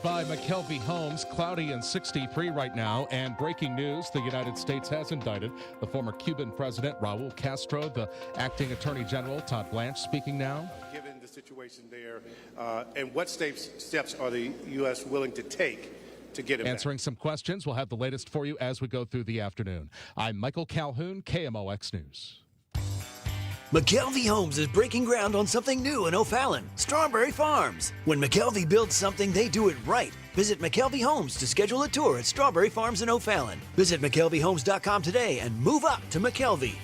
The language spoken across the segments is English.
Powered by McKelvey Homes, cloudy and 63 right now. And breaking news, the United States has indicted the former Cuban president, Raul Castro. The acting attorney general, Todd Blanche, speaking now. Given the situation there, and what steps are the U.S. willing to take to get him Answering back? some questions. We'll have the latest for you as we go through the afternoon. I'm Michael Calhoun, KMOX News. McKelvey Homes is breaking ground on something new in O'Fallon, Strawberry Farms. When McKelvey builds something, they do it right. Visit McKelvey Homes to schedule a tour at Strawberry Farms in O'Fallon. Visit McKelveyHomes.com today and move up to McKelvey.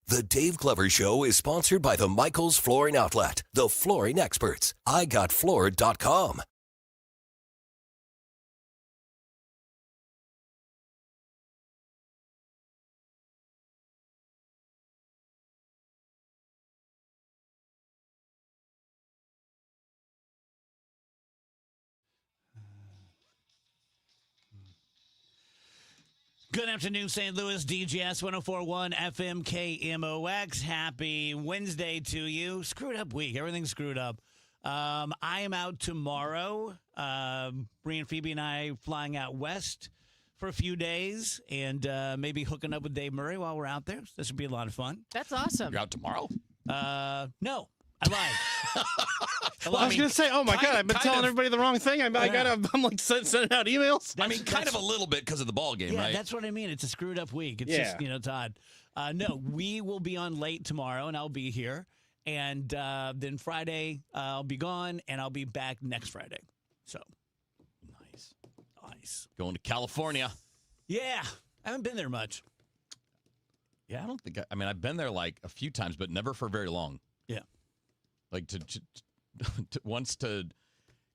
The Dave Glover Show is sponsored by the Michaels Flooring Outlet, the flooring experts. IGotFloored.com. Good afternoon, St. Louis, DGS 104.1 FM KMOX. Happy Wednesday to you. Screwed up week. Everything's screwed up. I am out tomorrow. Bree and Phoebe and I flying out west for a few days and maybe hooking up with Dave Murray while we're out there. This would be a lot of fun. That's awesome. You're out tomorrow? No, I lied. Well, I was going to say, oh my God, I've been telling everybody the wrong thing. I'm like sending out emails. I mean, kind of a little bit because of the ball game, yeah, right? That's what I mean. It's a screwed up week. It's just, it's odd. No, we will be on late tomorrow, and I'll be here. And then Friday, I'll be gone, and I'll be back next Friday. So, nice. Going to California. Yeah, I haven't been there much. Yeah, I don't think I mean, I've been there like a few times, but never for very long. Yeah. Like once to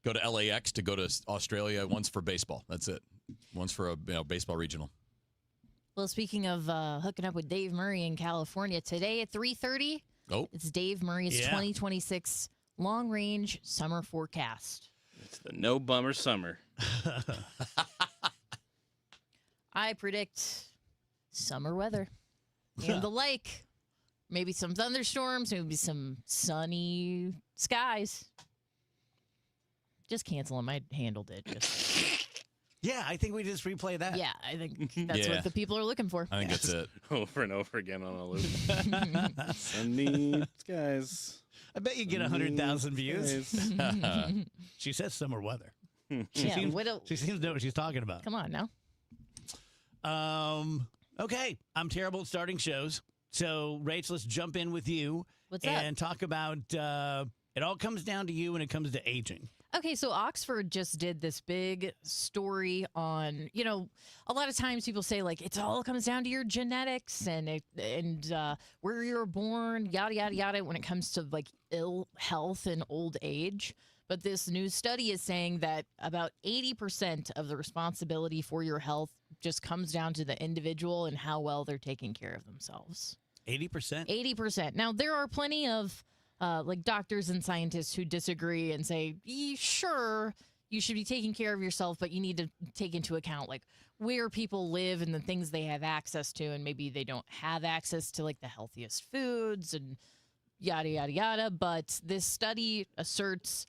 go to LAX, to go to Australia, once for baseball. That's it. Once for a baseball regional. Well, speaking of hooking up with Dave Murray in California, today at 3:30, it's Dave Murray's 2026 long-range summer forecast. It's the no-bummer summer. I predict summer weather and the lake. Maybe some thunderstorms, maybe some sunny skies. Just cancel them. I handled it. Yeah, I think we just replay that. Yeah, I think that's what the people are looking for. I think that's it. Over and over again on a loop. Sunny skies. I bet you get 100,000 views. She says summer weather. She seems to know what she's talking about. Come on now. Okay, I'm terrible at starting shows. So, Rach, let's jump in with you. What's up? And talk about it all comes down to you when it comes to aging. Okay, so Oxford just did this big story on, a lot of times people say, like, it all comes down to your genetics and where you're born, yada, yada, yada, when it comes to, like, ill health and old age. But this new study is saying that about 80% of the responsibility for your health just comes down to the individual and how well they're taking care of themselves. 80%? 80%. Now, there are plenty of doctors and scientists who disagree and say, sure, you should be taking care of yourself, but you need to take into account like where people live and the things they have access to, and maybe they don't have access to like the healthiest foods and yada, yada, yada. But this study asserts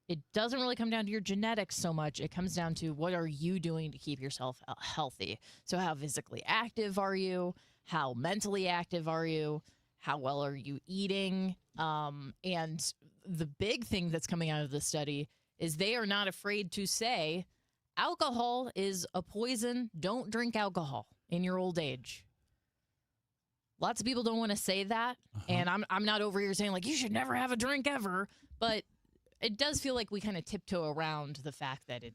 it doesn't really come down to your genetics so much. It comes down to what are you doing to keep yourself healthy. So how physically active are you? How mentally active are you? How well are you eating? And the big thing that's coming out of the study is they are not afraid to say alcohol is a poison. Don't drink alcohol in your old age. Lots of people don't want to say that. And I'm not over here saying like, you should never have a drink ever. But it does feel like we kind of tiptoe around the fact that it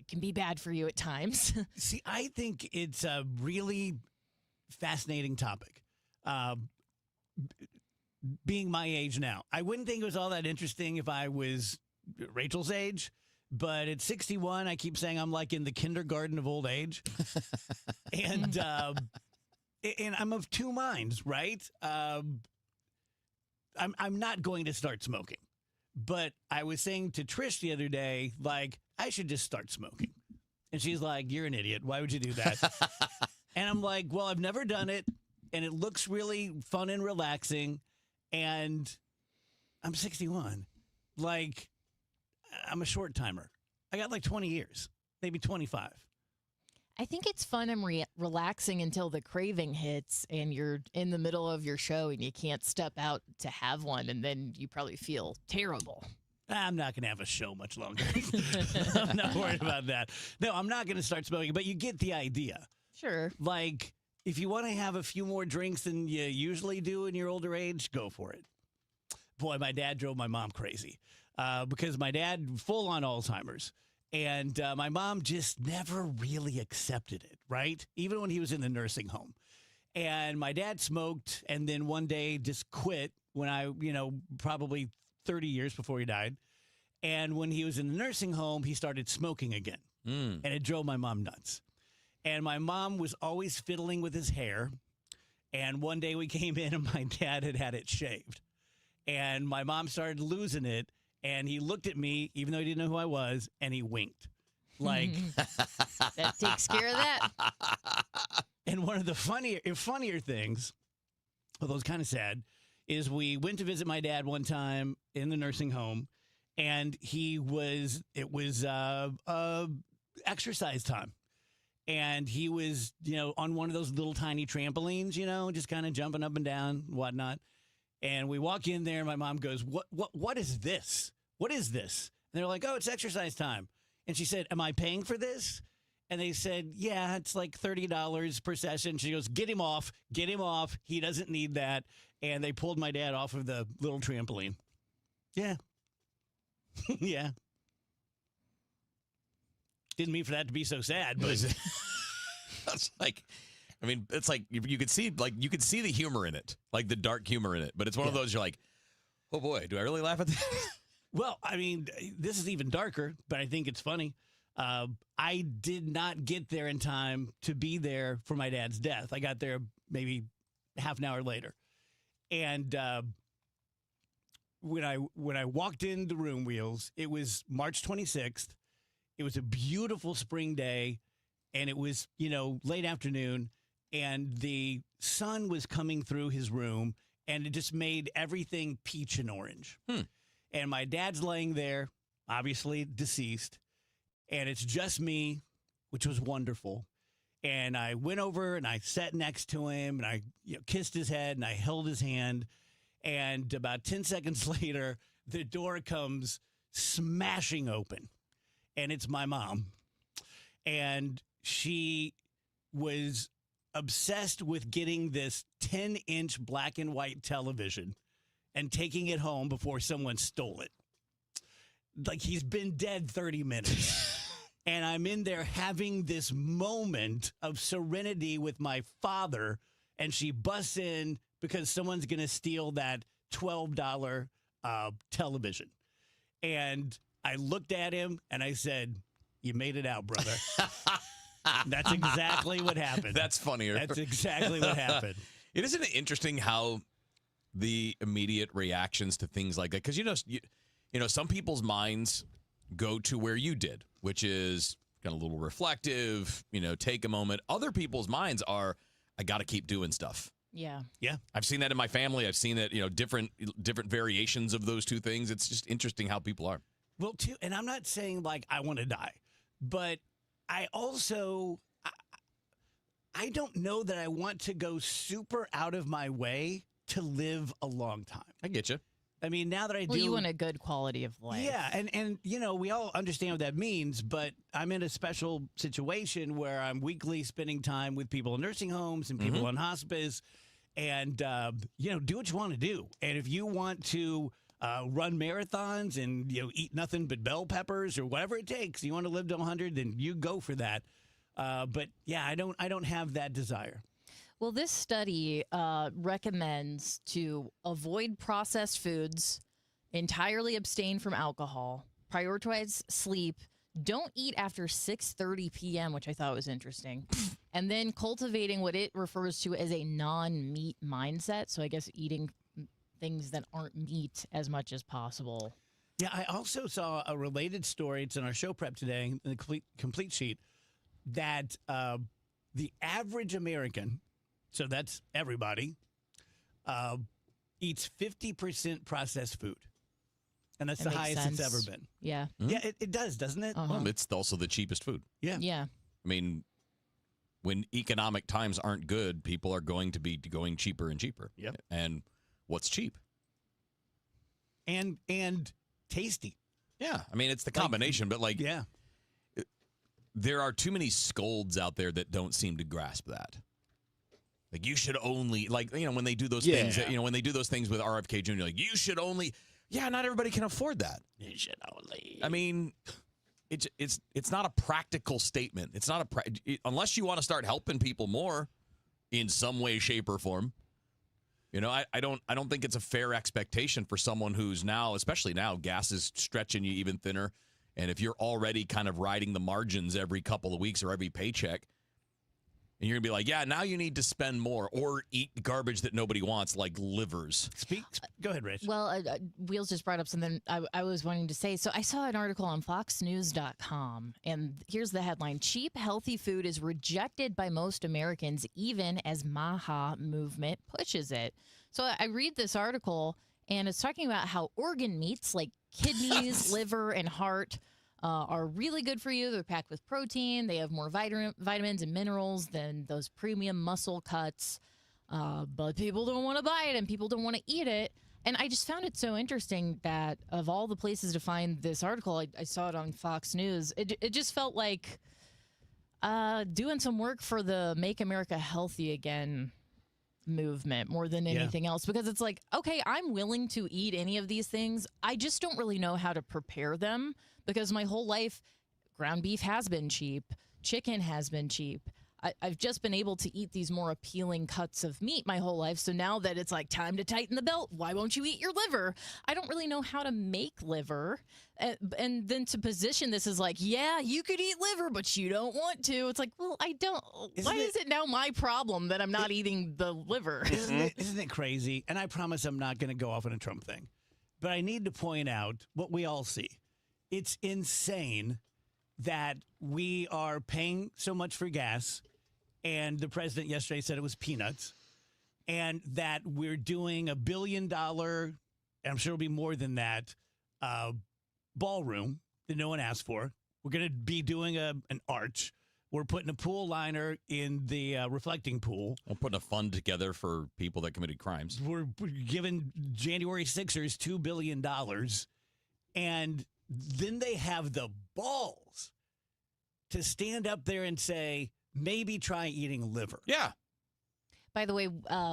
can be bad for you at times. See, I think it's a really fascinating topic. Being my age now, I wouldn't think it was all that interesting if I was Rachel's age, but at 61, I keep saying I'm like in the kindergarten of old age. And I'm of two minds, right? I'm not going to start smoking. But I was saying to Trish the other day, like, I should just start smoking. And she's like, you're an idiot. Why would you do that? And I'm like, well, I've never done it. And it looks really fun and relaxing. And I'm 61. like, I'm a short timer. I got like 20 years, maybe 25. I think it's fun and relaxing until the craving hits and you're in the middle of your show and you can't step out to have one, and then you probably feel terrible. I'm not going to have a show much longer. I'm not worried about that. No, I'm not going to start smoking, but you get the idea. Sure. Like, if you want to have a few more drinks than you usually do in your older age, go for it. Boy, my dad drove my mom crazy because my dad full on Alzheimer's. And my mom just never really accepted it, right? Even when he was in the nursing home. And my dad smoked and then one day just quit when I, probably 30 years before he died. And when he was in the nursing home, he started smoking again. And it drove my mom nuts. And my mom was always fiddling with his hair. And one day we came in and my dad had it shaved. And my mom started losing it. And he looked at me, even though he didn't know who I was, and he winked. Like, that takes care of that. And one of the funnier things, although it's kind of sad, is we went to visit my dad one time in the nursing home, and it was exercise time. And he was, on one of those little tiny trampolines, just kind of jumping up and down and whatnot. And we walk in there, and my mom goes, What is this? What is this? And they're like, oh, it's exercise time. And she said, am I paying for this? And they said, yeah, it's like $30 per session. She goes, get him off. Get him off. He doesn't need that. And they pulled my dad off of the little trampoline. Yeah. Yeah. Didn't mean for that to be so sad, but That's like, I mean, it's like you could see the humor in it, like the dark humor in it. But it's one of those you're like, oh boy, do I really laugh at this? Well, I mean, this is even darker, but I think it's funny. I did not get there in time to be there for my dad's death. I got there maybe half an hour later, and when I walked in the room, Wheels, it was March 26th. It was a beautiful spring day, and it was late afternoon. And the sun was coming through his room, and it just made everything peach and orange. And my dad's laying there, obviously deceased, and it's just me, which was wonderful. And I went over and I sat next to him, and I kissed his head, and I held his hand. And about 10 seconds later, the door comes smashing open, and it's my mom. And she was obsessed with getting this 10-inch black and white television and taking it home before someone stole it. Like, he's been dead 30 minutes. And I'm in there having this moment of serenity with my father, and she busts in because someone's going to steal that $12 television. And I looked at him and I said, you made it out, brother. That's exactly what happened. That's funnier. That's exactly what happened. Isn't it interesting how the immediate reactions to things like that? Because some people's minds go to where you did, which is kind of a little reflective. Take a moment. Other people's minds are, I got to keep doing stuff. Yeah. Yeah. I've seen that in my family. I've seen that different variations of those two things. It's just interesting how people are. Well, too, and I'm not saying like I want to die, but I also I don't know that I want to go super out of my way to live a long time. I get you. I mean, now that I do, you want a good quality of life. Yeah, and we all understand what that means, but I'm in a special situation where I'm weekly spending time with people in nursing homes and people in hospice, and do what you want to do. And if you want to run marathons and eat nothing but bell peppers or whatever it takes, you want to live to 100, then you go for that. But yeah, I don't have that desire. Well, this study recommends to avoid processed foods, entirely abstain from alcohol, prioritize sleep, don't eat after 6:30 p.m., which I thought was interesting, and then cultivating what it refers to as a non-meat mindset. So I guess eating things that aren't meat as much as possible. Yeah, I also saw a related story. It's in our show prep today, in the complete sheet, that the average American, so that's everybody, eats 50% processed food. And that's It the makes highest sense. it's ever been. Yeah. Yeah, it does, doesn't it? Uh-huh. Well, it's also the cheapest food. Yeah. Yeah. I mean, when economic times aren't good, people are going to be going cheaper and cheaper. Yep. And what's cheap? And tasty. Yeah. I mean, it's the combination, but like, Yeah. there are too many scolds out there that don't seem to grasp that. Like, you should only, like, you know, when they do those things, Yeah. you know, when they do those things with RFK Jr., like, you should only, yeah, not everybody can afford that. You should only. I mean, it's not a practical statement. It's not unless you want to start helping people more in some way, shape, or form. You know, I don't think it's a fair expectation for someone who's now, especially now, gas is stretching you even thinner. And if you're already kind of riding the margins every couple of weeks or every paycheck, and you're going to be like, yeah, now you need to spend more or eat garbage that nobody wants, like livers. Go ahead, Rich. Well, Wheels just brought up something I was wanting to say. So I saw an article on foxnews.com, and here's the headline. Cheap, healthy food is rejected by most Americans, even as Maha movement pushes it. So I read this article, and it's talking about how organ meats like kidneys, liver, and heart are really good for you. They're packed with protein. They have more vitamins and minerals than those premium muscle cuts. But people don't want to buy it and people don't want to eat it. And I just found it so interesting that of all the places to find this article, I saw it on Fox News. It just felt like doing some work for the Make America Healthy Again movement more than anything else, because it's like, okay, I'm willing to eat any of these things. I just don't really know how to prepare them, because my whole life, ground beef has been cheap. Chicken has been cheap. I've just been able to eat these more appealing cuts of meat my whole life. So now that it's like time to tighten the belt, why won't you eat your liver? I don't really know how to make liver. And then to position this as like, yeah, you could eat liver, but you don't want to. It's like, well, I don't. Why is it now my problem that I'm not eating the liver? Isn't it crazy? And I promise I'm not going to go off on a Trump thing. But I need to point out what we all see. It's insane that we are paying so much for gas, and the president yesterday said it was peanuts, and that we're doing $1 billion, and I'm sure it'll be more than that, ballroom that no one asked for. We're going to be doing an arch. We're putting a pool liner in the reflecting pool. I'm putting a fund together for people that committed crimes. We're giving January 6ers $2 billion, and then they have the balls to stand up there and say, maybe try eating liver. Yeah. By the way,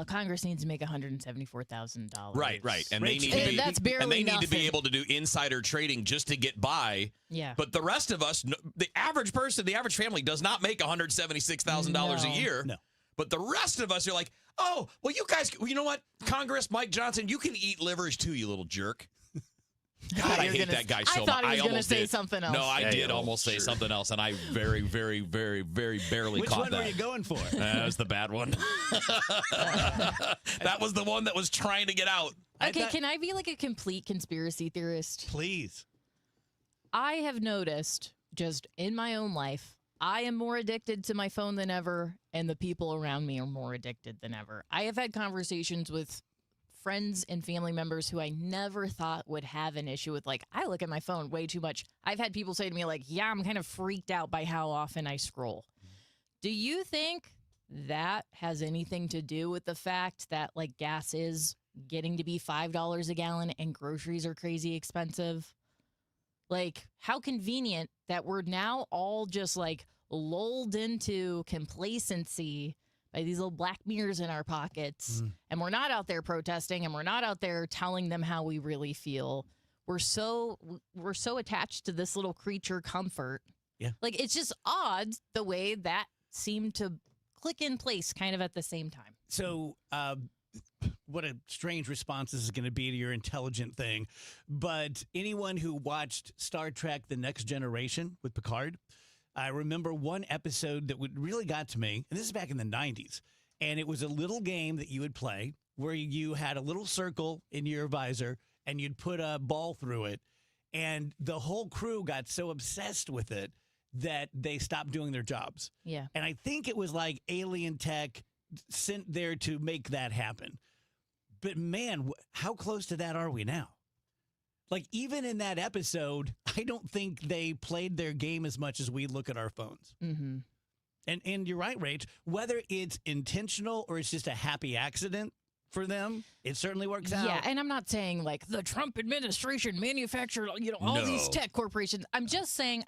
Congress needs to make $174,000. Right. And they need And that's barely and they need to be nothing. able to do insider trading just to get by. Yeah. But the rest of us, the average person, the average family does not make $176,000 a year. No. But the rest of us are like, oh, well, you guys, you know what? Congress, Mike Johnson, you can eat livers too, you little jerk. God, I hate that guy so much. I thought he was going to almost say did. something else. No, I Yeah, did you almost say jerk. something else, and I very, very, very, very barely Which caught one that. were you going for? That was the bad one. That was the one that was trying to get out. Okay, can I be like a complete conspiracy theorist? Please. I have noticed just in my own life, I am more addicted to my phone than ever, and the people around me are more addicted than ever. I have had conversations with friends and family members who I never thought would have an issue with, like, I look at my phone way too much. I've had people say to me, like, yeah, I'm kind of freaked out by how often I scroll. Do you think that has anything to do with the fact that, like, gas is getting to be $5 a gallon and groceries are crazy expensive? Like, how convenient that we're now all just, like, lulled into complacency by these little black mirrors in our pockets. And we're not out there protesting, and we're not out there telling them how we really feel. We're so attached to this little creature comfort. Yeah. Like, it's just odd the way that seemed to click in place kind of at the same time. So, what a strange response this is going to be to your intelligent thing. But anyone who watched Star Trek The Next Generation with Picard, I remember one episode that really got to me, and this is back in the 90s, and it was a little game that you would play where you had a little circle in your visor, and you'd put a ball through it, and the whole crew got so obsessed with it that they stopped doing their jobs. Yeah. And I think it was like alien tech sent there to make that happen. But man, how close to that are we now? Like, even in that episode, I don't think they played their game as much as we look at our phones. Mm-hmm. And you're right, Rach. Whether it's intentional or it's just a happy accident for them, it certainly works out. Yeah, and I'm not saying like the Trump administration manufactured, all these tech corporations. I'm just saying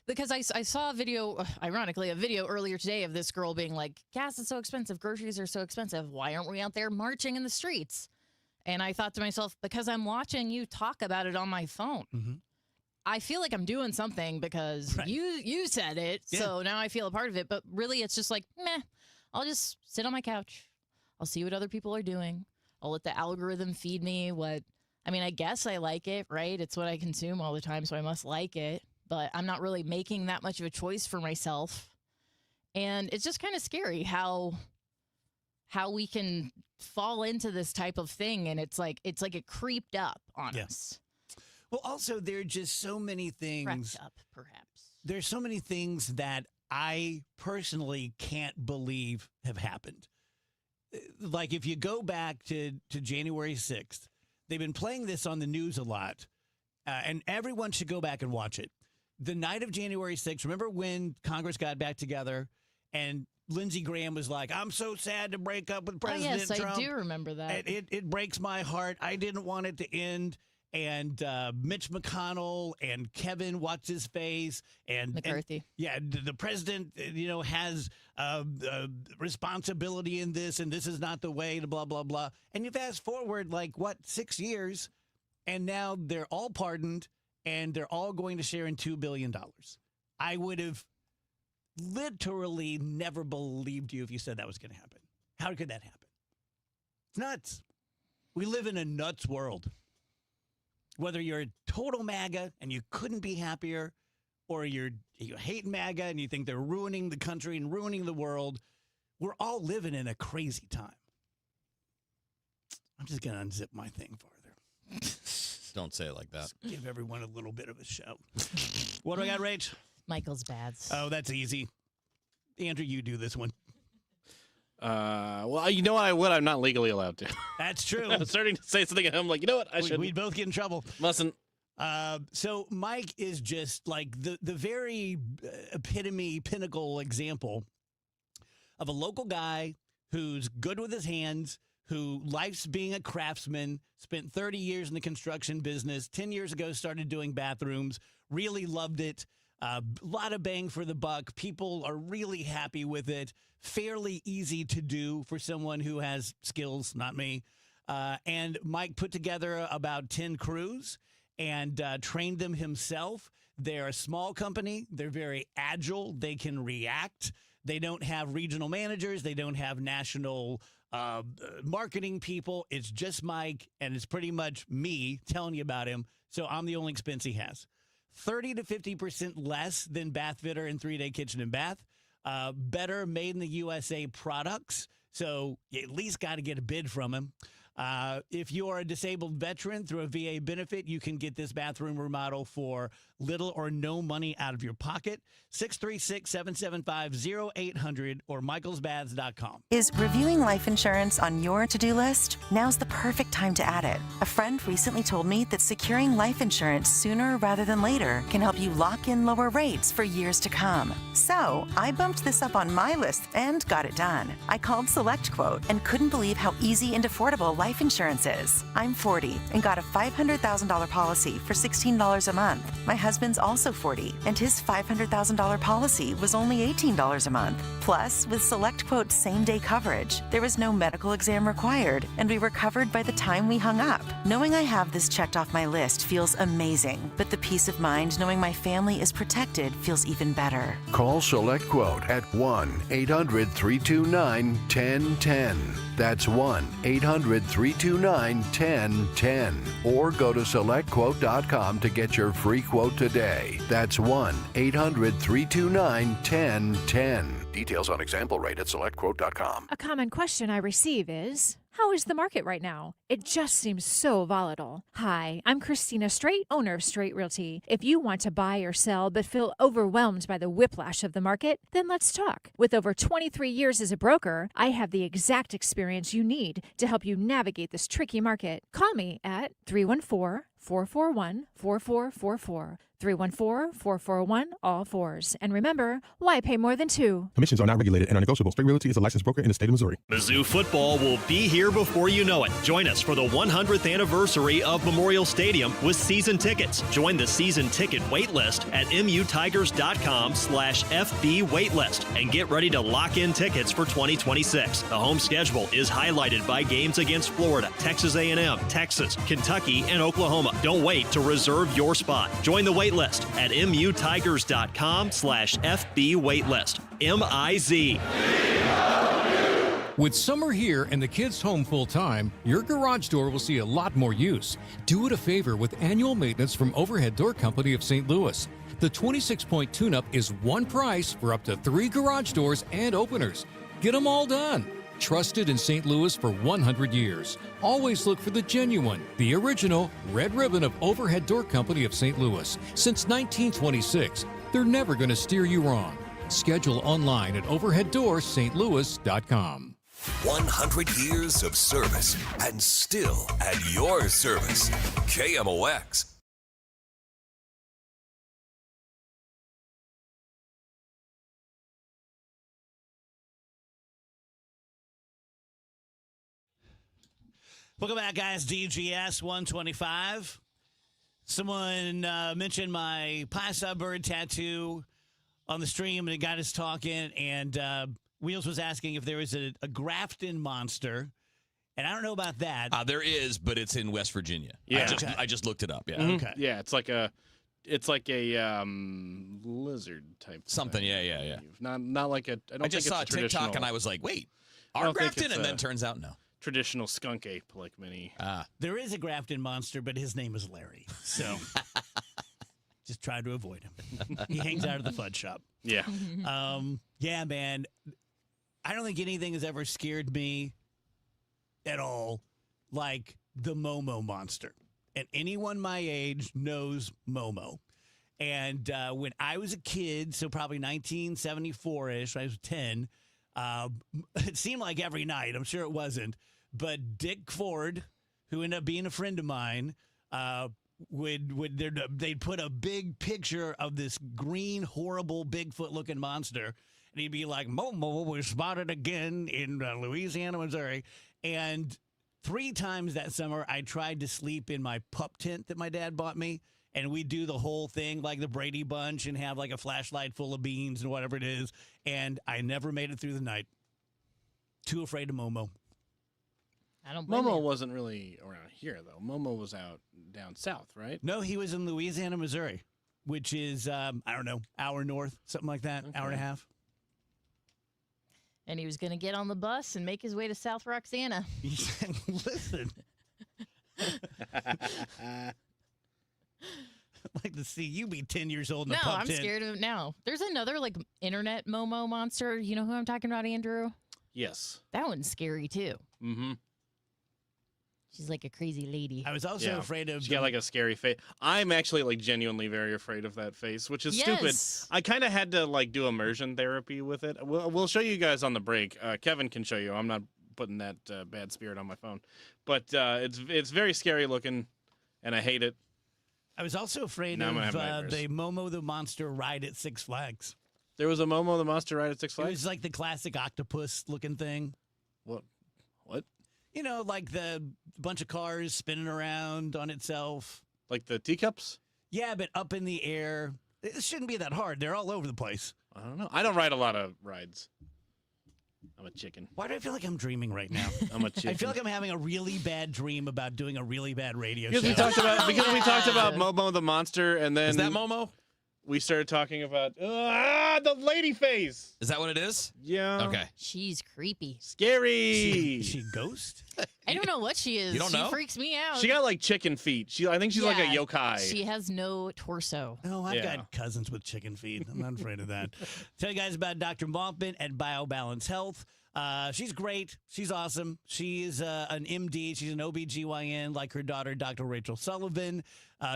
because I saw a video, ironically, a video earlier today of this girl being like, gas is so expensive, groceries are so expensive. Why aren't we out there marching in the streets? And I thought to myself, because I'm watching you talk about it on my phone. Mm-hmm. I feel like I'm doing something because you said it, so now I feel a part of it. But really, it's just like, meh, I'll just sit on my couch. I'll see what other people are doing. I'll let the algorithm feed me I guess I like it, right? It's what I consume all the time, so I must like it. But I'm not really making that much of a choice for myself. And it's just kind of scary how we can fall into this type of thing, and it's like it creeped up on us. Well, also, there are just so many things. Crept up, perhaps. There's so many things that I personally can't believe have happened. Like, if you go back to January 6th, they've been playing this on the news a lot, and everyone should go back and watch it. The night of January 6th, remember when Congress got back together and Lindsey Graham was like, I'm so sad to break up with President Trump. Yes, I do remember that. It breaks my heart. I didn't want it to end. And Mitch McConnell and Kevin, what's his face, and McCarthy. The president, has responsibility in this, and this is not the way to blah blah blah. And you fast forward 6 years, and now they're all pardoned, and they're all going to share in $2 billion. I would have literally never believed you if you said that was going to happen. How could that happen? It's nuts. We live in a nuts world. Whether you're a total MAGA and you couldn't be happier, or you hate MAGA and you think they're ruining the country and ruining the world, we're all living in a crazy time. I'm just going to unzip my thing farther. Don't say it like that. Just give everyone a little bit of a show. What do I got, Rach? Michael's bads. Oh, that's easy. Andrew, you do this one. Well, you know what? I'm not legally allowed to. That's true. I'm starting to say something, and I'm like, you know what? I should. We'd both get in trouble. Mustn't. So Mike is just like the very epitome, pinnacle example of a local guy who's good with his hands, who likes being a craftsman, spent 30 years in the construction business, 10 years ago started doing bathrooms, really loved it. A lot of bang for the buck. People are really happy with it. Fairly easy to do for someone who has skills, not me. And Mike put together about 10 crews and trained them himself. They're a small company. They're very agile. They can react. They don't have regional managers. They don't have national marketing people. It's just Mike, and it's pretty much me telling you about him. So I'm the only expense he has. 30 to 50% less than Bath Fitter and 3-Day Kitchen and Bath. Better made in the USA products. So you at least got to get a bid from him. If you're a disabled veteran through a VA benefit, you can get this bathroom remodel for little or no money out of your pocket. 636-775-0800 or michaelsbaths.com. Is reviewing life insurance on your to-do list? Now's the perfect time to add it. A friend recently told me that securing life insurance sooner rather than later can help you lock in lower rates for years to come. So I bumped this up on my list and got it done. I called SelectQuote and couldn't believe how easy and affordable life insurance is. I'm 40 and got a $500,000 policy for $16 a month. My husband's also 40 and his $500,000 policy was only $18 a month. Plus, with SelectQuote's same-day coverage, there was no medical exam required, and we were covered by the time we hung up. Knowing I have this checked off my list feels amazing, but the peace of mind knowing my family is protected feels even better. Call SelectQuote at 1-800-329-1010. That's 1-800-329-1010. Or go to SelectQuote.com to get your free quote today. That's 1-800-329-1010. Details on example rate at SelectQuote.com. A common question I receive is, how is the market right now? It just seems so volatile. Hi, I'm Christina Straight, owner of Straight Realty. If you want to buy or sell but feel overwhelmed by the whiplash of the market, then let's talk. With over 23 years as a broker, I have the exact experience you need to help you navigate this tricky market. Call me at 314 314-441-4444. 314-441-all-4s. And remember, why pay more than two? Commissions are not regulated and are negotiable. Straight Realty is a licensed broker in the state of Missouri. Mizzou football will be here before you know it. Join us for the 100th anniversary of Memorial Stadium with season tickets. Join the season ticket waitlist at mutigers.com/FB waitlist and get ready to lock in tickets for 2026. The home schedule is highlighted by games against Florida, Texas A&M, Texas, Kentucky, and Oklahoma. Don't wait to reserve your spot. Join the waitlist at mutigers.com/FB waitlist. MIZ. With summer here and the kids home full-time, your garage door will see a lot more use. Do it a favor with annual maintenance from Overhead Door Company of St. Louis. The 26-point tune-up is one price for up to 3 garage doors and openers. Get them all done. Trusted in St. Louis for 100 years. Always look for the genuine, the original red ribbon of Overhead Door Company of St. Louis. Since 1926, they're never going to steer you wrong. Schedule online at overheaddoorsstlouis.com. 100 years of service and still at your service. KMOX. Welcome back, guys. DGS 125. Someone mentioned my Pasa bird tattoo on the stream, and it got us talking. And Wheels was asking if there was a Grafton monster. And I don't know about that. There is, but it's in West Virginia. Yeah. I just looked it up. Yeah. Mm-hmm. Okay. Yeah, it's like a lizard type Something. thing. Yeah. Not like a. I just saw a TikTok and I was like, wait, our Grafton? And then turns out no. Traditional skunk ape, like many. There is a Grafton monster, but his name is Larry. So just try to avoid him. He hangs out at the fudge shop. Yeah. Yeah, man. I don't think anything has ever scared me at all like the Momo monster. And anyone my age knows Momo. And when I was a kid, so probably 1974-ish, when I was 10, it seemed like every night. I'm sure it wasn't. But Dick Ford, who ended up being a friend of mine, they'd put a big picture of this green, horrible, Bigfoot-looking monster, and he'd be like, Momo was spotted again in Louisiana, Missouri. And 3 times that summer, I tried to sleep in my pup tent that my dad bought me, and we'd do the whole thing like the Brady Bunch and have like a flashlight full of beans and whatever it is, and I never made it through the night. Too afraid of Momo. I don't blame Momo you. wasn't really around here, though. Momo was out down south, right? No, he was in Louisiana, Missouri, which is, I don't know, hour north, something like that, hour and a half. And he was going to get on the bus and make his way to South Roxana. Listen. I'd like to see you be 10 years old in a No, pub I'm tent. scared of it now. There's another like internet Momo monster. You know who I'm talking about, Andrew? Yes. That one's scary too. Mm-hmm. She's like a crazy lady. I was also afraid of. She got like a scary face. I'm actually like genuinely very afraid of that face, which is stupid. I kind of had to like do immersion therapy with it. We'll show you guys on the break. Kevin can show you. I'm not putting that bad spirit on my phone, but it's very scary looking, and I hate it. I was also afraid Now I'm gonna of have nightmares. the Momo the Monster ride at Six Flags. There was a Momo the Monster ride at Six It Flags? was like the classic octopus looking thing. What? You know, like the bunch of cars spinning around on itself. Like the teacups? Yeah, but up in the air. It shouldn't be that hard. They're all over the place. I don't know. I don't ride a lot of rides. I'm a chicken. Why do I feel like I'm dreaming right now? I'm a chicken. I feel like I'm having a really bad dream about doing a really bad radio Because show. we talked about Momo the Monster, and then Is that Momo? We started talking about the lady face. Is that what it is? Yeah. Okay. She's creepy. Scary. Is she a ghost? I don't know what she is. You don't know? She freaks me out. She got like chicken feet. I think she's like a Yeah, yokai. She has no torso. Oh, I've got cousins with chicken feet. I'm not afraid of that. Tell you guys about Dr. Maltman at BioBalance Health. She's great. She's awesome. She's an MD. She's an OBGYN like her daughter, Dr. Rachel Sullivan.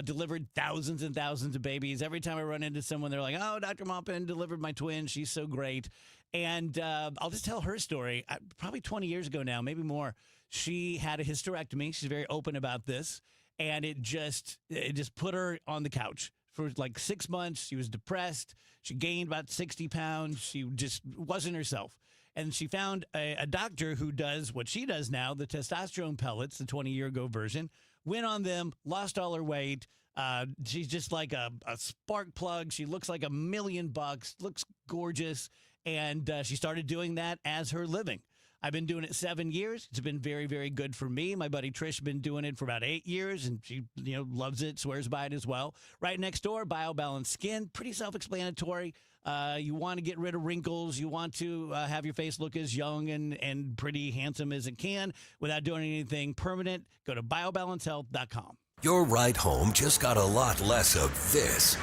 Delivered thousands and thousands of babies. Every time I run into someone, they're like, oh, Dr. Maltman delivered my twin. She's so great. And I'll just tell her story. Probably 20 years ago now, maybe more. She had a hysterectomy. She's very open about this. and it just put her on the couch for like 6 months. She was depressed. She gained about 60 pounds. She just wasn't herself. And she found a doctor who does what she does now, the testosterone pellets, the 20-year-ago version, went on them, lost all her weight. She's just like a spark plug. She looks like $1 million, looks gorgeous. And she started doing that as her living. I've been doing it 7 years. It's been very, very good for me. My buddy Trish has been doing it for about 8 years, and she, loves it, swears by it as well. Right next door, BioBalance Skin, pretty self-explanatory. You want to get rid of wrinkles. You want to have your face look as young and pretty handsome as it can without doing anything permanent. Go to biobalancehealth.com. Your ride home just got a lot less of this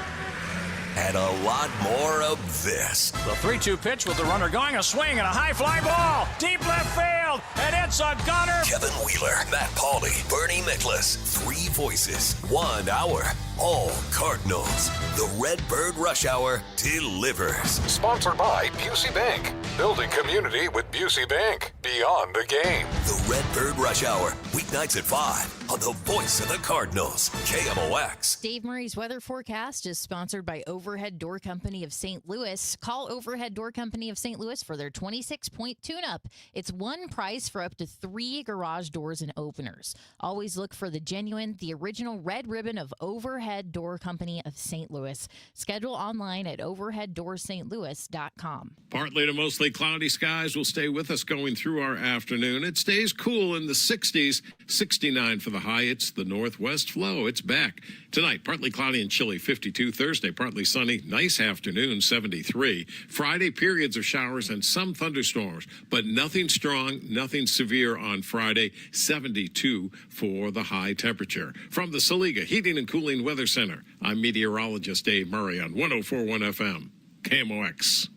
and a lot more of this. The 3-2 pitch with the runner going, a swing and a high fly ball. Deep left field, and it's a gunner. Kevin Wheeler, Matt Pauley, Bernie Miklasz. 3 voices, 1 hour. All Cardinals. The Redbird Rush Hour delivers. Sponsored by Busey Bank. Building community with Busey Bank. Beyond the game. The Redbird Rush Hour. Weeknights at 5 on the voice of the Cardinals. KMOX. Dave Murray's weather forecast is sponsored by Overhead Door Company of St. Louis. Call Overhead Door Company of St. Louis for their 26-point tune-up. It's one price for up to 3 garage doors and openers. Always look for the genuine, the original red ribbon of Overhead Door Company of St. Louis. Schedule online at overheaddoorsstlouis.com. Partly to mostly cloudy skies will stay with us going through our afternoon. It stays cool in the 60s, 69 for the high. It's the northwest flow. It's back. Tonight, partly cloudy and chilly, 52. Thursday, partly sunny, nice afternoon, 73. Friday, periods of showers and some thunderstorms, but nothing strong, nothing severe on Friday, 72 for the high temperature. From the Saliga Heating and Cooling Weather Center, I'm meteorologist Dave Murray on 104.1 FM, KMOX.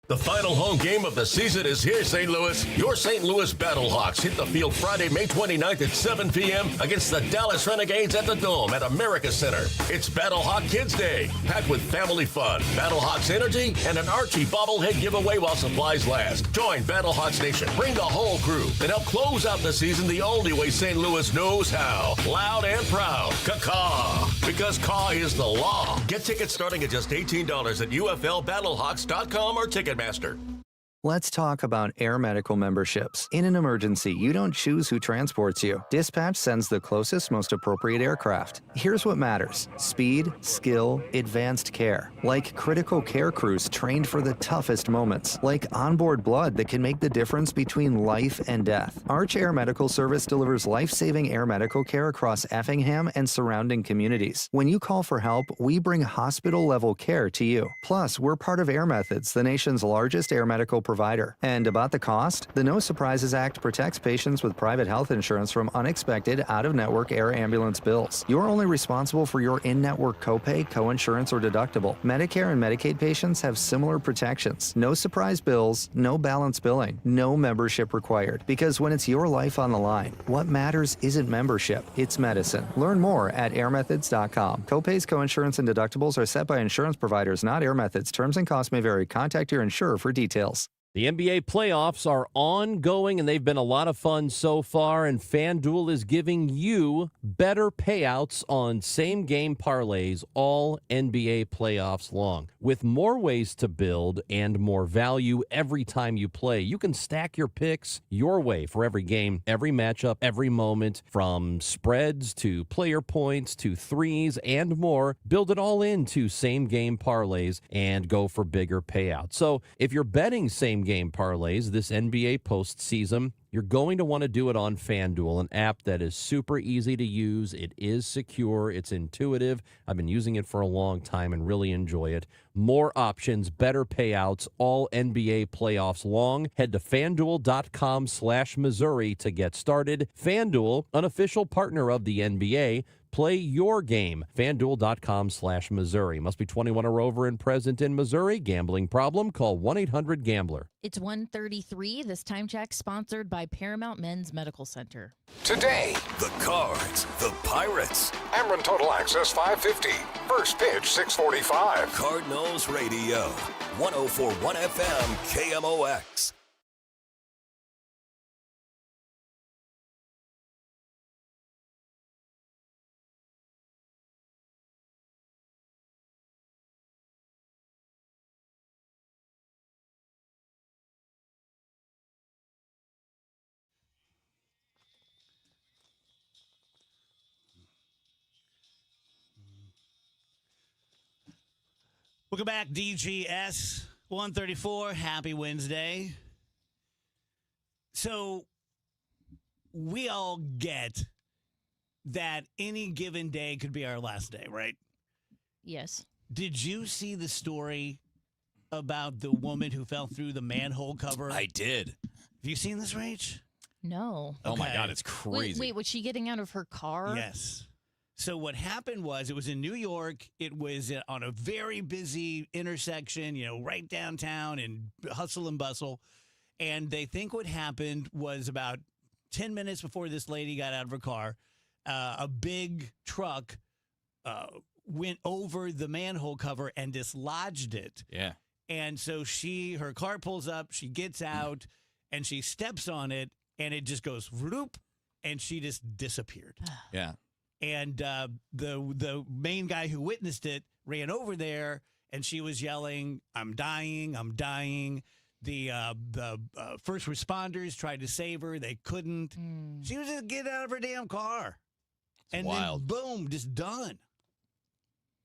The final home game of the season is here, St. Louis. Your St. Louis Battlehawks hit the field Friday, May 29th at 7 p.m. against the Dallas Renegades at the Dome at America Center. It's Battlehawk Kids Day, packed with family fun, Battlehawks energy, and an Archie bobblehead giveaway while supplies last. Join Battlehawks Nation. Bring the whole crew and help close out the season the only way St. Louis knows how. Loud and proud. Caw-caw. Because caw is the law. Get tickets starting at just $18 at UFLBattlehawks.com or Ticketmaster. Let's talk about Air Medical memberships. In an emergency, you don't choose who transports you. Dispatch sends the closest, most appropriate aircraft. Here's what matters: speed, skill, advanced care. Like critical care crews trained for the toughest moments. Like onboard blood that can make the difference between life and death. Arch Air Medical Service delivers life-saving air medical care across Effingham and surrounding communities. When you call for help, we bring hospital-level care to you. Plus, we're part of Air Methods, the nation's largest air medical provider. And about the cost, the No Surprises Act protects patients with private health insurance from unexpected out-of-network air ambulance bills. You're only responsible for your in-network copay, coinsurance, or deductible. Medicare and Medicaid patients have similar protections. No surprise bills, no balance billing, no membership required. Because when it's your life on the line, what matters isn't membership, it's medicine. Learn more at airmethods.com. Copays, coinsurance, and deductibles are set by insurance providers, not Air Methods. Terms and costs may vary. Contact your insurer for details. The NBA playoffs are ongoing, and they've been a lot of fun so far, and FanDuel is giving you better payouts on same-game parlays all NBA playoffs long. With more ways to build and more value every time you play, you can stack your picks your way for every game, every matchup, every moment, from spreads to player points to threes and more. Build it all into same-game parlays and go for bigger payouts. So if you're betting same-game parlays this NBA postseason, you're going to want to do it on FanDuel, an app that is super easy to use. It is secure. It's intuitive. I've been using it for a long time and really enjoy it. More options, better payouts, all NBA playoffs long. Head to FanDuel.com/Missouri to get started. FanDuel, an official partner of the NBA. Play your game. FanDuel.com/Missouri. Must be 21 or over and present in Missouri. Gambling problem? Call 1-800-GAMBLER. It's 1:33. This time check sponsored by Paramount Men's Medical Center. Today, the Cards, the Pirates. Ameren Total Access 550. First pitch 6:45. Cardinals Radio. 104.1 FM KMOX. Welcome back, DGS 134. Happy Wednesday. So we all get that any given day could be our last day, right? Yes. Did you see the story about the woman who fell through the manhole cover? I did. Have you seen this, Rach? No. Oh my Okay. God, it's crazy. Wait, was she getting out of her car? Yes. So what happened was it was in New York. It was on a very busy intersection, right downtown and hustle and bustle. And they think what happened was about 10 minutes before this lady got out of her car, a big truck went over the manhole cover and dislodged it. Yeah. And so her car pulls up, she gets out, and she steps on it, and it just goes whoop, and she just disappeared. Yeah. And the main guy who witnessed it ran over there, and she was yelling, "I'm dying! I'm dying!" The first responders tried to save her; they couldn't. She was just getting out of her damn car, and wild. then boom, just done.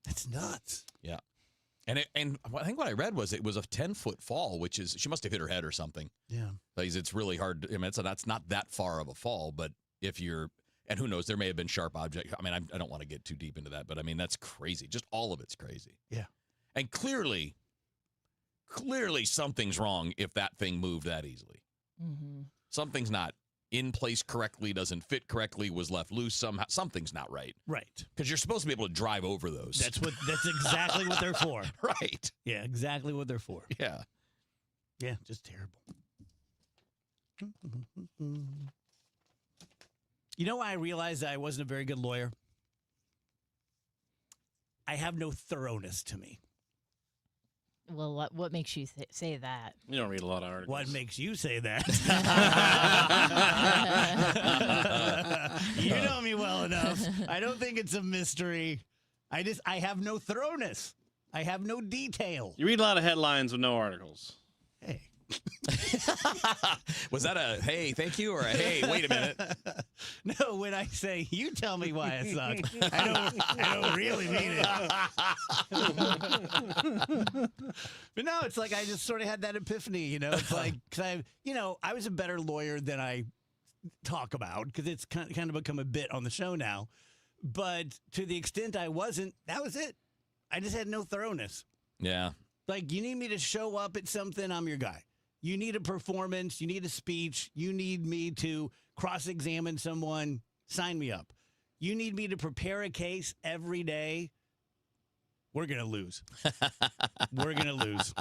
That's nuts. Yeah. And I think what I read was it was a 10-foot fall, which is she must have hit her head or something. Yeah. Because it's really hard. I mean, that's not that far of a fall, but if you're, and who knows, there may have been sharp objects. I mean, I don't want to get too deep into that, but I mean, that's crazy. Just all of it's crazy. Yeah. And clearly something's wrong if that thing moved that easily. Mm-hmm. Something's not in place correctly, doesn't fit correctly, was left loose somehow. Something's not right. Right. Because you're supposed to be able to drive over those. That's exactly what they're for. Right. Yeah, exactly what they're for. Yeah. Yeah, just terrible. You know why I realized that I wasn't a very good lawyer? I have no thoroughness to me. Well, what makes you say that? You don't read a lot of articles. What makes you say that? You know me well enough. I don't think it's a mystery. I have no thoroughness. I have no detail. You read a lot of headlines with no articles. Hey. Was that a hey, thank you, or a hey, wait a minute? No, when I say you tell me why I suck, I don't really mean it. But no, it's like I just sort of had that epiphany, It's like, cause I was a better lawyer than I talk about because it's kind of become a bit on the show now. But to the extent I wasn't, that was it. I just had no thoroughness. Yeah. Like, you need me to show up at something, I'm your guy. You need a performance, you need a speech, you need me to cross-examine someone, sign me up. You need me to prepare a case every day, we're going to lose. We're going to lose.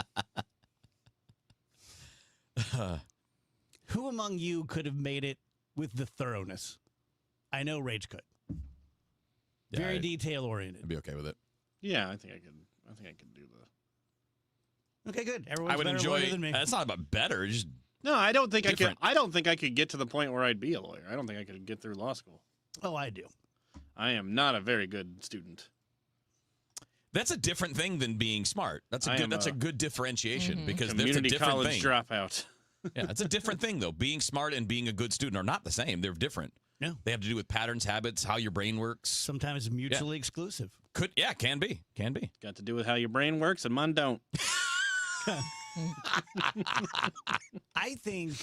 Who among you could have made it with the thoroughness? I know Rach could. Yeah, Very detail-oriented. I'd be okay with it. Yeah, I think I could do that. Okay, good. Everyone's I would better enjoy. lawyer than me. It's not about better. Just No, I don't think different. I don't think I could get to the point where I'd be a lawyer. I don't think I could get through law school. Oh, I do. I am not a very good student. That's a different thing than being smart. That's a good differentiation because there's a Community different college thing. dropout. Yeah, it's a different thing though. Being smart and being a good student are not the same. They're different. No. They have to do with patterns, habits, how your brain works. Sometimes mutually exclusive. Can be. Got to do with how your brain works, and mine don't. I think.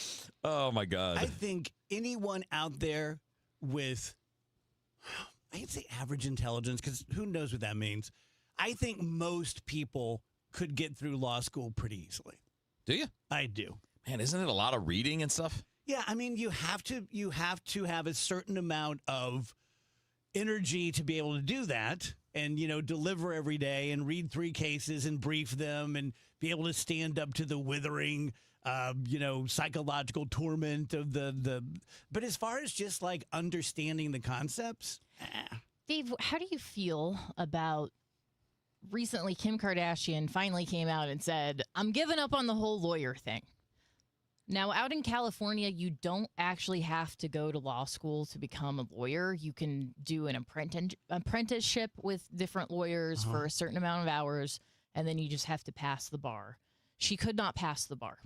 Oh my God. I think anyone out there with, I'd say average intelligence, because who knows what that means. I think most people could get through law school pretty easily. Do you? I do. Man, isn't it a lot of reading and stuff? Yeah, I mean, you have to have a certain amount of energy to be able to do that and, deliver every day and read 3 cases and brief them and be able to stand up to the withering, psychological torment of the. But as far as just like understanding the concepts. Dave, how do you feel about recently Kim Kardashian finally came out and said, I'm giving up on the whole lawyer thing? Now, out in California, you don't actually have to go to law school to become a lawyer. You can do an apprenticeship with different lawyers for a certain amount of hours, and then you just have to pass the bar. She could not pass the bar.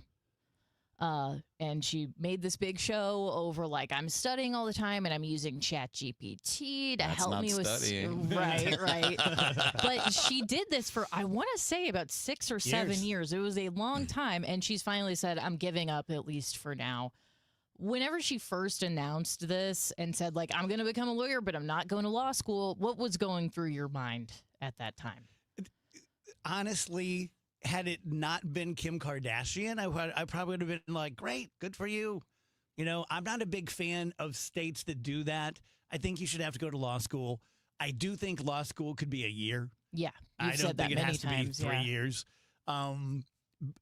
And she made this big show over like I'm studying all the time and I'm using ChatGPT to help me with right. But she did this for I want to say about 6 or 7 years. It was a long time, and she's finally said I'm giving up at least for now. Whenever she first announced this and said like I'm going to become a lawyer, but I'm not going to law school, what was going through your mind at that time? Honestly, had it not been Kim Kardashian, I probably would have been like, great, good for you. You know, I'm not a big fan of states that do that. I think you should have to go to law school. I do think law school could be a year. Yeah, I don't think it has to be 3 years.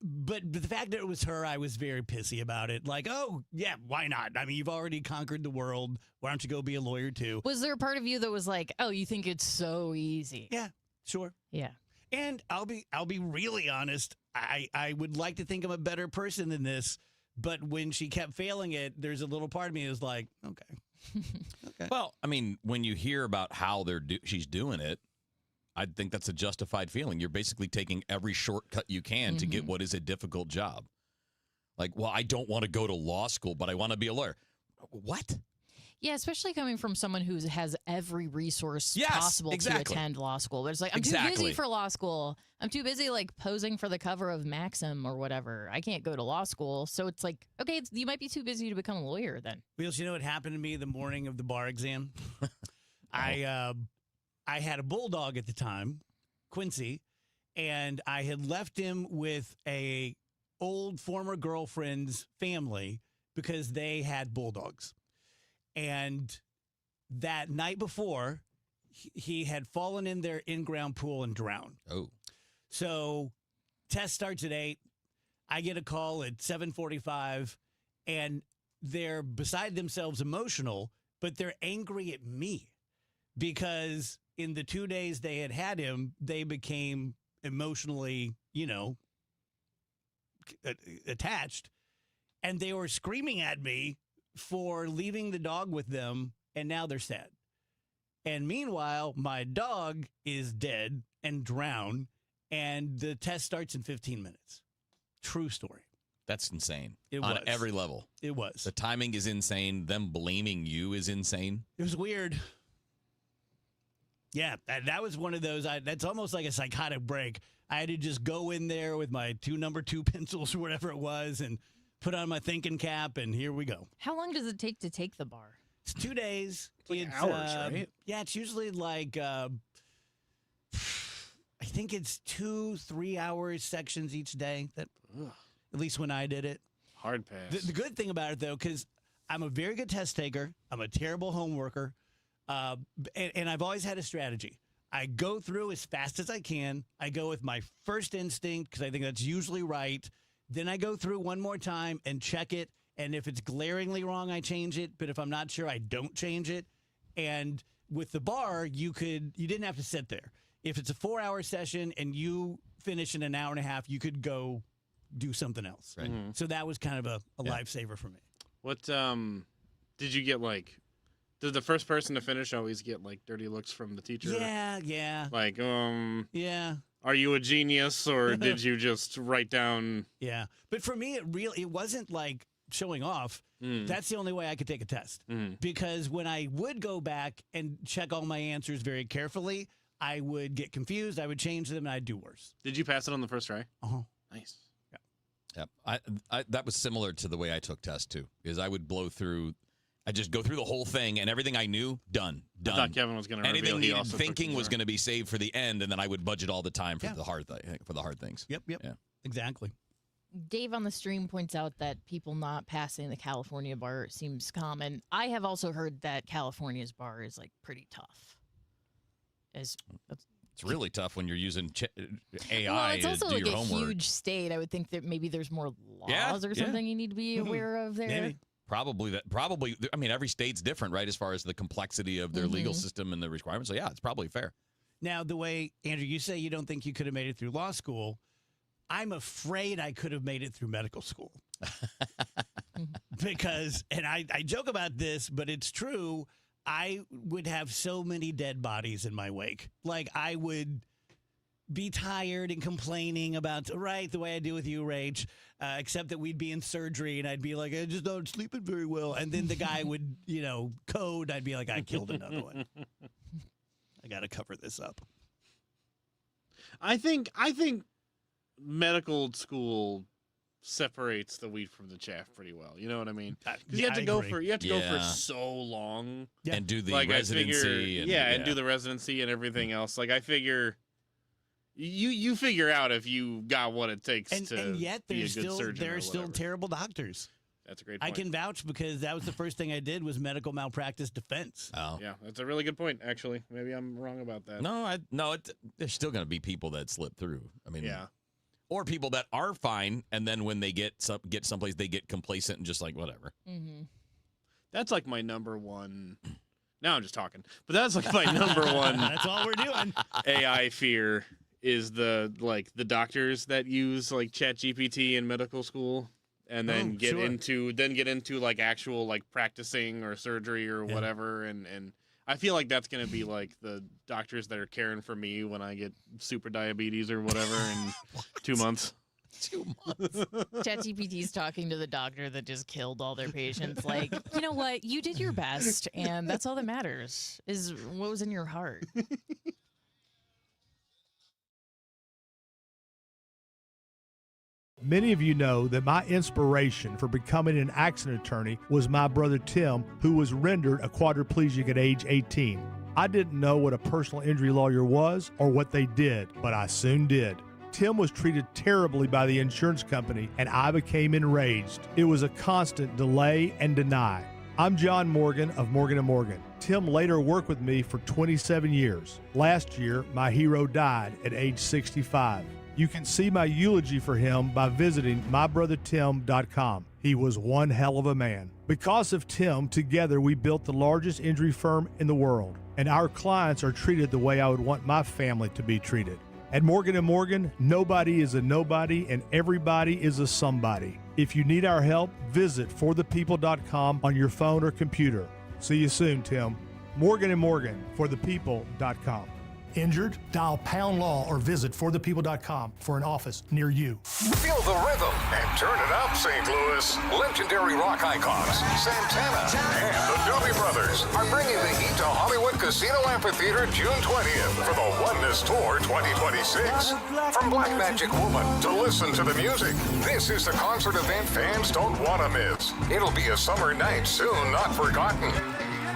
But the fact that it was her, I was very pissy about it. Like, oh, yeah, why not? I mean, you've already conquered the world. Why don't you go be a lawyer, too? Was there a part of you that was like, oh, you think it's so easy? Yeah, sure. Yeah. And I'll be really honest. I would like to think I'm a better person than this, but when she kept failing it, there's a little part of me that was like, okay. Well, I mean, when you hear about how she's doing it, I think that's a justified feeling. You're basically taking every shortcut you can to get what is a difficult job. Like, well, I don't want to go to law school, but I want to be a lawyer. What? Yeah, especially coming from someone who has every resource possible to attend law school. But it's like, I'm too busy for law school. I'm too busy, like, posing for the cover of Maxim or whatever. I can't go to law school. So it's like, okay, you might be too busy to become a lawyer then. Wheels, you know what happened to me the morning of the bar exam? I had a bulldog at the time, Quincy, and I had left him with a old former girlfriend's family because they had bulldogs. And that night before, he had fallen in their in-ground pool and drowned. Oh. So test starts at 8. I get a call at 7:45, and they're beside themselves emotional, but they're angry at me because in the 2 days they had him, they became emotionally, attached. And they were screaming at me for leaving the dog with them, and now they're sad. And meanwhile, my dog is dead and drowned, and the test starts in 15 minutes. True story. That's insane. It on was. every level. It was. The timing is insane. Them blaming you is insane. It was weird. Yeah, that was one of those. That's almost like a psychotic break. I had to just go in there with my number 2 pencils or whatever it was and put on my thinking cap, and here we go. How long does it take to take the bar? It's 2 days. It's hours, right? Yeah, it's usually like, I think it's 2-3 hours sections each day. At least when I did it. Hard pass. The good thing about it, though, because I'm a very good test taker. I'm a terrible homeworker. And I've always had a strategy. I go through as fast as I can. I go with my first instinct because I think that's usually right. Then I go through one more time and check it. And if it's glaringly wrong, I change it. But if I'm not sure, I don't change it. And with the bar, you didn't have to sit there. If it's a 4-hour session and you finish in an hour and a half, you could go do something else. Right. Mm-hmm. So that was kind of a lifesaver for me. What did you get like? Did the first person to finish always get like dirty looks from the teacher? Yeah. Like, yeah. Are you a genius or did you just write down? Yeah. But for me, it wasn't like showing off. That's the only way I could take a test. Because when I would go back and check all my answers very carefully, I would get confused. I would change them and I'd do worse. Did you pass it on the first try? Uh-huh. Nice. Yep. I that was similar to the way I took tests too, because I would I just go through the whole thing and everything I knew, done. I thought Kevin was going to reveal anything he needed also thinking took was going to be saved for the end, and then I would budget all the time for the hard things. Yep. Yeah. Exactly. Dave on the stream points out that people not passing the California bar seems common. I have also heard that California's bar is like pretty tough. It's really tough when you're using AI well, it's also to do like your a homework. Huge state. I would think that maybe there's more laws or something you need to be aware of there. Maybe. Probably. I mean, every state's different, right, as far as the complexity of their legal system and the requirements. So, yeah, it's probably fair. Now, the way, Andrew, you say you don't think you could have made it through law school, I'm afraid I could have made it through medical school. Because, and I joke about this, but it's true, I would have so many dead bodies in my wake. Like, I would be tired and complaining about, right, the way I do with you, Rach, except that we'd be in surgery and I'd be like, I just don't sleeping very well. And then the guy would, code. I'd be like, I killed another one. I got to cover this up. I think medical school separates the wheat from the chaff pretty well. You know what I mean? Because you have to go for so long and do the like residency. And do the residency and everything else. Like I figure you figure out if you got what it takes and yet be a there's good surgeon. There are still terrible doctors. That's a great point. I can vouch because that was the first thing I did was medical malpractice defense. Oh. Yeah, that's a really good point, actually. Maybe I'm wrong about that. No, there's still going to be people that slip through. I mean, yeah. Or people that are fine, and then when they get someplace, they get complacent and just like, whatever. Mm-hmm. That's like my number one. Now I'm just talking. But that's like my number one. That's all we're doing. AI fear is the doctors that use like ChatGPT in medical school. And then get into like actual like practicing or surgery or whatever, and I feel like that's gonna be like the doctors that are caring for me when I get super diabetes or whatever in 2 months. 2 months. ChatGPT's talking to the doctor that just killed all their patients. Like, you know what? You did your best, and that's all that matters is what was in your heart. Many of you know that my inspiration for becoming an accident attorney was my brother Tim, who was rendered a quadriplegic at age 18. I didn't know what a personal injury lawyer was or what they did, but I soon did. Tim was treated terribly by the insurance company, and I became enraged. It was a constant delay and deny. I'm John Morgan of Morgan & Morgan. Tim later worked with me for 27 years. Last year, my hero died at age 65. You can see my eulogy for him by visiting mybrothertim.com. He was one hell of a man. Because of Tim, together we built the largest injury firm in the world, and our clients are treated the way I would want my family to be treated. At Morgan & Morgan, nobody is a nobody and everybody is a somebody. If you need our help, visit forthepeople.com on your phone or computer. See you soon, Tim. Morgan & Morgan, forthepeople.com. Injured? Dial pound law or visit forthepeople.com for an office near you. Feel the rhythm and turn it up, St. Louis. Legendary rock icons Santana and the Doobie Brothers are bringing the heat to Hollywood Casino Amphitheater June 20th for the Oneness Tour 2026. From Black Magic Woman to Listen to the Music, this is the concert event fans don't want to miss. It'll be a summer night soon not forgotten.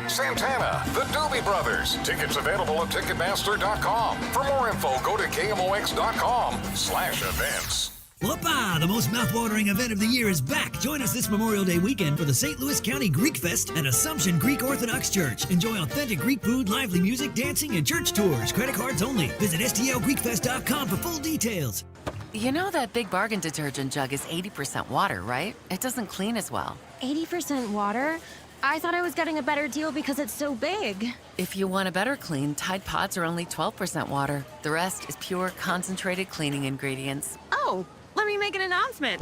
Santana, the Doobie Brothers. Tickets available at Ticketmaster.com. For more info, go to KMOX.com/events. Whoopah! The most mouthwatering event of the year is back. Join us this Memorial Day weekend for the St. Louis County Greek Fest at Assumption Greek Orthodox Church. Enjoy authentic Greek food, lively music, dancing, and church tours. Credit cards only. Visit STLGreekFest.com for full details. You know that Big Bargain detergent jug is 80% water, right? It doesn't clean as well. 80% water? I thought I was getting a better deal because it's so big. If you want a better clean, Tide Pods are only 12% water. The rest is pure, concentrated cleaning ingredients. Oh, let me make an announcement.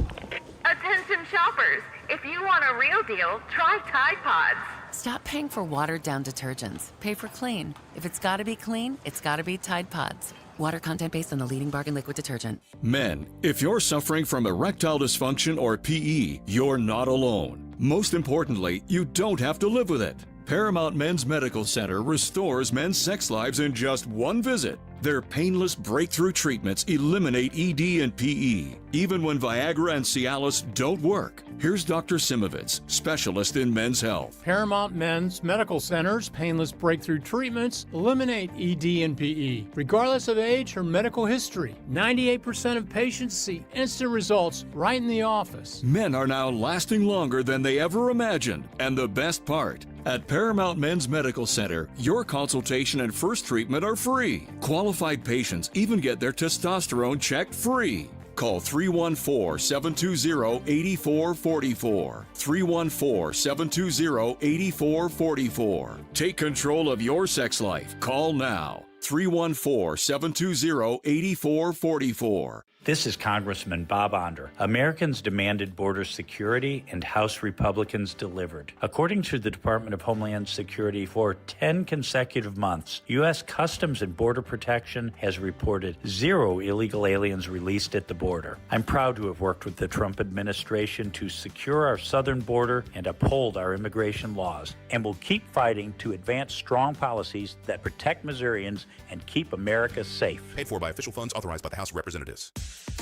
Attention shoppers, if you want a real deal, try Tide Pods. Stop paying for watered-down detergents. Pay for clean. If it's gotta be clean, it's gotta be Tide Pods. Water content based on the leading bargain liquid detergent. Men, if you're suffering from erectile dysfunction or PE, you're not alone. Most importantly, you don't have to live with it. Paramount Men's Medical Center restores men's sex lives in just one visit. Their painless breakthrough treatments eliminate ED and PE, even when Viagra and Cialis don't work. Here's Dr. Simovitz, specialist in men's health. Paramount Men's Medical Center's painless breakthrough treatments eliminate ED and PE, regardless of age or medical history. 98% of patients see instant results right in the office. Men are now lasting longer than they ever imagined. And the best part, at Paramount Men's Medical Center, your consultation and first treatment are free. Qualified patients even get their testosterone checked free. Call 314-720-8444. 314-720-8444. Take control of your sex life. Call now. 314-720-8444. This is Congressman Bob Onder. Americans demanded border security, and House Republicans delivered. According to the Department of Homeland Security, for 10 consecutive months, U.S. Customs and Border Protection has reported 0 illegal aliens released at the border. I'm proud to have worked with the Trump administration to secure our southern border and uphold our immigration laws, and will keep fighting to advance strong policies that protect Missourians and keep America safe. Paid for by official funds authorized by the House of Representatives.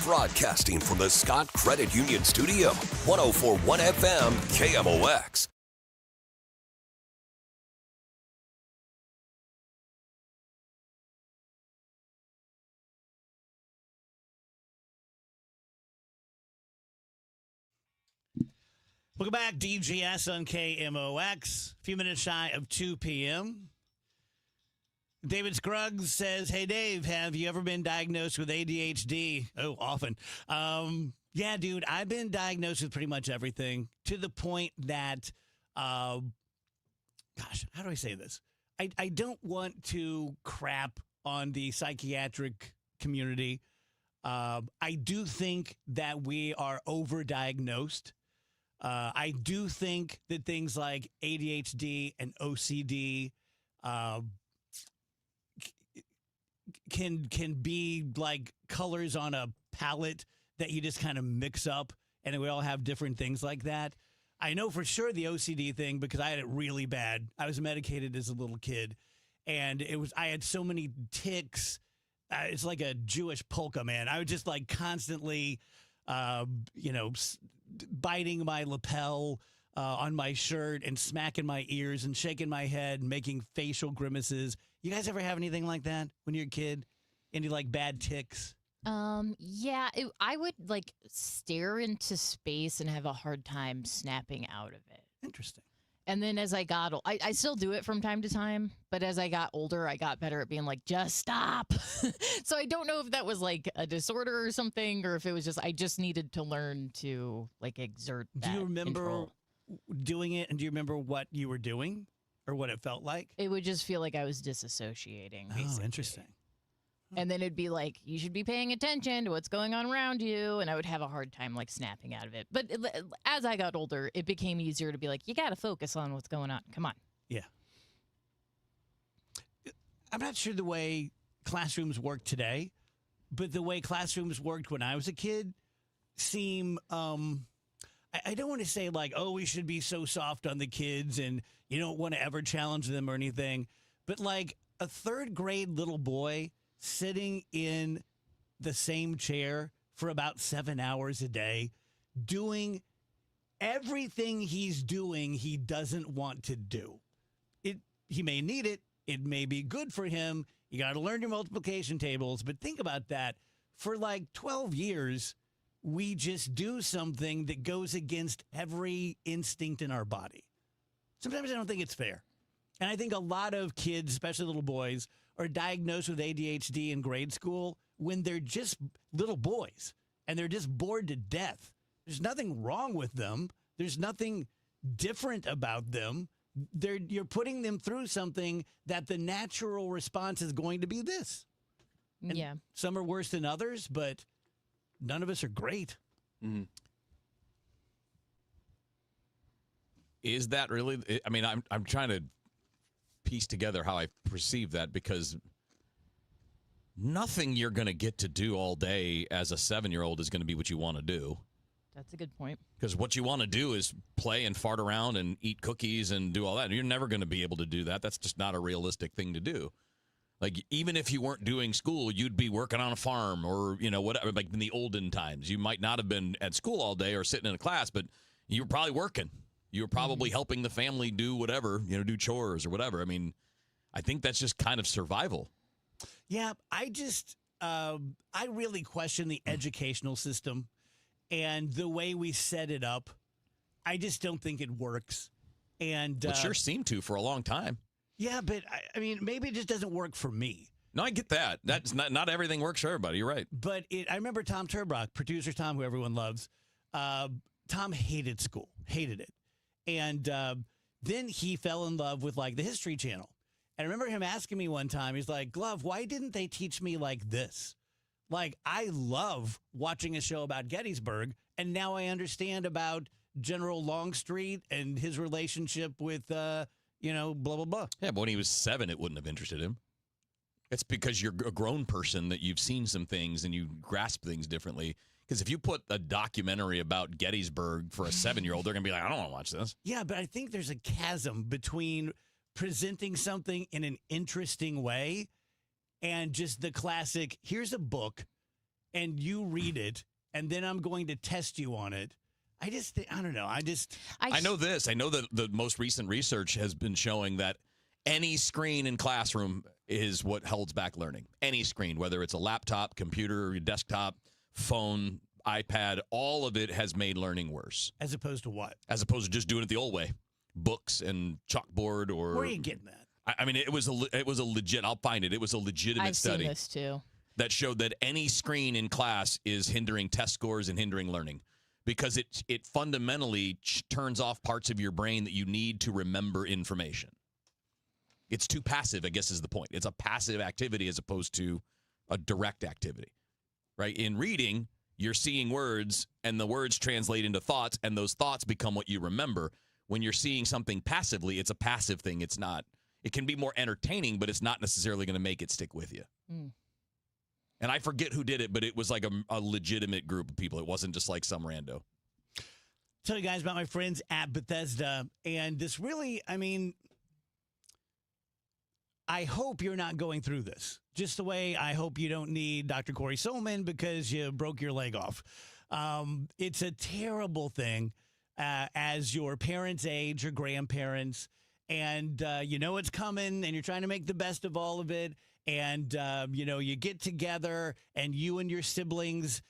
Broadcasting from the Scott Credit Union Studio, 104.1 FM, KMOX. Welcome back, DGS on KMOX. A few minutes shy of 2 p.m. David Scruggs says, hey, Dave, have you ever been diagnosed with ADHD? Oh, often. Yeah, dude, I've been diagnosed with pretty much everything to the point that, gosh, how do I say this? I don't want to crap on the psychiatric community. I do think that we are overdiagnosed. I do think that things like ADHD and OCD can be like colors on a palette that you just kind of mix up, and we all have different things like that. I know for sure the OCD thing because I had it really bad. I was medicated as a little kid, and I had so many tics. It's like a Jewish polka, man. I was just like constantly, biting my lapel on my shirt and smacking my ears and shaking my head and making facial grimaces. You guys ever have anything like that when you're a kid? Any like bad tics? Yeah, I would like stare into space and have a hard time snapping out of it. Interesting. And then as I got, I still do it from time to time, but as I got older, I got better at being like, just stop. So I don't know if that was like a disorder or something, or if it was just, I just needed to learn to like exert that Do you remember control. doing it, and do you remember what you were doing or what it felt like? It would just feel like I was disassociating. Basically. Oh, interesting. And then it'd be like, you should be paying attention to what's going on around you. And I would have a hard time like snapping out of it. But as I got older, it became easier to be like, you got to focus on what's going on. Come on. Yeah. I'm not sure the way classrooms work today, but the way classrooms worked when I was a kid seem, I don't want to say like, oh, we should be so soft on the kids and you don't want to ever challenge them or anything. But like a third grade little boy sitting in the same chair for about 7 hours a day, doing everything he's doing he doesn't want to do. He may need it. It may be good for him. You got to learn your multiplication tables. But think about that. For like 12 years, we just do something that goes against every instinct in our body. Sometimes I don't think it's fair. And I think a lot of kids, especially little boys, are diagnosed with ADHD in grade school when they're just little boys and they're just bored to death. There's nothing wrong with them. There's nothing different about them. You're putting them through something that the natural response is going to be this. And yeah. Some are worse than others, but none of us are great. Mm-hmm. Is that really? I mean, I'm trying to piece together how I perceive that, because nothing you're going to get to do all day as a 7-year-old is going to be what you want to do. That's a good point. Because what you want to do is play and fart around and eat cookies and do all that. You're never going to be able to do that. That's just not a realistic thing to do. Like, even if you weren't doing school, you'd be working on a farm or, whatever. Like in the olden times, you might not have been at school all day or sitting in a class, but you were probably working. You were probably helping the family do whatever, do chores or whatever. I mean, I think that's just kind of survival. Yeah, I really question the educational system and the way we set it up. I just don't think it works. And it sure seemed to for a long time. Yeah, but I mean, maybe it just doesn't work for me. No, I get that. That's not everything works for everybody. You're right. But I remember Tom Turbach, producer Tom, who everyone loves. Tom hated school, hated it. And then he fell in love with like the History Channel. And I remember him asking me one time, he's like, Glove, why didn't they teach me like this? Like, I love watching a show about Gettysburg, and now I understand about General Longstreet and his relationship with, blah, blah, blah. Yeah, but when he was 7, it wouldn't have interested him. It's because you're a grown person that you've seen some things and you grasp things differently. Because if you put a documentary about Gettysburg for a 7-year-old, they're going to be like, I don't want to watch this. Yeah, but I think there's a chasm between presenting something in an interesting way and just the classic, here's a book and you read it and then I'm going to test you on it. I don't know. I know this. I know that the most recent research has been showing that any screen in classroom is what holds back learning. Any screen, whether it's a laptop, computer, desktop, phone, iPad, all of it has made learning worse. As opposed to what? As opposed to just doing it the old way. Books and chalkboard or... Where are you getting that? I mean, it was a legit... I'll find it. It was a legitimate study. I've seen this too. That showed that any screen in class is hindering test scores and hindering learning. Because it fundamentally turns off parts of your brain that you need to remember information. It's too passive, I guess is the point. It's a passive activity as opposed to a direct activity, right? In reading, you're seeing words, and the words translate into thoughts, and those thoughts become what you remember. When you're seeing something passively, it's a passive thing. It's not. It can be more entertaining, but it's not necessarily going to make it stick with you. Mm. And I forget who did it, but it was like a legitimate group of people. It wasn't just like some rando. Tell you guys about my friends at Bethesda, and this really, I hope you're not going through this. Just the way I hope you don't need Dr. Corey Solman because you broke your leg off. It's a terrible thing as your parents age or grandparents, and you know it's coming, and you're trying to make the best of all of it, and you get together, and you and your siblings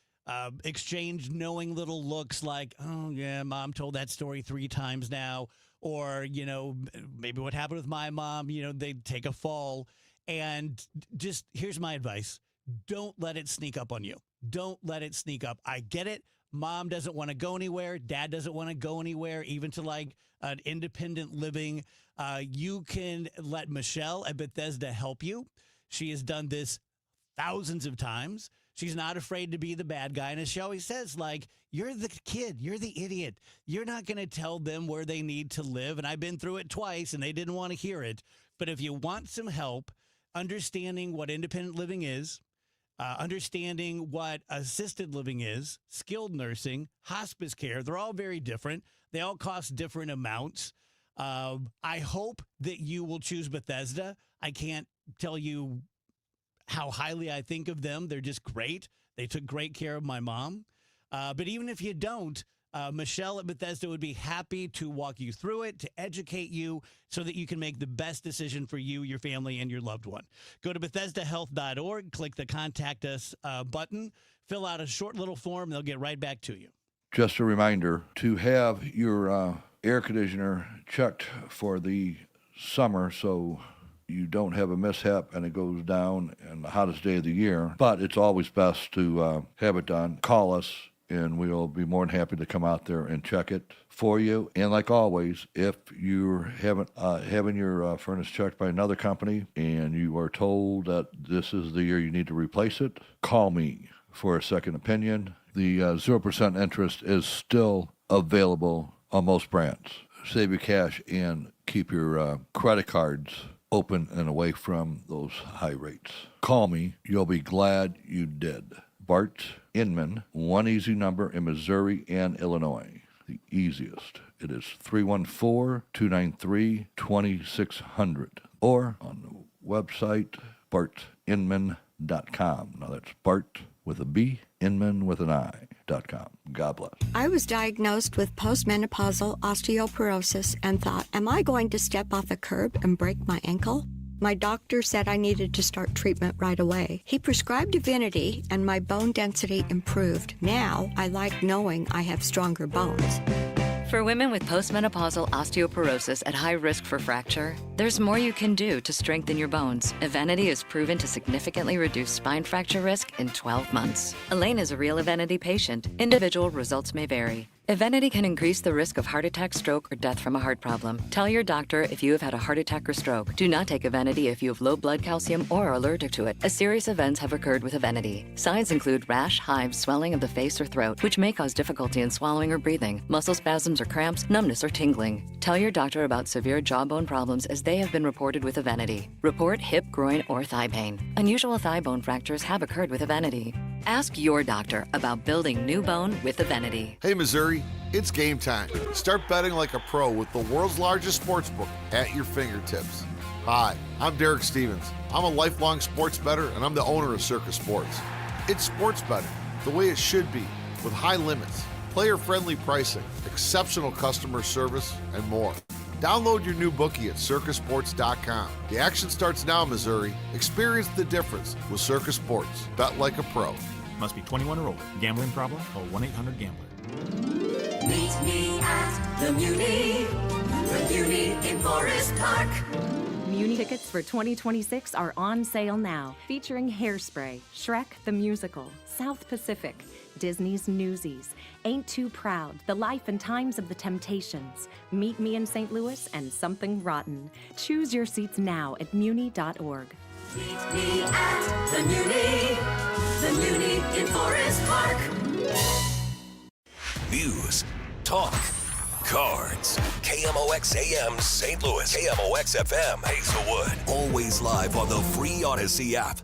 exchange knowing little looks like, oh, yeah, Mom told that story 3 times now. Or, maybe what happened with my mom, they take a fall. And just here's my advice. Don't let it sneak up on you. Don't let it sneak up. I get it. Mom doesn't want to go anywhere. Dad doesn't want to go anywhere, even to like an independent living. You can let Michelle at Bethesda help you. She has done this thousands of times. She's not afraid to be the bad guy. And as she always says, like, you're the kid. You're the idiot. You're not going to tell them where they need to live. And I've been through it twice, and they didn't want to hear it. But if you want some help understanding what independent living is, understanding what assisted living is, skilled nursing, hospice care, they're all very different. They all cost different amounts. I hope that you will choose Bethesda. I can't tell you how highly I think of them. They're just great. They took great care of my mom. But even if you don't, Michelle at Bethesda would be happy to walk you through it, to educate you so that you can make the best decision for you, your family, and your loved one. Go to BethesdaHealth.org, click the Contact Us button, fill out a short little form, and they'll get right back to you. Just a reminder to have your air conditioner checked for the summer so you don't have a mishap and it goes down in the hottest day of the year. But it's always best to have it done. Call us, and we'll be more than happy to come out there and check it for you. And like always, if you're having your furnace checked by another company and you are told that this is the year you need to replace it, call me for a second opinion. The 0% interest is still available on most brands. Save your cash and keep your credit cards open and away from those high rates. Call me. You'll be glad you did. Bart Inman, one easy number in Missouri and Illinois. The easiest. It is 314-293-2600. Or on the website, bartinman.com. Now that's Bart with a B, Inman with an I.com. God bless. I was diagnosed with postmenopausal osteoporosis and thought, am I going to step off a curb and break my ankle? My doctor said I needed to start treatment right away. He prescribed Divinity and my bone density improved. Now I like knowing I have stronger bones. For women with postmenopausal osteoporosis at high risk for fracture, there's more you can do to strengthen your bones. Evenity is proven to significantly reduce spine fracture risk in 12 months. Elaine is a real Evenity patient. Individual results may vary. Evenity can increase the risk of heart attack, stroke, or death from a heart problem. Tell your doctor if you have had a heart attack or stroke. Do not take Evenity if you have low blood calcium or are allergic to it, as serious events have occurred with Evenity. Signs include rash, hives, swelling of the face or throat, which may cause difficulty in swallowing or breathing, muscle spasms or cramps, numbness or tingling. Tell your doctor about severe jawbone problems as they have been reported with Evenity. Report hip, groin, or thigh pain. Unusual thigh bone fractures have occurred with Evenity. Ask your doctor about building new bone with Evenity. Hey, Missouri, it's game time. Start betting like a pro with the world's largest sports book at your fingertips. Hi, I'm Derek Stevens. I'm a lifelong sports bettor, and I'm the owner of Circus Sports. It's sports betting, the way it should be, with high limits, player-friendly pricing, exceptional customer service, and more. Download your new bookie at circusports.com. The action starts now, Missouri. Experience the difference with Circus Sports. Bet like a pro. Must be 21 or older. Gambling problem? Call 1-800-GAMBLER. Meet me at the Muni in Forest Park. Muni tickets for 2026 are on sale now, featuring Hairspray, Shrek the Musical, South Pacific, Disney's Newsies, Ain't Too Proud, The Life and Times of the Temptations, Meet Me in St. Louis, and Something Rotten. Choose your seats now at muni.org. Meet me at the Muni in Forest Park. News, talk, cards. KMOX AM St. Louis. KMOX FM Hazelwood. Always live on the free Odyssey app.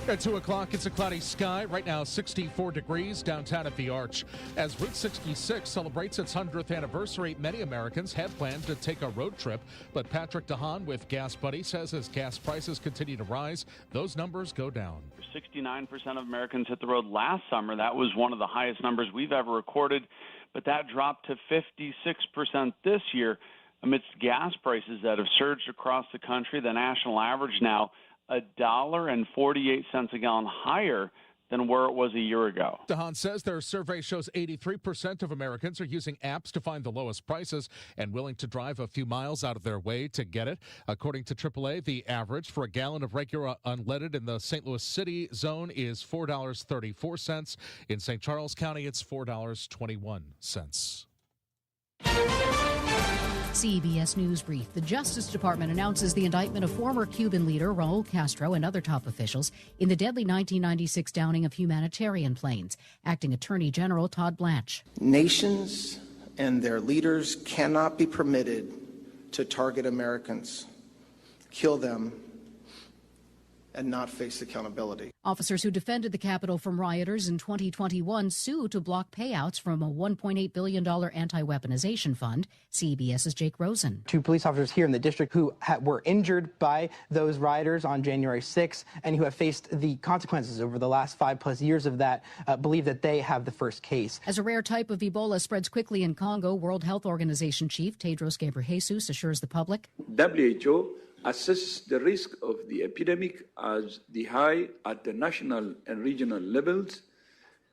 At 2 o'clock, it's a cloudy sky. Right now, 64 degrees downtown at the Arch. As Route 66 celebrates its 100th anniversary, many Americans had planned to take a road trip. But Patrick DeHaan with Gas Buddy says as gas prices continue to rise, those numbers go down. 69% of Americans hit the road last summer. That was one of the highest numbers we've ever recorded. But that dropped to 56% this year amidst gas prices that have surged across the country. The national average now $1.48 a gallon higher than where it was a year ago. DeHaan says their survey shows 83% of Americans are using apps to find the lowest prices and willing to drive a few miles out of their way to get it. According to AAA, the average for a gallon of regular unleaded in the St. Louis City zone is $4.34. In St. Charles County, it's $4.21. CBS News Brief. The Justice Department announces the indictment of former Cuban leader Raul Castro and other top officials in the deadly 1996 downing of humanitarian planes. Acting Attorney General Todd Blanche. Nations and their leaders cannot be permitted to target Americans, kill them, and not face accountability. Officers who defended the Capitol from rioters in 2021 sue to block payouts from a $1.8 billion anti-weaponization fund. CBS's Jake Rosen. 2 police officers here in the district who were injured by those rioters on January 6th and who have faced the consequences over the last 5+ years of that believe that they have the first case. As a rare type of Ebola spreads quickly in Congo, World Health Organization Chief Tedros Ghebreyesus assures the public. WHO assesses the risk of the epidemic as the high at the national and regional levels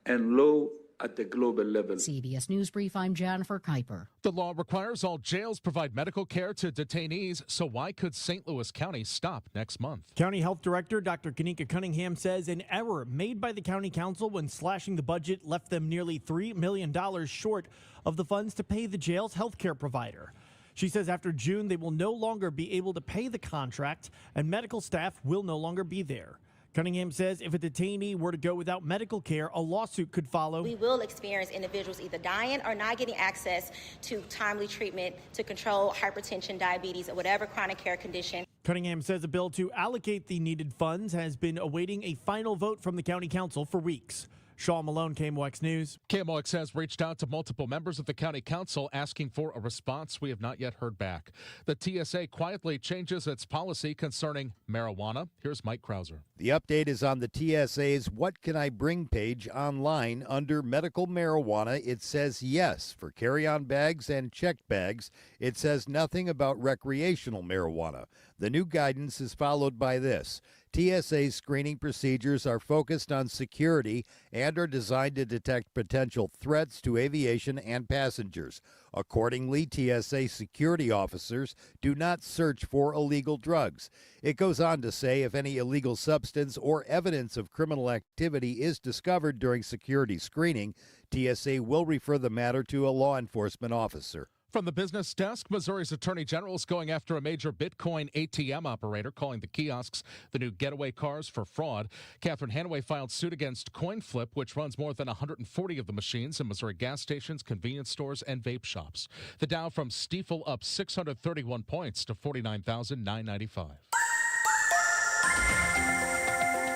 and low at the global level. CBS News Brief, I'm Jennifer Kuiper. The law requires all jails provide medical care to detainees, so why could St. Louis County stop next month? County Health Director Dr. Kanika Cunningham says an error made by the county council when slashing the budget left them nearly $3 million short of the funds to pay the jail's health care provider. She says after June, they will no longer be able to pay the contract and medical staff will no longer be there. Cunningham says if a detainee were to go without medical care, a lawsuit could follow. We will experience individuals either dying or not getting access to timely treatment to control hypertension, diabetes, or whatever chronic care condition. Cunningham says a bill to allocate the needed funds has been awaiting a final vote from the county council for weeks. Shaw Malone, KMOX News. KMOX has reached out to multiple members of the county council asking for a response. We have not yet heard back. The TSA quietly changes its policy concerning marijuana. Here's Mike Krauser. The update is on the TSA's What Can I Bring page online. Under medical marijuana, it says yes for carry-on bags and checked bags. It says nothing about recreational marijuana. The new guidance is followed by this. TSA's screening procedures are focused on security and are designed to detect potential threats to aviation and passengers. Accordingly, TSA security officers do not search for illegal drugs. It goes on to say if any illegal substance or evidence of criminal activity is discovered during security screening, TSA will refer the matter to a law enforcement officer. From the business desk, Missouri's Attorney General is going after a major Bitcoin ATM operator, calling the kiosks the new getaway cars for fraud. Catherine Hanaway filed suit against CoinFlip, which runs more than 140 of the machines in Missouri gas stations, convenience stores, and vape shops. The Dow from Stiefel up 631 points to 49,995.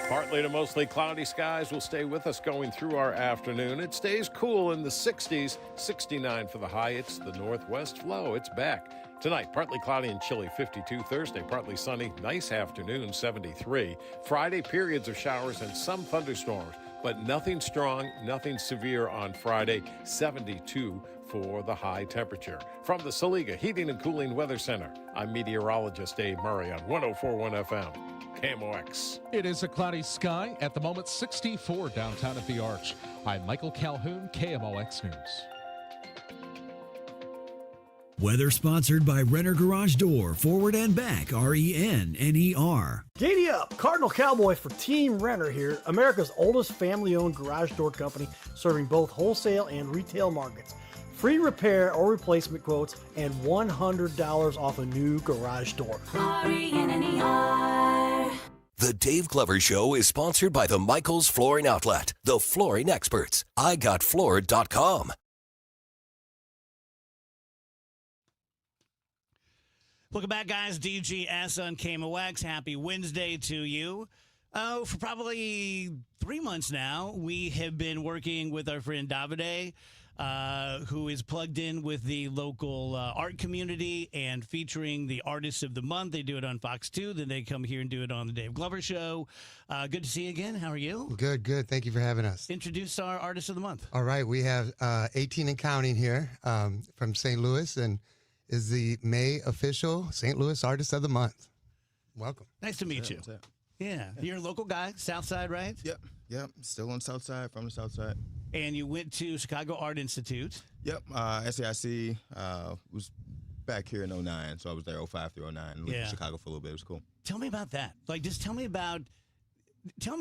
Partly to mostly cloudy skies will stay with us going through our afternoon. It stays cool in the 60s, 69 for the high. It's the northwest flow. It's back. Tonight, partly cloudy and chilly, 52. Thursday, partly sunny, nice afternoon, 73. Friday, periods of showers and some thunderstorms, but nothing strong, nothing severe on Friday, 72 for the high temperature. From the Saliga Heating and Cooling Weather Center, I'm meteorologist Dave Murray on 104.1 FM. KMOX. It is a cloudy sky. At the moment, 64 downtown at the Arch. I'm Michael Calhoun, KMOX News. Weather sponsored by Renner Garage Door, forward and back, RENNER. Giddy up! Cardinal Cowboy for Team Renner here, America's oldest family-owned garage door company serving both wholesale and retail markets. Free repair or replacement quotes and $100 off a new garage door. RENNER. The Dave Glover Show is sponsored by the Michaels Flooring Outlet, the flooring experts. IGotFloored.com. Welcome back, guys. DGS on KMOX. Happy Wednesday to you. For probably 3 months now, we have been working with our friend Davide, who is plugged in with the local art community and featuring the artists of the month. They do it on Fox 2. Then they come here and do it on the Dave Glover Show. Good to see you again. How are you? Good, good. Thank you for having us. Introduce our artist of the month. All right. We have 18 and counting here from St. Louis and is the May official St. Louis Artist of the Month. Welcome. Nice to meet you. Yeah. You're a local guy, South Side, right? Yep. Still on South Side, from the South Side. And you went to Chicago Art Institute. Yep. SAIC was back here in 09, so I was there 05 through 09. Lived in Chicago for a little bit. It was cool. Tell me about that. Like, just tell me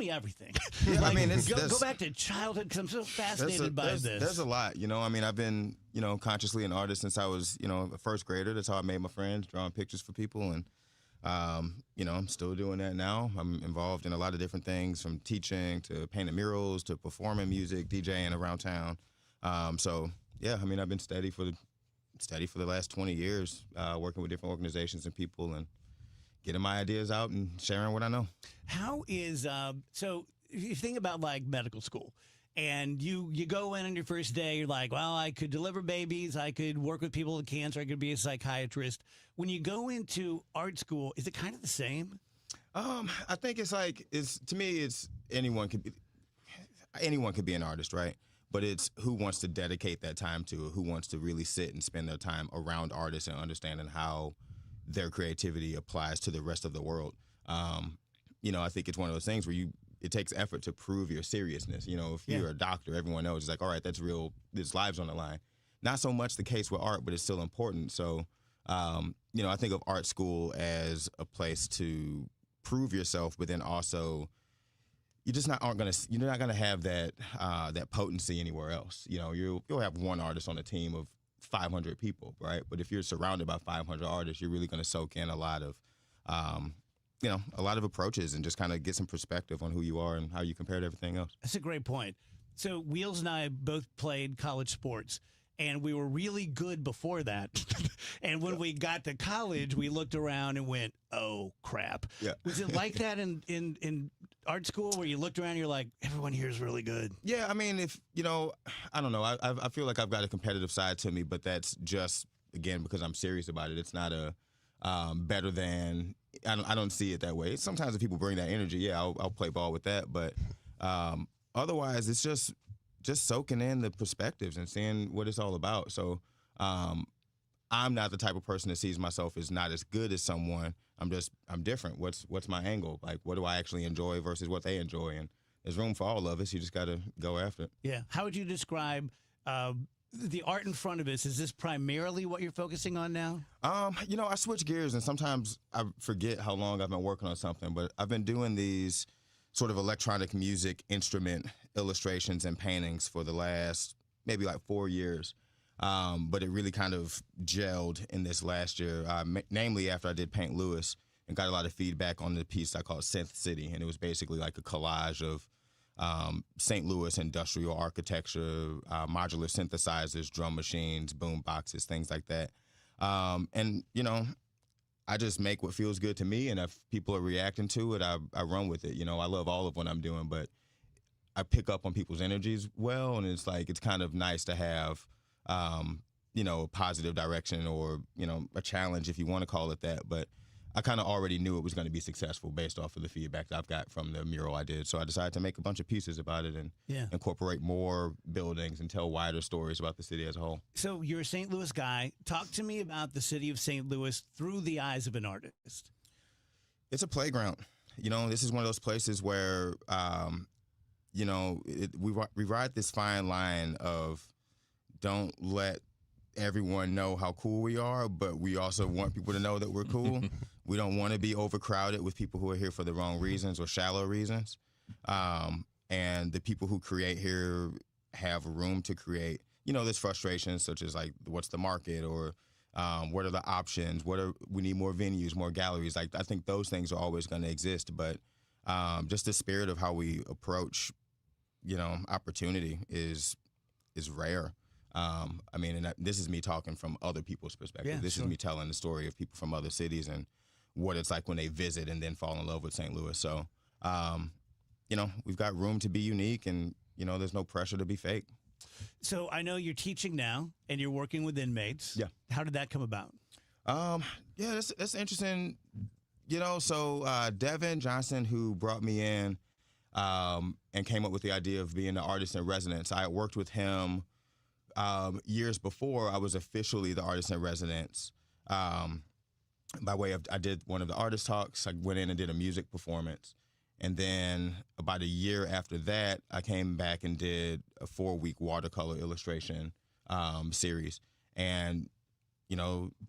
everything. Yeah, like, I mean, go back to childhood because I'm so fascinated by this. There's a lot, I mean, I've been, consciously an artist since I was, a first grader. That's how I made my friends, drawing pictures for people. And, I'm still doing that now. I'm involved in a lot of different things, from teaching to painting murals to performing music, DJing around town. So, yeah, I mean, I've been steady for the last 20 years, working with different organizations and people and getting my ideas out and sharing what I know. How is so if you think about like medical school and you go in on your first day, you're like, well, I could deliver babies, I could work with people with cancer, I could be a psychiatrist. When you go into art school, is it kind of the same? I think to me it's anyone could be an artist, right? But it's who wants to dedicate that time to it, who wants to really sit and spend their time around artists and understanding how their creativity applies to the rest of the world. I think it's one of those things where it takes effort to prove your seriousness. If you're a doctor, everyone knows it's like, all right, that's real, there's lives on the line. Not so much the case with art, but it's still important. So, I think of art school as a place to prove yourself, but then also you're not gonna have that potency anywhere else. You'll have one artist on a team of 500 people, right? But if you're surrounded by 500 artists, you're really going to soak in a lot of approaches and just kind of get some perspective on who you are and how you compare to everything else. That's a great point. So Wheels and I both played college sports, and we were really good before that. And when we got to college, we looked around and went, oh, crap. Yeah. Was it like that in art school where you looked around and you're like, everyone here is really good? Yeah, I mean, I don't know. I feel like I've got a competitive side to me, but that's just, again, because I'm serious about it. It's not a better than, I don't see it that way. Sometimes if people bring that energy, I'll play ball with that. But otherwise, it's just soaking in the perspectives and seeing what it's all about. So I'm not the type of person that sees myself as not as good as someone, I'm different. What's my angle? Like, what do I actually enjoy versus what they enjoy? And there's room for all of us. You just got to go after it. Yeah. How would you describe the art in front of us? Is this primarily what you're focusing on now? I switch gears, and sometimes I forget how long I've been working on something, but I've been doing these sort of electronic music instrument illustrations and paintings for the last maybe like 4 years. But it really kind of gelled in this last year, namely after I did Paint Lewis and got a lot of feedback on the piece I called Synth City. And it was basically like a collage of St. Louis industrial architecture, modular synthesizers, drum machines, boom boxes, things like that. I just make what feels good to me, and if people are reacting to it, I run with it. I love all of what I'm doing, but I pick up on people's energies well, and it's kind of nice to have, a positive direction or, a challenge, if you want to call it that. But I kind of already knew it was going to be successful based off of the feedback that I've got from the mural I did. So I decided to make a bunch of pieces about it and incorporate more buildings and tell wider stories about the city as a whole. So you're a St. Louis guy. Talk to me about the city of St. Louis through the eyes of an artist. It's a playground. This is one of those places where, we ride this fine line of don't let everyone know how cool we are, but we also want people to know that we're cool. We don't want to be overcrowded with people who are here for the wrong reasons or shallow reasons. And the people who create here have room to create. There's frustrations such as like, what's the market, or what are the options? We need more venues, more galleries. Like, I think those things are always going to exist, but just the spirit of how we approach, opportunity is rare. This is me talking from other people's perspective. Yeah, this is me telling the story of people from other cities and what it's like when they visit and then fall in love with St. Louis. So, we've got room to be unique, and, there's no pressure to be fake. So I know you're teaching now and you're working with inmates. Yeah. How did that come about? That's interesting. So Devin Johnson, who brought me in and came up with the idea of being the artist in residence, I had worked with him years before I was officially the artist in residence. By way of, I did one of the artist talks. I went in and did a music performance. And then about a year after that, I came back and did a 4-week watercolor illustration series. And,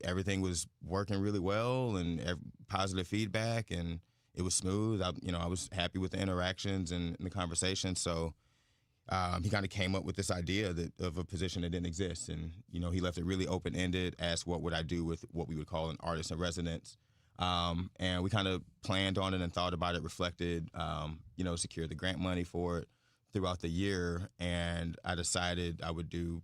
everything was working really well and positive feedback, and it was smooth. I was happy with the interactions and the conversation. So he kind of came up with this idea of a position that didn't exist. And, he left it really open-ended, asked what would I do with what we would call an artist in residence. And we kind of planned on it and thought about it, reflected, secured the grant money for it throughout the year. And I decided I would do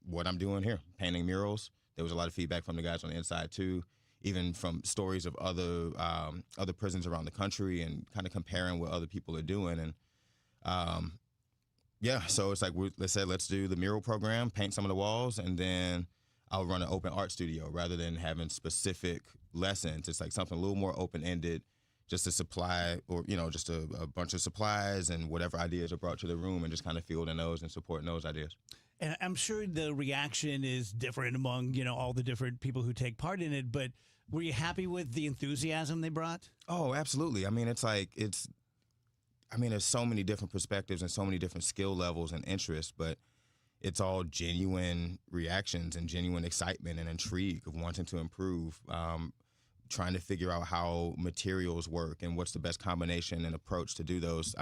what I'm doing here, painting murals. There was a lot of feedback from the guys on the inside too, even from stories of other prisons around the country and kind of comparing what other people are doing. And, so it's like, let's do the mural program, paint some of the walls, and then I'll run an open art studio rather than having specific lessons. It's like something a little more open-ended, just to supply, or, just a bunch of supplies and whatever ideas are brought to the room, and just kind of fielding those and supporting those ideas. And I'm sure the reaction is different among, all the different people who take part in it, but were you happy with the enthusiasm they brought? Oh, absolutely. There's so many different perspectives and so many different skill levels and interests, but it's all genuine reactions and genuine excitement and intrigue of wanting to improve, trying to figure out how materials work and what's the best combination and approach to do those.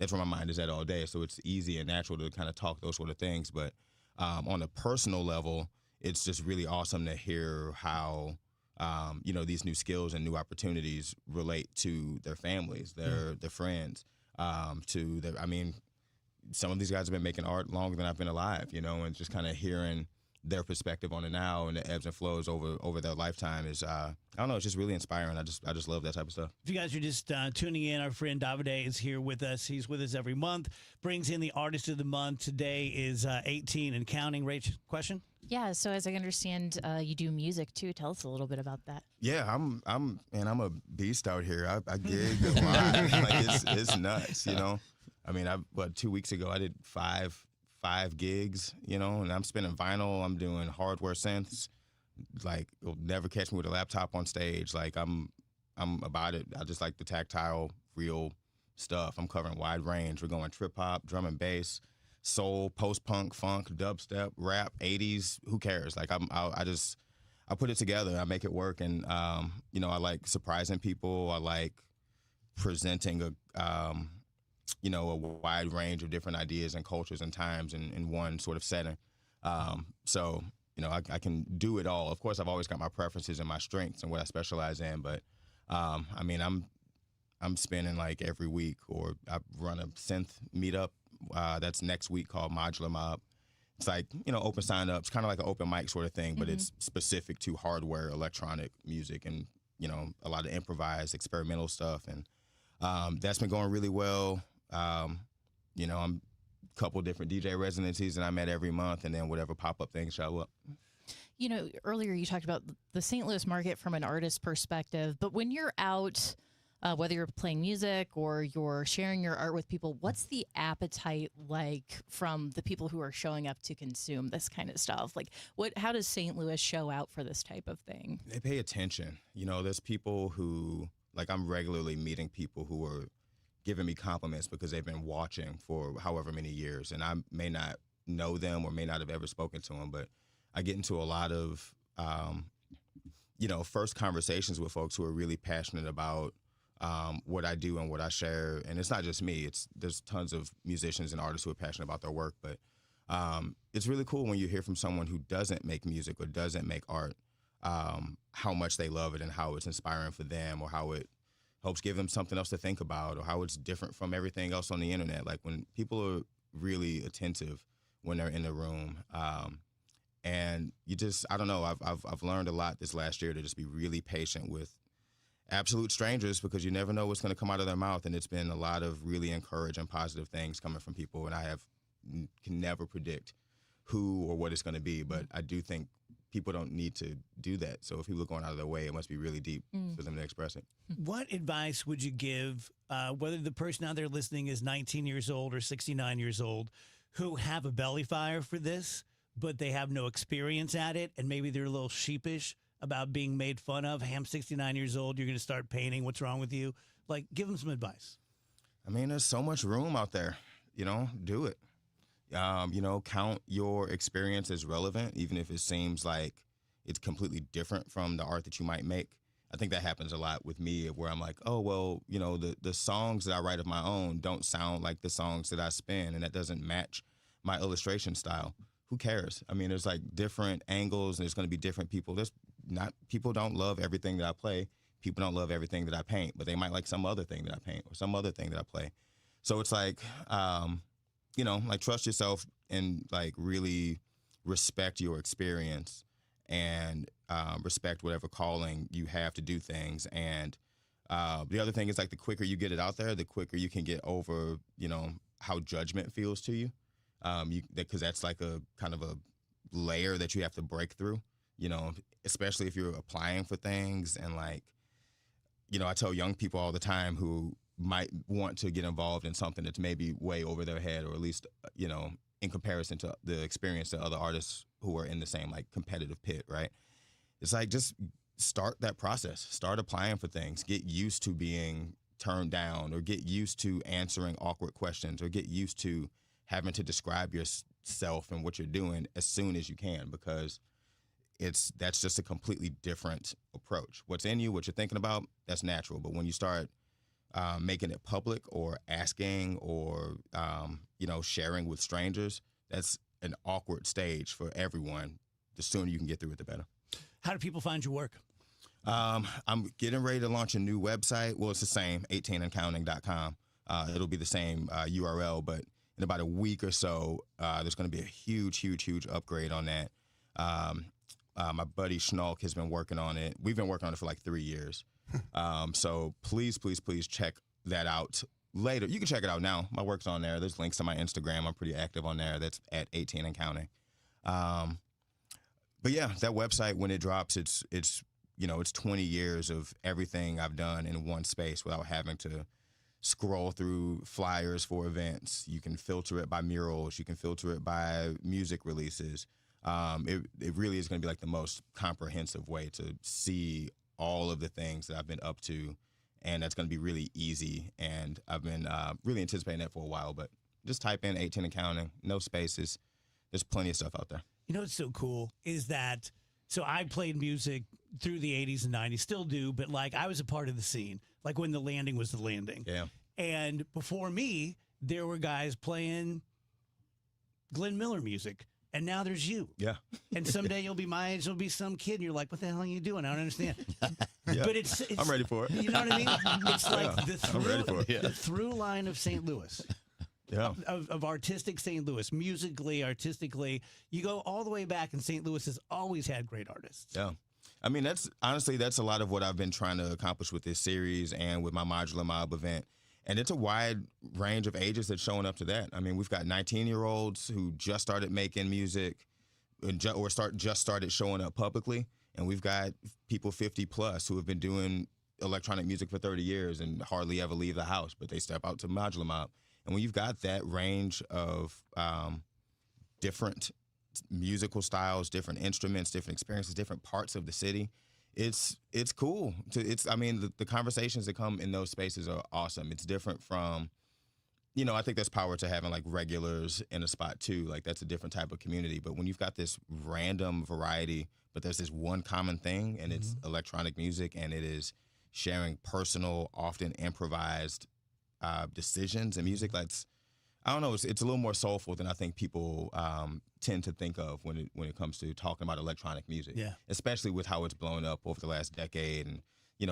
That's where my mind is at all day. So it's easy and natural to kind of talk those sort of things. But on a personal level, it's just really awesome to hear how, these new skills and new opportunities relate to their families, their friends, some of these guys have been making art longer than I've been alive, and just kind of hearing their perspective on it now and the ebbs and flows over their lifetime is, it's just really inspiring. I just love that type of stuff. If you guys are just tuning in, our friend Davide is here with us. He's with us every month, brings in the Artist of the Month. Today is 18 and counting. Rach, question? Yeah, so as I understand, you do music too. Tell us a little bit about that. Yeah, I'm a beast out here. I gig a lot. It's nuts, 2 weeks ago I did five gigs, and I'm spinning vinyl. I'm doing hardware synths. Like, you'll never catch me with a laptop on stage. Like, I'm I'm about it. I just like the tactile, real stuff. I'm covering wide range. We're going trip hop, drum and bass, soul, post punk, funk, dubstep, rap, 80s. Who cares? Like I put it together. I make it work, and you know, I like surprising people. I like presenting a wide range of different ideas and cultures and times in one sort of setting. So, you know, I can do it all. Of course, I've always got my preferences and my strengths and what I specialize in, but I mean, I'm spinning like every week, or I run a synth meetup that's next week called Modular Mob. It's like, you know, open sign ups, kind of like an open mic sort of thing, but it's specific to hardware, electronic music, and, you know, a lot of improvised experimental stuff. And that's been going really well. You know, I'm a couple different DJ residencies that I'm at every month, and then whatever pop-up things show up. You know, earlier you talked about the St. Louis market from an artist perspective, but when you're out, whether you're playing music or you're sharing your art with people, what's the appetite like from the people who are showing up to consume this kind of stuff? Like, how does St. Louis show out for this type of thing? They pay attention. You know, there's people who, like, I'm regularly meeting people who are giving me compliments because they've been watching for however many years, and I may not know them or may not have ever spoken to them, but I get into a lot of, you know, first conversations with folks who are really passionate about what I do and what I share. And it's not just me. There's tons of musicians and artists who are passionate about their work, but it's really cool when you hear from someone who doesn't make music or doesn't make art, how much they love it and how it's inspiring for them, or how it helps give them something else to think about, or how it's different from everything else on the internet. Like, when people are really attentive when they're in the room, and you just, I don't know, I've learned a lot this last year to just be really patient with absolute strangers, because you never know what's going to come out of their mouth. And it's been a lot of really encouraging, positive things coming from people, and I can never predict who or what it's going to be, but I do think people don't need to do that. So if people are going out of their way, it must be really deep for them to express it. What advice would you give, whether the person out there listening is 19 years old or 69 years old, who have a belly fire for this, but they have no experience at it, and maybe they're a little sheepish about being made fun of? Hey, I'm 69 years old. You're going to start painting. What's wrong with you? Like, give them some advice. I mean, there's so much room out there. You know, do it. You know, count your experience as relevant, even if it seems like it's completely different from the art that you might make. I think that happens a lot with me, where I'm like, oh, well, you know, the songs that I write of my own don't sound like the songs that I spin, and that doesn't match my illustration style. Who cares? I mean, there's like different angles, and there's going to be different people. People don't love everything that I play. People don't love everything that I paint, but they might like some other thing that I paint or some other thing that I play. So it's like, you know, like, trust yourself and like really respect your experience, and respect whatever calling you have to do things. And the other thing is, like, the quicker you get it out there, the quicker you can get over, you know, how judgment feels to you. Because that's like a kind of a layer that you have to break through, you know, especially if you're applying for things. And, like, you know, I tell young people all the time who might want to get involved in something that's maybe way over their head, or at least, you know, in comparison to the experience of other artists who are in the same, like, competitive pit, right? It's like, just start that process. Start applying for things. Get used to being turned down, or get used to answering awkward questions, or get used to having to describe yourself and what you're doing as soon as you can, because that's just a completely different approach. What's in you, what you're thinking about, that's natural. But when you start making it public, or asking, or you know, sharing with strangers, that's an awkward stage for everyone. The sooner you can get through it, the better. How do people find your work? I'm getting ready to launch a new website. Well, it's the same, 18andcounting.com. It'll be the same URL, but in about a week or so, there's going to be a huge upgrade on that. My buddy Schnalk has been working on it. We've been working on it for like 3 years. So please check that out later. You can check it out now. My work's on there. There's links to my Instagram. I'm pretty active on there. That's at 18 and counting. But yeah, that website, when it drops, it's you know, it's 20 years of everything I've done in one space without having to scroll through flyers for events. You can filter it by murals. You can filter it by music releases. It really is going to be like the most comprehensive way to see all of the things that I've been up to, and that's going to be really easy. And I've been really anticipating that for a while, but just type in 18 and counting, no spaces. There's plenty of stuff out there. You know what's so cool is that, so I played music through the 80s and 90s, still do, but like I was a part of the scene, like when The Landing was The Landing. Yeah. And before me, there were guys playing Glenn Miller music, and now there's you. Yeah. And someday you'll be my age, there'll be some kid, and you're like, what the hell are you doing? I don't understand. Yeah. But it's I'm ready for it. You know what I mean? It's like Yeah, the I'm ready for it. the through line of St. Louis. Yeah. Of artistic St. Louis, musically, artistically. You go all the way back, and St. Louis has always had great artists. Yeah. I mean, that's a lot of what I've been trying to accomplish with this series and with my Modular Mob event. And it's a wide range of ages that's showing up to that. I mean, we've got 19-year-olds who just started making music or just started showing up publicly. And we've got people 50 plus who have been doing electronic music for 30 years and hardly ever leave the house, but they step out to Modular Mob. And when you've got that range of different musical styles, different instruments, different experiences, different parts of the city, it's cool. The conversations that come in those spaces are awesome. It's different from, I think there's power to having like regulars in a spot too. Like that's a different type of community. But when you've got this random variety, but there's this one common thing, and it's electronic music, and it is sharing personal, often improvised decisions and music. That's, I don't know, it's a little more soulful than I think people tend to think of when it comes to talking about electronic music. Yeah. Especially with how it's blown up over the last decade, and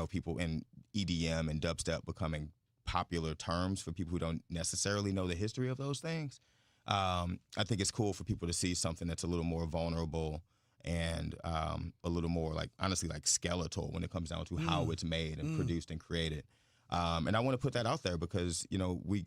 people in EDM and dubstep becoming popular terms for people who don't necessarily know the history of those things. I think it's cool for people to see something that's a little more vulnerable and a little more honestly skeletal when it comes down to how it's made and produced and created. And I want to put that out there because,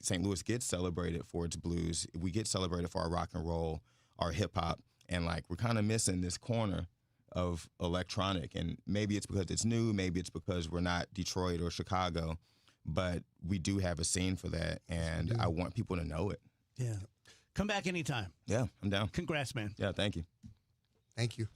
St. Louis gets celebrated for its blues. We get celebrated for our rock and roll, our hip hop, and we're kind of missing this corner of electronic. And maybe it's because it's new, maybe it's because we're not Detroit or Chicago, but we do have a scene for that, and I want people to know it. Yeah. Come back anytime. Yeah, I'm down. Congrats, man. Yeah, thank you. Thank you.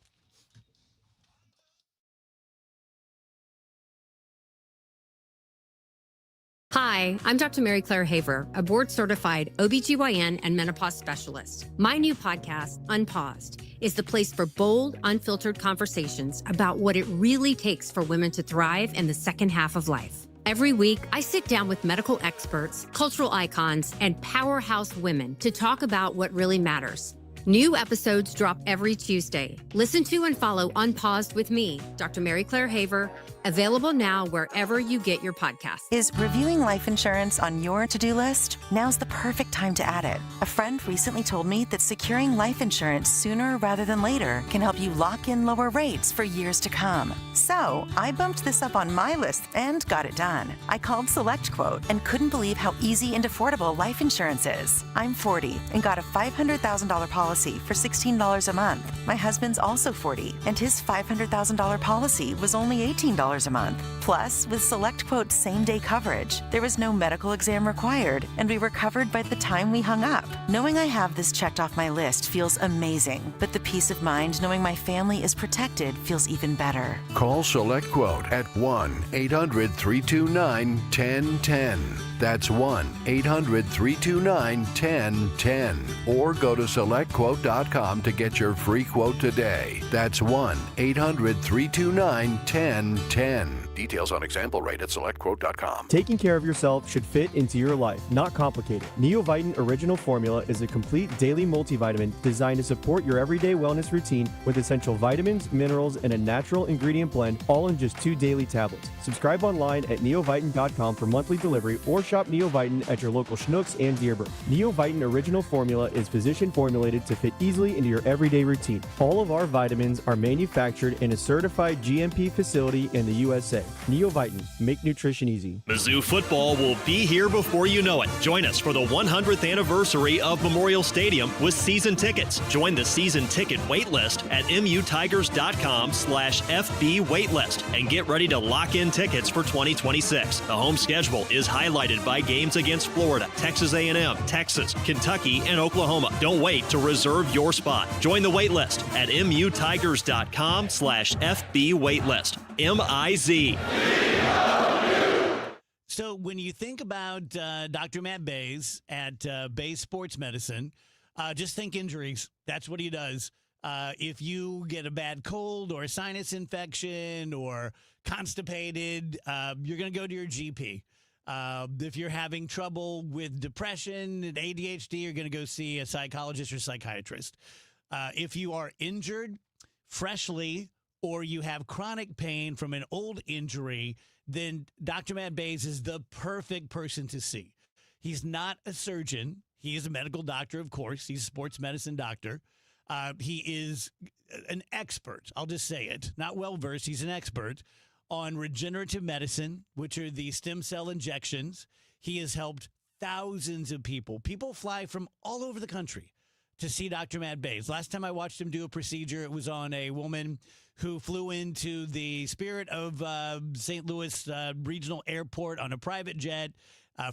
Hi, I'm Dr. Mary Claire Haver, a board-certified OBGYN and menopause specialist. My new podcast, Unpaused, is the place for bold, unfiltered conversations about what it really takes for women to thrive in the second half of life. Every week, I sit down with medical experts, cultural icons, and powerhouse women to talk about what really matters. New episodes drop every Tuesday. Listen to and follow Unpaused with me, Dr. Mary Claire Haver, available now wherever you get your podcasts. Is reviewing life insurance on your to-do list? Now's the perfect time to add it. A friend recently told me that securing life insurance sooner rather than later can help you lock in lower rates for years to come. So I bumped this up on my list and got it done. I called SelectQuote and couldn't believe how easy and affordable life insurance is. I'm 40 and got a $500,000 policy for $16 a month. My husband's also 40 and his $500,000 policy was only $18 a month. Plus, with SelectQuote same-day coverage, there was no medical exam required, and we were covered by the time we hung up. Knowing I have this checked off my list feels amazing, but the peace of mind knowing my family is protected feels even better. Call SelectQuote at 1-800-329-1010. That's 1-800-329-1010. Or go to SelectQuote.com to get your free quote today. That's 1-800-329-1010. Details on example rate at SelectQuote.com. Taking care of yourself should fit into your life, not complicated. Neovitin Original Formula is a complete daily multivitamin designed to support your everyday wellness routine with essential vitamins, minerals, and a natural ingredient blend, all in just 2 daily tablets. Subscribe online at neovitin.com for monthly delivery or shop Neovitin at your local Schnucks and Dearborn. Neovitin Original Formula is physician formulated to fit easily into your everyday routine. All of our vitamins are manufactured in a certified GMP facility in the USA. Neovitin, make nutrition easy. Mizzou football will be here before you know it. Join us for the 100th anniversary of Memorial Stadium with season tickets. Join the season ticket waitlist at mutigers.com/FB waitlist and get ready to lock in tickets for 2026. The home schedule is highlighted by games against Florida, Texas A&M, Texas, Kentucky, and Oklahoma. Don't wait to reserve your spot. Join the waitlist at mutigers.com/FB waitlist. MIZ. So when you think about Dr. Matt Bays at Bays Sports Medicine, just think injuries. That's what he does. If you get a bad cold or a sinus infection or constipated, you're going to go to your GP. If you're having trouble with depression and ADHD, you're going to go see a psychologist or psychiatrist. If you are injured freshly or you have chronic pain from an old injury, then Dr. Matt Bays is the perfect person to see. He's not a surgeon. He is a medical doctor, of course. He's a sports medicine doctor. He is an expert. I'll just say it. Not well-versed. He's an expert on regenerative medicine, which are the stem cell injections. He has helped thousands of people. People fly from all over the country to see Dr. Matt Bays. Last time I watched him do a procedure, it was on a woman who flew into the Spirit of St. Louis Regional Airport on a private jet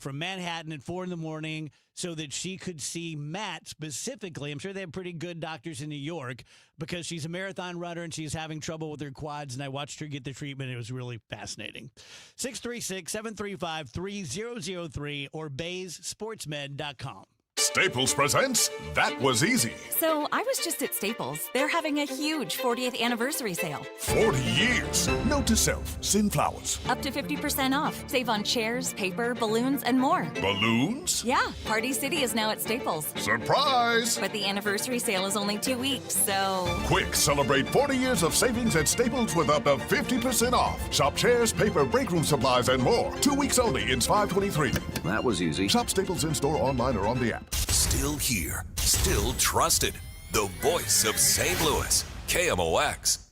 from Manhattan at 4 a.m. so that she could see Matt specifically. I'm sure they have pretty good doctors in New York because she's a marathon runner and she's having trouble with her quads, and I watched her get the treatment. It was really fascinating. 636-735-3003 or BaysSportsMed.com. Staples presents That Was Easy. So I was just at Staples. They're having a huge 40th anniversary sale. 40 years. Note to self, send flowers. Up to 50% off. Save on chairs, paper, balloons, and more. Balloons? Yeah, Party City is now at Staples. Surprise! But the anniversary sale is only 2 weeks, so... Quick, celebrate 40 years of savings at Staples with up to 50% off. Shop chairs, paper, break room supplies, and more. 2 weeks only in 523. That was easy. Shop Staples in-store, online, or on the app. Still here, still trusted. The voice of St. Louis, KMOX.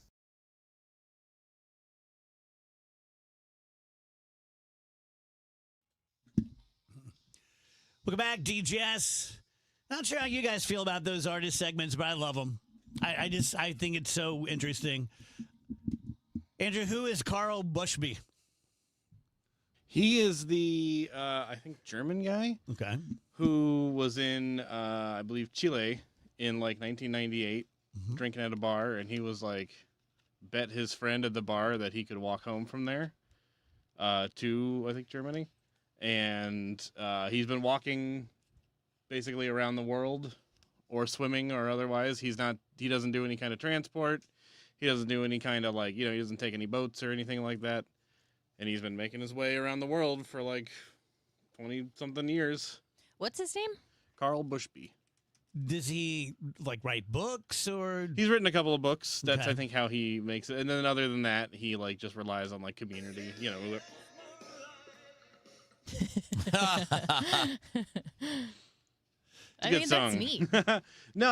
Welcome back, DGS. Not sure how you guys feel about those artist segments, but I love them. I think it's so interesting. Andrew, who is Carl Bushby? He is the, I think, German guy. Okay. Who was in, I believe, Chile in, like, 1998, drinking at a bar, and he was, like, bet his friend at the bar that he could walk home from there to, I think, Germany. And he's been walking basically around the world or swimming or otherwise. He doesn't do any kind of transport. He doesn't do any kind of, like, he doesn't take any boats or anything like that. And he's been making his way around the world for like 20-something years. What's his name? Carl Bushby. Does he like write books or? He's written a couple of books. That's Okay. I think how he makes it. And then other than that, he like just relies on like community. I mean, that's neat. No,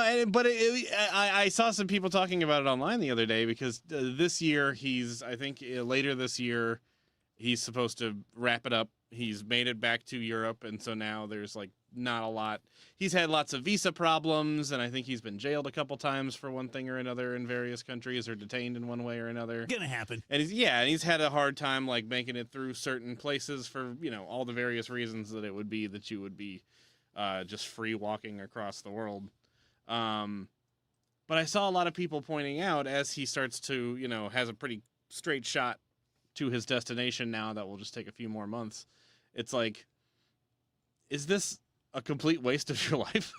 I saw some people talking about it online the other day because this year I think later this year, he's supposed to wrap it up. He's made it back to Europe, and so now there's like not a lot. He's had lots of visa problems, and I think he's been jailed a couple times for one thing or another in various countries, or detained in one way or another. Gonna happen. And he's had a hard time like making it through certain places for all the various reasons that it would be that you would be just free walking across the world. But I saw a lot of people pointing out as he starts to has a pretty straight shot to his destination now that will just take a few more months. It's like, is this a complete waste of your life?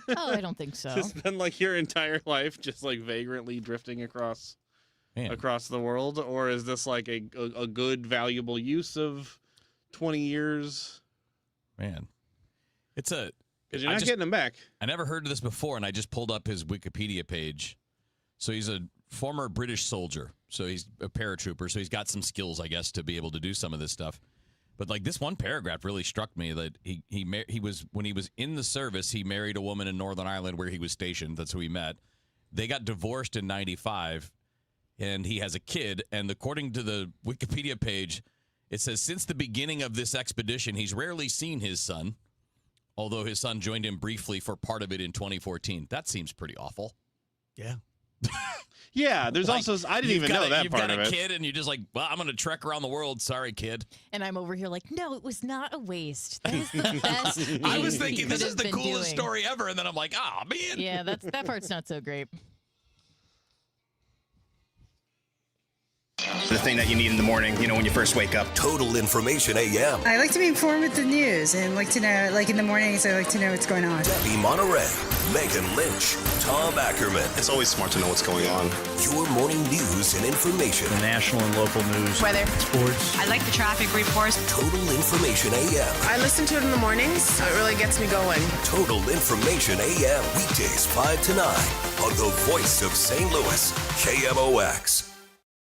Oh, I don't think so. To spend like your entire life just like vagrantly drifting across the world, or is this like a good, valuable use of 20 years? Man, because you're not getting them back. I never heard of this before, and I just pulled up his Wikipedia page. So he's a former British soldier. So he's a paratrooper. So he's got some skills, I guess, to be able to do some of this stuff. But like this one paragraph really struck me that he was when he was in the service, he married a woman in Northern Ireland where he was stationed. That's who he met. They got divorced in '95, and he has a kid. And according to the Wikipedia page, it says since the beginning of this expedition, he's rarely seen his son, although his son joined him briefly for part of it in 2014. That seems pretty awful. Yeah. Yeah, there's also I didn't even know that part of it. You've got a kid, and you're just like, well, I'm going to trek around the world. Sorry, kid. And I'm over here like, no, it was not a waste. That is the best thing I was thinking he this could is the have been coolest doing. story ever, and then I'm like, oh, man. Yeah, that part's not so great. the thing that you need in the morning, when you first wake up. Total Information AM. I like to be informed with the news and like to know, like in the mornings, I like to know what's going on. Debbie Monterey, Megan Lynch, Tom Ackerman. It's always smart to know what's going on. Your morning news and information. The national and local news. Weather. Sports. I like the traffic reports. Total Information AM. I listen to it in the mornings, so it really gets me going. Total Information AM. Weekdays 5 to 9 on the voice of St. Louis, KMOX.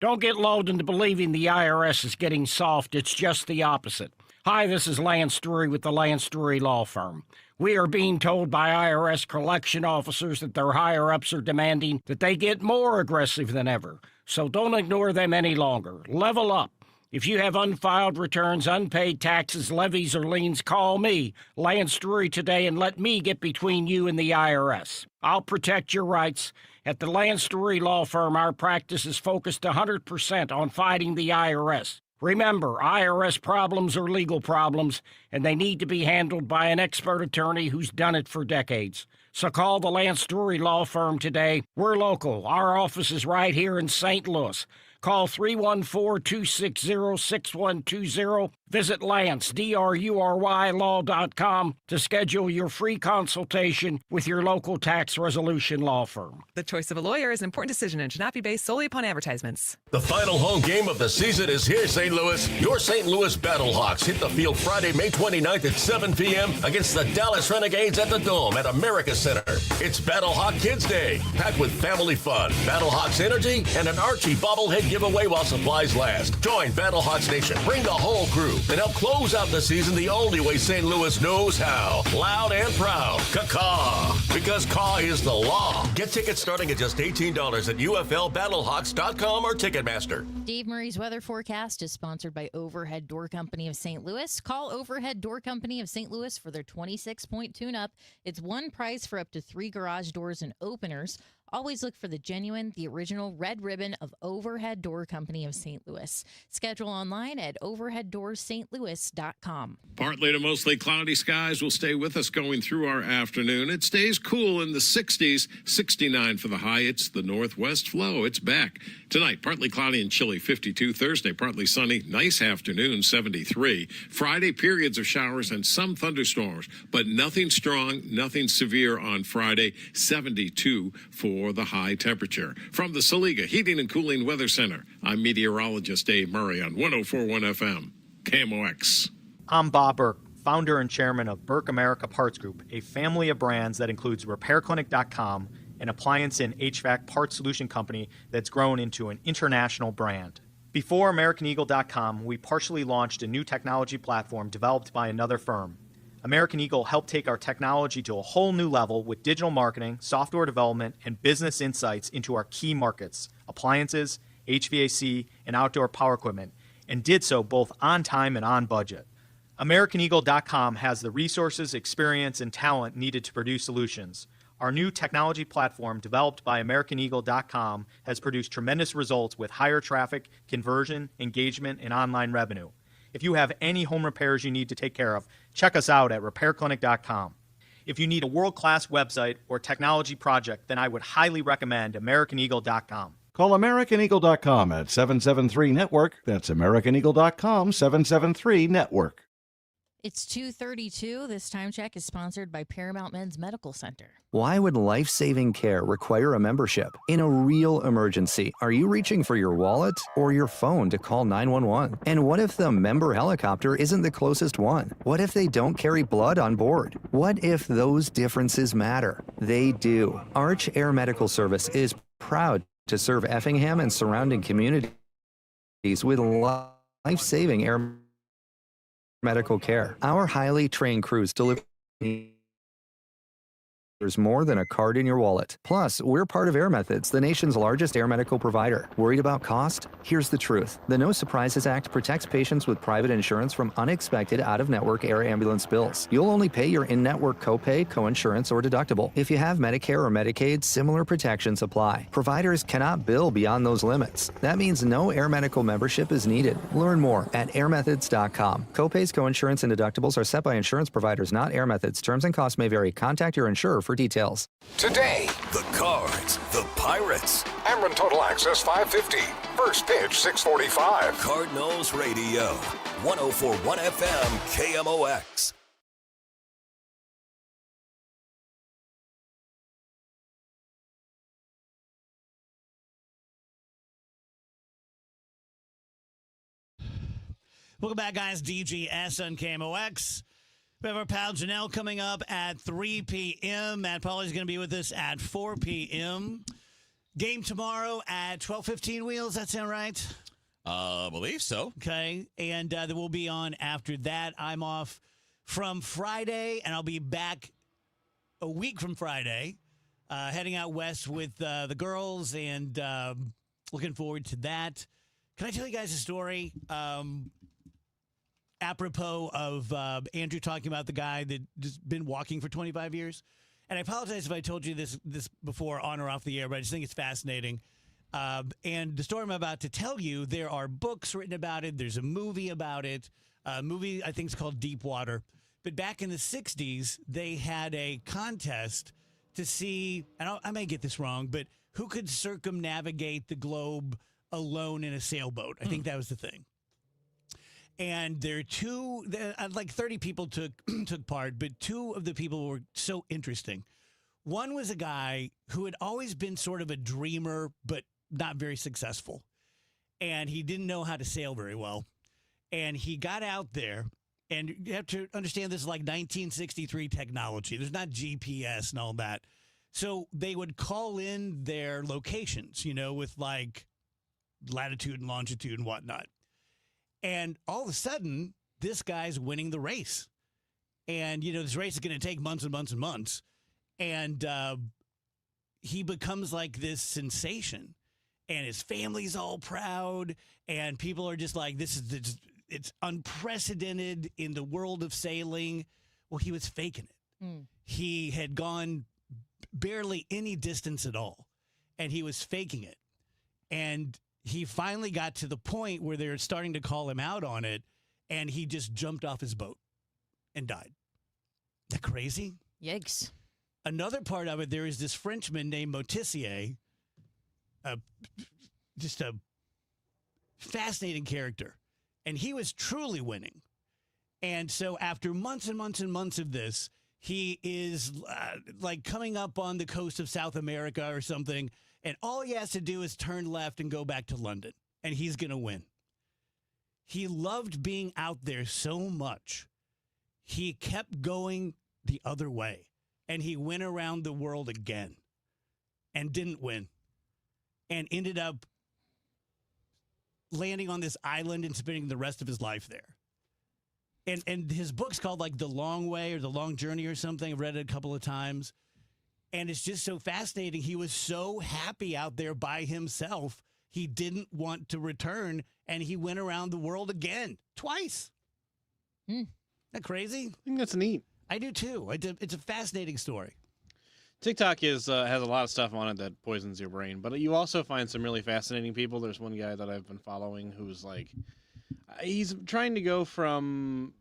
Don't get lulled into believing the IRS is getting soft. It's just the opposite. Hi, this is Lance Drury with the Lance Drury Law Firm. We are being told by IRS collection officers that their higher-ups are demanding that they get more aggressive than ever. So don't ignore them any longer. Level up. If you have unfiled returns, unpaid taxes, levies, or liens, call me, Lance Drury, today and let me get between you and the IRS. I'll protect your rights. At the Lance Drury Law Firm, our practice is focused 100% on fighting the IRS. Remember, IRS problems are legal problems, and they need to be handled by an expert attorney who's done it for decades. So call the Lance Drury Law Firm today. We're local. Our office is right here in St. Louis. Call 314-260-6120. Visit Lance, DRURYlaw.com to schedule your free consultation with your local tax resolution law firm. The choice of a lawyer is an important decision and should not be based solely upon advertisements. The final home game of the season is here, St. Louis. Your St. Louis Battlehawks hit the field Friday, May 29th at 7 p.m. against the Dallas Renegades at the Dome at America Center. It's Battlehawk Kids Day, packed with family fun, Battlehawks energy, and an Archie bobblehead giveaway while supplies last. Join Battlehawks Nation. Bring the whole crew and help close out the season the only way St. Louis knows how. Loud and proud. Caw-caw. Because caw is the law. Get tickets starting at just $18 at UFLBattlehawks.com or Ticketmaster. Dave Murray's weather forecast is sponsored by Overhead Door Company of St. Louis. Call Overhead Door Company of St. Louis for their 26-point tune-up. It's one price for up to 3 garage doors and openers. Always look for the genuine, the original red ribbon of Overhead Door Company of St. Louis. Schedule online at overheaddoorsstlouis.com. Partly to mostly cloudy skies will stay with us going through our afternoon. It stays cool in the 60s, 69 for the high. It's the northwest flow. It's back. Tonight, partly cloudy and chilly, 52. Thursday, partly sunny, nice afternoon, 73. Friday, periods of showers and some thunderstorms, but nothing strong, nothing severe on Friday, 72 for the high temperature. From the Saliga Heating and Cooling Weather Center, I'm meteorologist Dave Murray on 104.1 FM, KMOX. I'm Bob Burke, founder and chairman of Burke America Parts Group, a family of brands that includes RepairClinic.com, an appliance and HVAC parts solution company that's grown into an international brand. Before AmericanEagle.com, we partially launched a new technology platform developed by another firm. American Eagle helped take our technology to a whole new level with digital marketing, software development, and business insights into our key markets, appliances, HVAC, and outdoor power equipment, and did so both on time and on budget. AmericanEagle.com has the resources, experience, and talent needed to produce solutions. Our new technology platform, developed by AmericanEagle.com, has produced tremendous results with higher traffic, conversion, engagement, and online revenue. If you have any home repairs you need to take care of, check us out at RepairClinic.com. If you need a world-class website or technology project, then I would highly recommend AmericanEagle.com. Call AmericanEagle.com at 773-NETWORK. That's AmericanEagle.com, 773-NETWORK. It's 2:32. This time check is sponsored by Paramount Men's Medical Center. Why would life-saving care require a membership? In a real emergency, are you reaching for your wallet or your phone to call 911? And what if the member helicopter isn't the closest one? What if they don't carry blood on board? What if those differences matter? They do. Arch Air Medical Service is proud to serve Effingham and surrounding communities with life-saving air medical care. Our highly trained crews deliver more than a card in your wallet. Plus, we're part of Air Methods, the nation's largest air medical provider. Worried about cost? Here's the truth. The No Surprises Act protects patients with private insurance from unexpected out-of-network air ambulance bills. You'll only pay your in-network copay, coinsurance, or deductible. If you have Medicare or Medicaid, similar protections apply. Providers cannot bill beyond those limits. That means no air medical membership is needed. Learn more at airmethods.com. Copays, coinsurance, and deductibles are set by insurance providers, not Air Methods. Terms and costs may vary. Contact your insurer for for details. Today, the Cards, the Pirates. Ameren Total Access 550. First pitch 645. Cardinals Radio. 104.1 FM KMOX. Welcome back, guys. DGS on KMOX. We have our pal Janelle coming up at 3 p.m. Matt Pauly's going to be with us at 4 p.m. Game tomorrow at 12:15. Wheels, that sound right? I believe so. Okay, and then we'll be on after that. I'm off from Friday, and I'll be back a week from Friday, heading out west with the girls, and looking forward to that. Can I tell you guys a story? Apropos of Andrew talking about the guy that just been walking for 25 years. And I apologize if I told you this before on or off the air, but I just think it's fascinating. And the story I'm about to tell you, there are books written about it. There's a movie about it. A movie I think is called Deep Water. But back in the 60s, they had a contest to see, and I may get this wrong, but who could circumnavigate the globe alone in a sailboat. I think that was the thing. And there are two, like 30 people took part, but two of the people were so interesting. One was a guy who had always been sort of a dreamer, but not very successful. And he didn't know how to sail very well. And he got out there, and you have to understand this is like 1963 technology. There's not GPS and all that. So they would call in their locations, with like latitude and longitude and whatnot. And all of a sudden, this guy's winning the race. And, this race is going to take months and months and months. And he becomes like this sensation. And his family's all proud. And people are just like, it's unprecedented in the world of sailing. Well, he was faking it. He had gone barely any distance at all. And he was faking it. And he finally got to the point where they're starting to call him out on it, and he just jumped off his boat and died. Isn't that crazy? Yikes. Another part of it, there is this Frenchman named Motissier, just a fascinating character, and he was truly winning. And so after months and months and months of this, he is like coming up on the coast of South America or something, and all he has to do is turn left and go back to London, and he's going to win. He loved being out there so much, he kept going the other way, and he went around the world again and didn't win and ended up landing on this island and spending the rest of his life there. And his book's called like The Long Way or The Long Journey or something. I've read it a couple of times. And it's just so fascinating. He was so happy out there by himself. He didn't want to return, and he went around the world again, twice. Isn't that crazy? I think that's neat. I do, too. It's a fascinating story. TikTok has a lot of stuff on it that poisons your brain, but you also find some really fascinating people. There's one guy that I've been following who's like, he's trying to go from,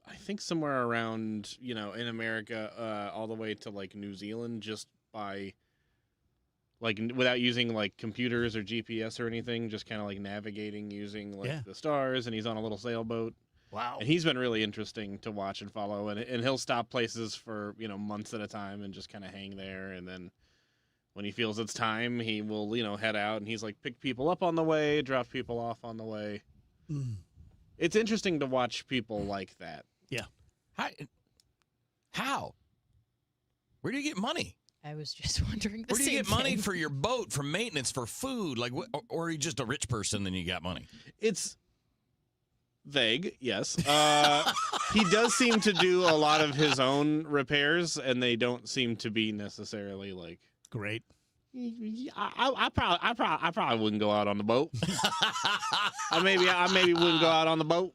I think somewhere around, in America, all the way to like New Zealand, just by like without using like computers or GPS or anything, just kind of like navigating using like the stars, and he's on a little sailboat. Wow. And he's been really interesting to watch and follow, and he'll stop places for, months at a time and just kind of hang there, and then when he feels it's time, he will, head out, and he's like pick people up on the way, drop people off on the way. It's interesting to watch people like that. Yeah. How? Where do you get money? I was just wondering the Where do you same get money thing. for your boat, for maintenance, for food? Like, or are you just a rich person and you got money? It's vague, yes. He does seem to do a lot of his own repairs, and they don't seem to be necessarily like great. I probably wouldn't go out on the boat. I maybe wouldn't go out on the boat.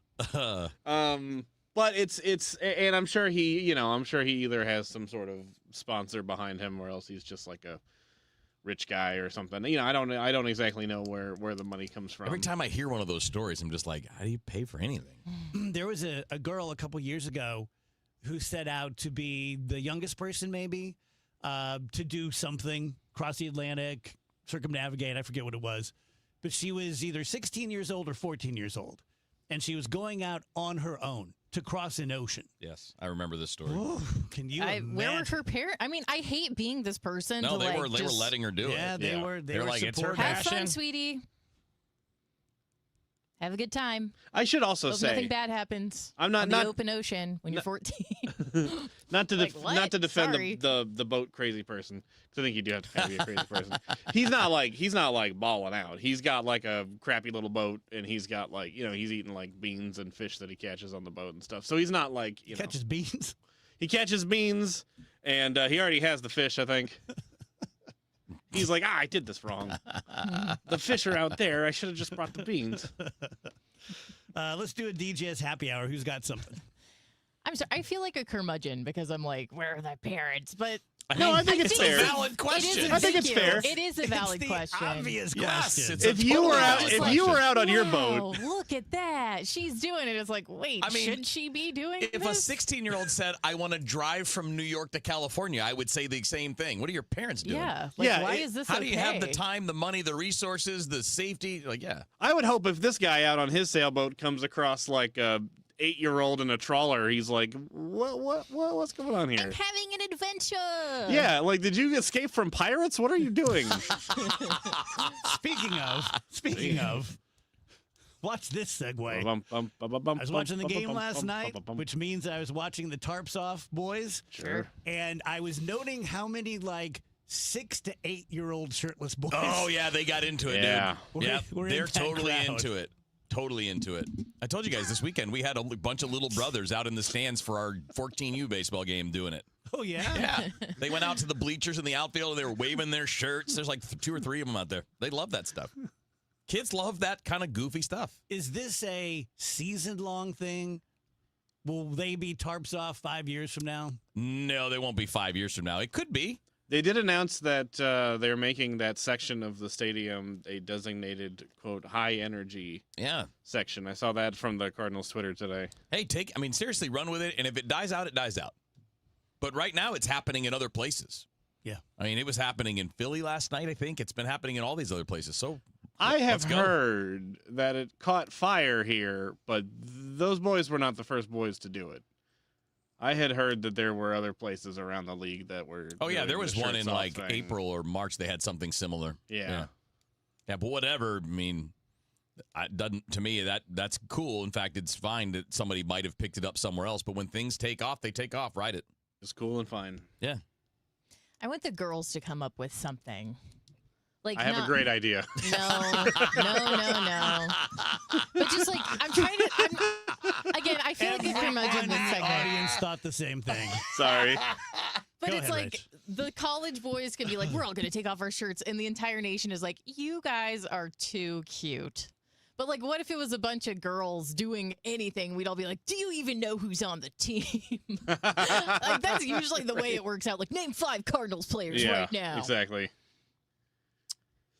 But it's and I'm sure he either has some sort of sponsor behind him, or else he's just like a rich guy or something. I don't exactly know where the money comes from. Every time I hear one of those stories, I'm just like, how do you pay for anything? There was a girl a couple years ago who set out to be the youngest person maybe to do something, cross the Atlantic, circumnavigate. I forget what it was. But she was either 16 years old or 14 years old. And she was going out on her own to cross an ocean. Yes, I remember this story. Can you where were her parents? I mean, I hate being this person. No, to they like were just, letting her do it. Yeah, they were. They were like, it's her supporting her. have fun, sweetie. Have a good time. I should also Hope say nothing bad happens. I'm not on the open ocean when you're 14. not to Like, what? not to defend Sorry. the boat crazy person, because I think you do have to kind of be a crazy person. He's not like balling out. He's got like a crappy little boat, and he's got like he's eating like beans and fish that he catches on the boat and stuff. So he's not like catches beans. He catches beans, and he already has the fish, I think. He's like, I did this wrong. The fish are out there. I should have just brought the beans. Let's do a DGS happy hour. Who's got something? I'm sorry. I feel like a curmudgeon because I'm like, where are the parents? But No, I think it's fair. a valid question. I think it's fair. It is a valid It's the question. obvious Yes, question. it's a If you were totally out, valid if question. you were out on your Wow, boat, look at that. She's doing it. It's like, wait, I mean, should she be doing If this? a 16-year-old said, I want to drive from New York to California, I would say the same thing. What are your parents doing? Yeah. Like, why is this How do you have the okay? time, the money, the resources, the safety? Like, yeah. I would hope if this guy out on his sailboat comes across like a 8-year-old in a trawler, he's like, what's going on here? I'm having an adventure. Yeah, like, did you escape from pirates? What are you doing? Speaking of, watch this segue. I was watching the game last night, which means I was watching the Tarps Off boys. Sure. And I was noting how many, 6 to 8-year-old shirtless boys. Oh, yeah, they got into it, Yeah. dude. Yeah, We're in they're that totally crowd. into it. Totally into it. I told you guys this weekend we had a bunch of little brothers out in the stands for our 14U baseball game doing it. Oh, yeah? Yeah. They went out to the bleachers in the outfield and they were waving their shirts. There's like 2 or 3 of them out there. They love that stuff. Kids love that kind of goofy stuff. Is this a season-long thing? Will they be Tarps Off 5 years from now? No, they won't be 5 years from now. It could be. They did announce that they're making that section of the stadium a designated, quote, high-energy section. I saw that from the Cardinals' Twitter today. Hey, seriously, run with it. And if it dies out, it dies out. But right now, it's happening in other places. Yeah. I mean, it was happening in Philly last night, I think. It's been happening in all these other places. So I have let's go. heard that it caught fire here, but those boys were not the first boys to do it. I had heard that there were other places around the league that were. Oh, yeah, doing there the was one shirts in off like thing. April or March. They had something similar. Yeah. Yeah, but whatever. I mean, to me, that's cool. In fact, it's fine that somebody might have picked it up somewhere else. But when things take off, they take off. Ride it. It's cool and fine. Yeah. I want the girls to come up with something. Like, I have a great idea. No. But just like, I'm trying to. Again, I feel like a curmudgeon in this The segment. audience thought the same thing. Sorry. But Go it's ahead, like Rich. the college boys can be like, we're all going to take off our shirts. And the entire nation is like, you guys are too cute. But like, what if it was a bunch of girls doing anything? We'd all be like, do you even know who's on the team? Like, that's usually the way it works out. Like, name 5 Cardinals players right now. Exactly.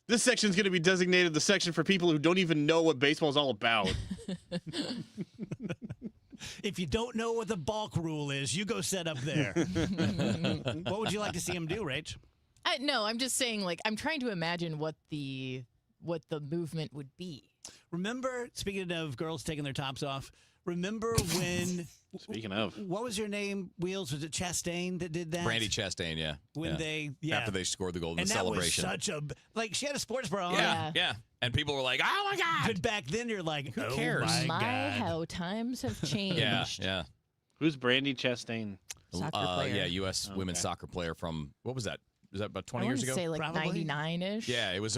This section's going to be designated the section for people who don't even know what baseball is all about. If you don't know what the balk rule is, you go set up there. What would you like to see him do, Rach? No, I'm just saying, like, I'm trying to imagine what the movement would be. Remember, speaking of girls taking their tops off, remember when... Speaking of. What was your name, Wheels? Was it Chastain that did that? Brandy Chastain, yeah. When After they scored the goal in and the that celebration. was such a... Like, she had a sports bra on. Yeah. And people were like, oh, my God. But back then, you're like, Who oh, cares? my God. How times have changed. Yeah. Who's Brandy Chastain? Soccer player. Yeah, U.S. women's soccer player from, what was that? Was that about 20 I years wanna ago? say like Probably. 99-ish. Yeah, it was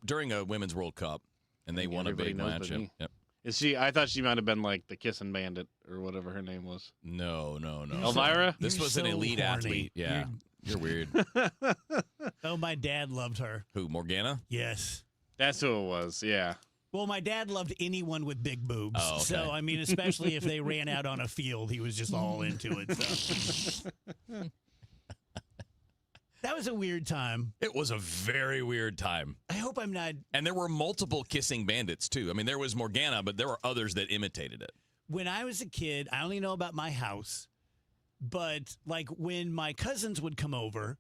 during a women's World Cup, and they won a Everybody big knows match. but me. Yep. Is she? I thought she might have been like the Kissing Bandit or whatever her name was. No. Elvira? This You're was an so elite corny. athlete. Yeah. You're weird. Oh, my dad loved her. Who, Morgana? Yes. That's who it was. Yeah. Well, my dad loved anyone with big boobs. Oh, okay. So, I mean, especially if they ran out on a field, he was just all into it. So. That was a weird time. It was a very weird time. I hope I'm not... And there were multiple kissing bandits, too. I mean, there was Morgana, but there were others that imitated it. When I was a kid, I only know about my house, but like when my cousins would come over,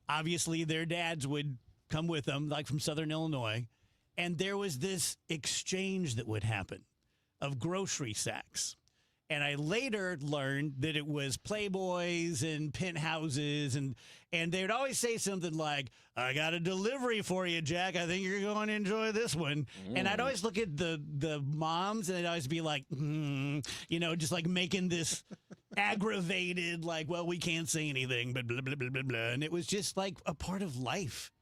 obviously their dads would come with them, like from Southern Illinois. And there was this exchange that would happen of grocery sacks. And I later learned that it was Playboys and penthouses, and they would always say something like, "I got a delivery for you, Jack. I think you're going to enjoy this one." And I'd always look at the moms, and they'd always be like, just like making this aggravated, like, well, we can't say anything, but blah, blah, blah, blah, blah. And it was just like a part of life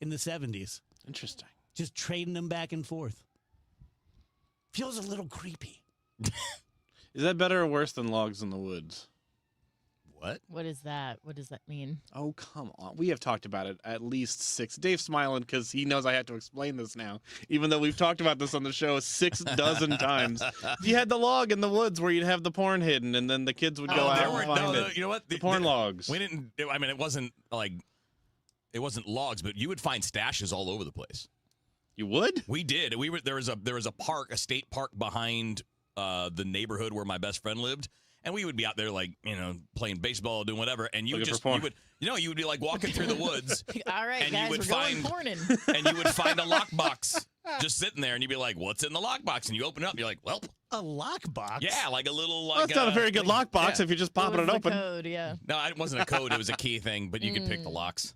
in the 70s. Interesting. Just trading them back and forth. Feels a little creepy. Is that better or worse than Logs in the Woods? What? What is that? What does that mean? Oh, come on. We have talked about it at least 6. Dave's smiling because he knows I have to explain this now, even though we've talked about this on the show 6 dozen times. You had the log in the woods where you'd have the porn hidden, and then the kids would go out and find it. You know what? The porn logs. We didn't. I mean, it wasn't logs, but you would find stashes all over the place. You would? We did. There was a park, a state park behind the neighborhood where my best friend lived, and we would be out there playing baseball, doing whatever, and you would be like walking through the woods. All right, and guys, you would we're going porning. And you would find a lockbox just sitting there, and you'd be like, "What's in the lockbox?" And you open it up, and you're like, "Well, a lockbox." Yeah, like a little. Well, that's not a very good lockbox if you're just popping it open. Code, yeah. No, it wasn't a code; it was a key thing, but you could pick the locks.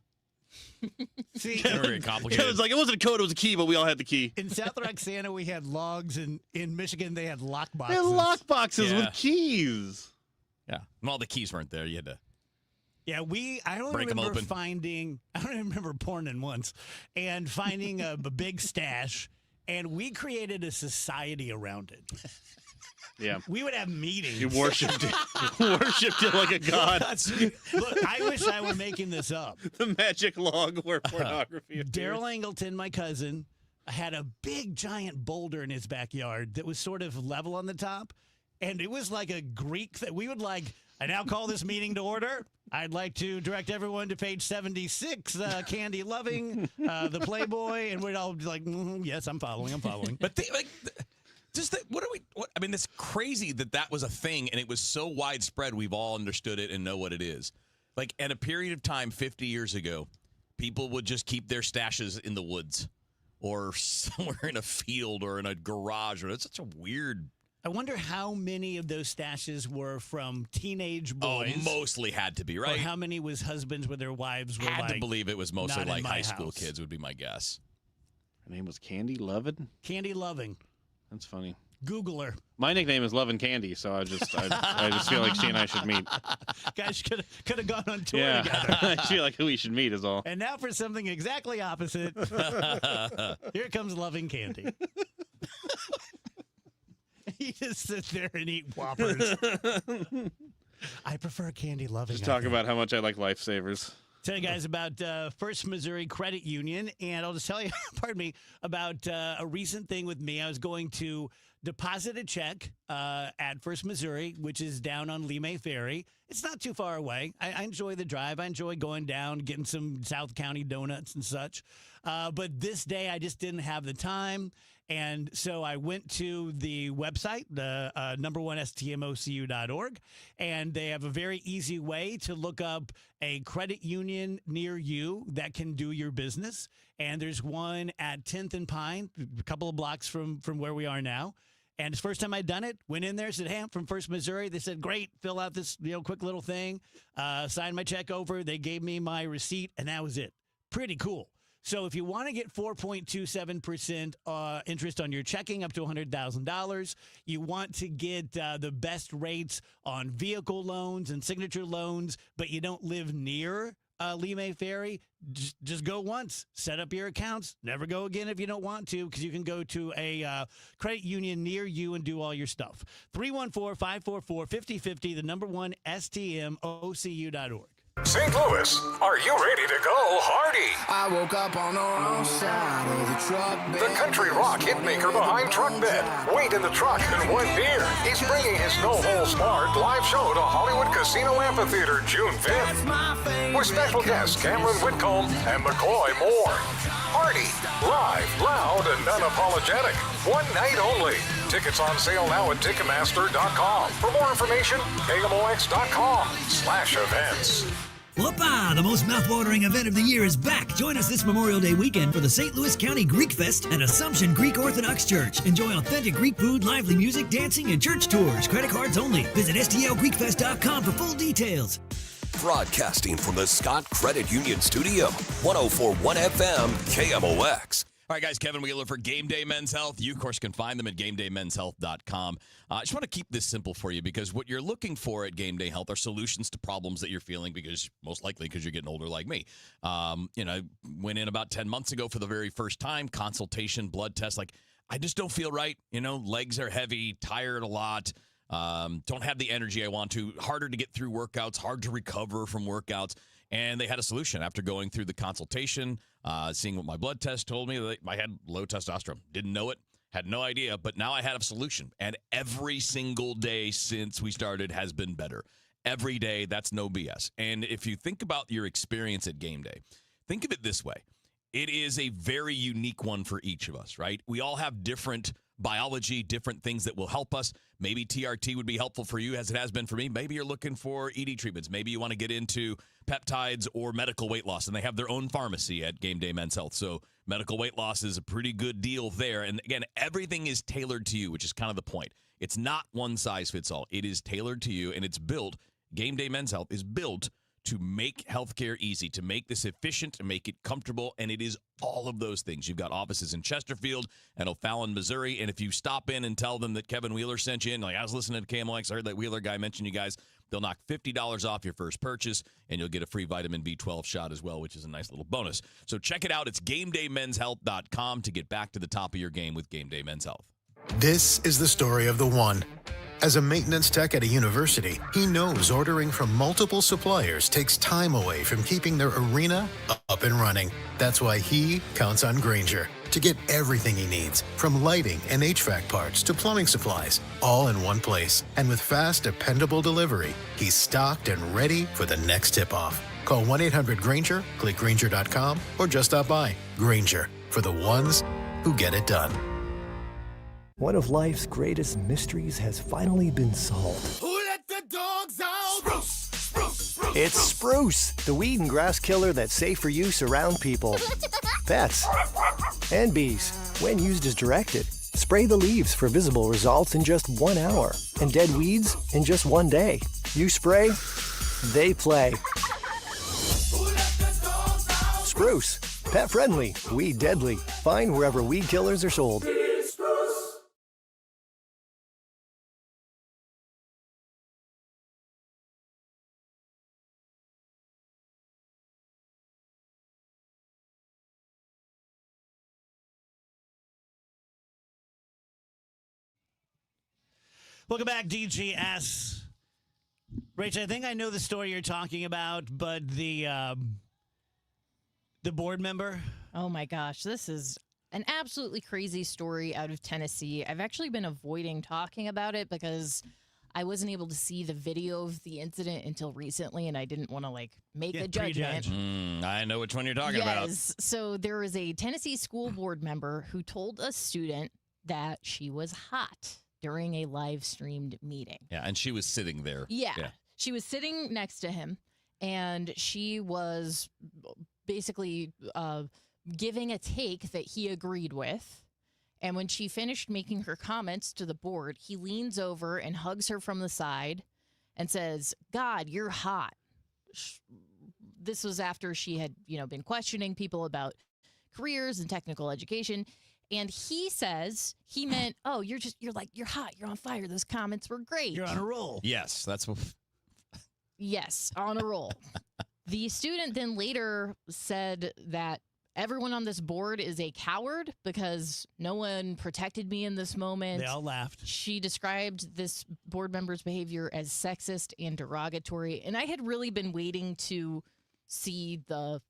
See, very complicated. It was like it wasn't a code; it was a key, but we all had the key. In South Roxana, we had logs, and in Michigan, they had lock boxes. They had lock boxes with keys. Yeah, well, the keys weren't there. You had to. Yeah, I don't break them remember open. I don't even remember porning once, and finding a big stash, and we created a society around it. Yeah. We would have meetings. You worshipped it. Worshipped it like a god. Look, I wish I were making this up. The magic log where pornography appears. Daryl Angleton, my cousin, had a big giant boulder in his backyard that was sort of level on the top. And it was like a Greek that we would I now call this meeting to order. I'd like to direct everyone to page 76, Candy Loving, the Playboy. And we'd all be like, yes, I'm following. But I mean, it's crazy that was a thing, and it was so widespread. We've all understood it and know what it is. Like, at a period of time 50 years ago, people would just keep their stashes in the woods or somewhere in a field or in a garage. It's such a weird. I wonder how many of those stashes were from teenage boys. Oh, mostly had to be, right? Or how many was husbands where their wives were Had to believe it was mostly not in like my high school house. kids would be my guess. Her name was Candy Lovin'? Candy Loving. That's funny. Google her. My nickname is Lovin' Candy, so I just feel like she and I should meet. Guys could have gone on tour Yeah, together. I feel like we should meet is all. And now for something exactly opposite. Here comes Loving Candy. You just sit there and eat Whoppers. I prefer Candy Loving. Just talk about how much I like Lifesavers. Tell you guys about First Missouri Credit Union, and I'll just tell you, pardon me, about a recent thing with me. I was going to deposit a check at First Missouri, which is down on Lee May Ferry. It's not too far away. I enjoy the drive. I enjoy going down, getting some South County donuts and such. But this day, I just didn't have the time. And so I went to the website, the #1stmocu.org, and they have a very easy way to look up a credit union near you that can do your business. And there's one at 10th and Pine, a couple of blocks from where we are now. And it's the first time I'd done it. Went in there, said, "Hey, I'm from First Missouri." They said, "Great, fill out this quick little thing." Signed my check over. They gave me my receipt, and that was it. Pretty cool. So if you want to get 4.27% interest on your checking up to $100,000, you want to get the best rates on vehicle loans and signature loans, but you don't live near Lee May Ferry, just go once, set up your accounts, never go again if you don't want to, because you can go to a credit union near you and do all your stuff. 314-544-5050, the #1stmocu.org. St. Louis, are you ready to go Hardy? I woke up on the wrong side of the truck bed. The country rock hitmaker behind Truck Bed. Wait in the truck and one beer. He's bringing his No Holds Barred live show to Hollywood Casino Amphitheater June 5th. With special guests Cameron Whitcomb and McCoy Moore. Hardy, live, loud, and unapologetic. One night only. Tickets on sale now at Ticketmaster.com. For more information, KMOX.com/events. Look out, the most mouthwatering event of the year is back. Join us this Memorial Day weekend for the St. Louis County Greek Fest at Assumption Greek Orthodox Church. Enjoy authentic Greek food, lively music, dancing, and church tours. Credit cards only. Visit stlgreekfest.com for full details. Broadcasting from the Scott Credit Union Studio, 104.1 FM KMOX. All right, guys, Kevin Wheeler for Game Day Men's Health. You, of course, can find them at GameDayMen'sHealth.com. I just want to keep this simple for you because what you're looking for at Game Day Health are solutions to problems that you're feeling because, most likely, because you're getting older like me. Went in about 10 months ago for the very first time, consultation, blood test. Like, I just don't feel right. Legs are heavy, tired a lot. Don't have the energy I want to. Harder to get through workouts, hard to recover from workouts. And they had a solution after going through the consultation, seeing what my blood test told me. That I had low testosterone. Didn't know it, had no idea, but now I had a solution. And every single day since we started has been better. Every day, that's no BS. And if you think about your experience at Game Day, think of it this way. It is a very unique one for each of us, right? We all have different biology, different things that will help us. Maybe TRT would be helpful for you as it has been for me. Maybe you're looking for ED treatments. Maybe you want to get into peptides or medical weight loss, and they have their own pharmacy at Game Day Men's Health. So medical weight loss is a pretty good deal there. And again, everything is tailored to you, which is kind of the point. It's not one size fits all. It is tailored to you, and it's built. Game Day Men's Health is built to make healthcare easy, to make this efficient, to make it comfortable, and it is all of those things. You've got offices in Chesterfield and O'Fallon, Missouri, and if you stop in and tell them that Kevin Wheeler sent you in, like I was listening to KMOX, I heard that Wheeler guy mention you guys, they'll knock $50 off your first purchase, and you'll get a free vitamin B12 shot as well, which is a nice little bonus. So check it out. It's GameDayMen'sHealth.com to get back to the top of your game with Game Day Men's Health. This is the story of the one. As a maintenance tech at a university, he knows ordering from multiple suppliers takes time away from keeping their arena up and running. That's why he counts on Grainger to get everything he needs, from lighting and HVAC parts to plumbing supplies, all in one place. And with fast, dependable delivery, he's stocked and ready for the next tip-off. Call 1-800-GRAINGER, click Grainger.com, or just stop by. Grainger, for the ones who get it done. One of life's greatest mysteries has finally been solved. Who let the dogs out? Spruce, spruce, spruce. It's spruce, the weed and grass killer that's safe for use around people, pets, and bees. When used as directed, spray the leaves for visible results in just 1 hour, and dead weeds in just 1 day. You spray, they play. Spruce, pet friendly, weed deadly. Find wherever weed killers are sold. Welcome back, DGS. Rachel, I think I know the story you're talking about, but the board member. Oh my gosh, this is an absolutely crazy story out of Tennessee. I've actually been avoiding talking about it because I wasn't able to see the video of the incident until recently, and I didn't want to make a judgment. I know which one you're talking about. Yes. So there was a Tennessee school board member who told a student that she was hot during a live streamed meeting. Yeah, and she was sitting there. Yeah. She was sitting next to him, and she was basically giving a take that he agreed with. And when she finished making her comments to the board, he leans over and hugs her from the side and says, "God, you're hot." This was after she had, been questioning people about careers and technical education. And he says he meant, "Oh, you're hot. You're on fire. Those comments were great. You're on a roll." Yes, that's what. Yes, on a roll. The student then later said that everyone on this board is a coward because no one protected me in this moment. They all laughed. She described this board member's behavior as sexist and derogatory. And I had really been waiting to see the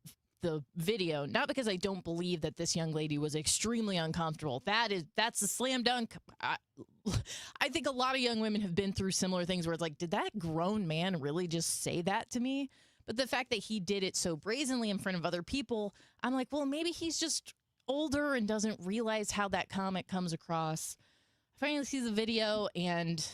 video, not because I don't believe that this young lady was extremely uncomfortable. That's a slam dunk. I think a lot of young women have been through similar things where it's like, did that grown man really just say that to me? But the fact that he did it so brazenly in front of other people, I'm like, well, maybe he's just older and doesn't realize how that comment comes across. I finally see the video, and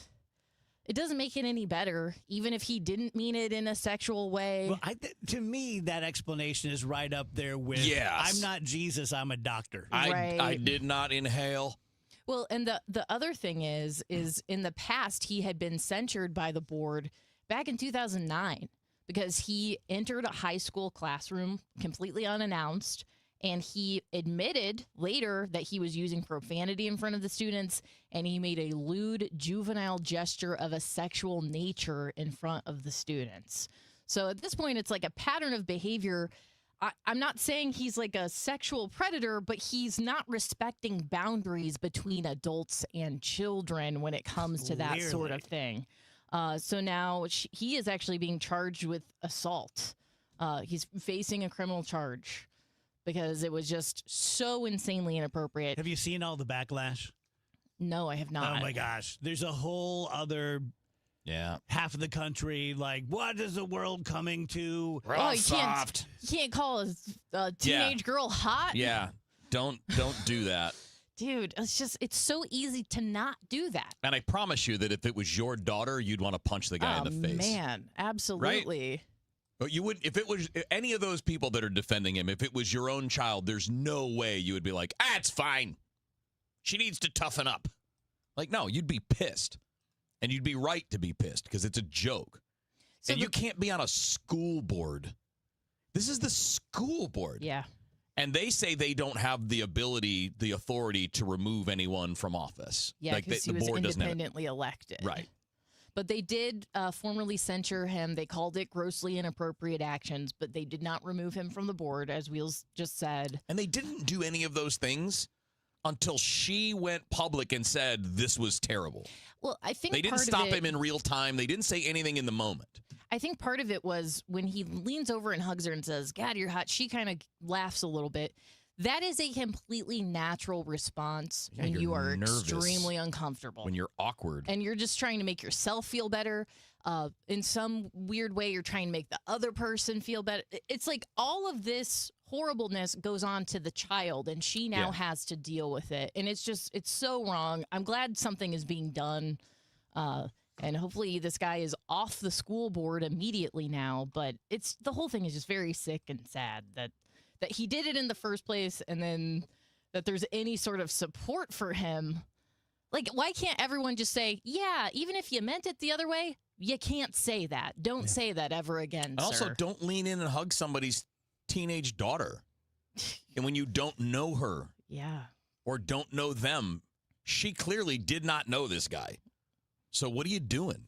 It doesn't make it any better, even if he didn't mean it in a sexual way. Well, to me, that explanation is right up there with, Yes. I'm not Jesus, I'm a doctor. I did not inhale. Well, and the other thing is in the past, he had been censured by the board back in 2009 because he entered a high school classroom completely unannounced. And he admitted later that he was using profanity in front of the students, and he made a lewd juvenile gesture of a sexual nature in front of the students. So at this point, it's like a pattern of behavior. I'm not saying he's like a sexual predator, but he's not respecting boundaries between adults and children when it comes to that sort of thing. So now he is actually being charged with assault. He's facing a criminal charge, because it was just so insanely inappropriate. Have you seen all the backlash? No, I have not. Oh, my gosh. There's a whole other half of the country, like, what is the world coming to? You can't call a teenage girl hot. Yeah, don't do that. Dude, it's so easy to not do that. And I promise you that if it was your daughter, you'd want to punch the guy in the face. Man, absolutely. Right? But you would, if it was any of those people that are defending him, if it was your own child, there's no way you would be like, it's fine. She needs to toughen up. Like, no, you'd be pissed. And you'd be right to be pissed because it's a joke. So and you can't be on a school board. This is the school board. Yeah. And they say they don't have the authority to remove anyone from office. Yeah, because he was independently elected. Right. But they did formally censure him. They called it grossly inappropriate actions, but they did not remove him from the board, as Wheels just said. And they didn't do any of those things until she went public and said this was terrible. Well, I think they didn't stop him in real time. They didn't say anything in the moment. I think part of it was when he leans over and hugs her and says, God, you're hot. She kind of laughs a little bit. That is a completely natural response when you are extremely uncomfortable. When you're awkward. And you're just trying to make yourself feel better. In some weird way, you're trying to make the other person feel better. It's like all of this horribleness goes on to the child, and she now has to deal with it. And it's so wrong. I'm glad something is being done. And hopefully this guy is off the school board immediately now. But the whole thing is just very sick and sad that he did it in the first place, and then that there's any sort of support for him. Like, why can't everyone just say, yeah, even if you meant it the other way, you can't say that. Don't say that ever again, and also, don't lean in and hug somebody's teenage daughter. And when you don't know her. Yeah. Or don't know them. She clearly did not know this guy. So what are you doing?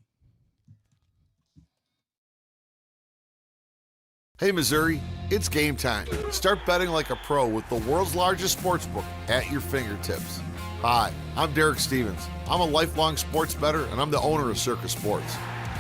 Hey, Missouri, it's game time. Start betting like a pro with the world's largest sportsbook at your fingertips. Hi, I'm Derek Stevens. I'm a lifelong sports bettor, and I'm the owner of Circus Sports.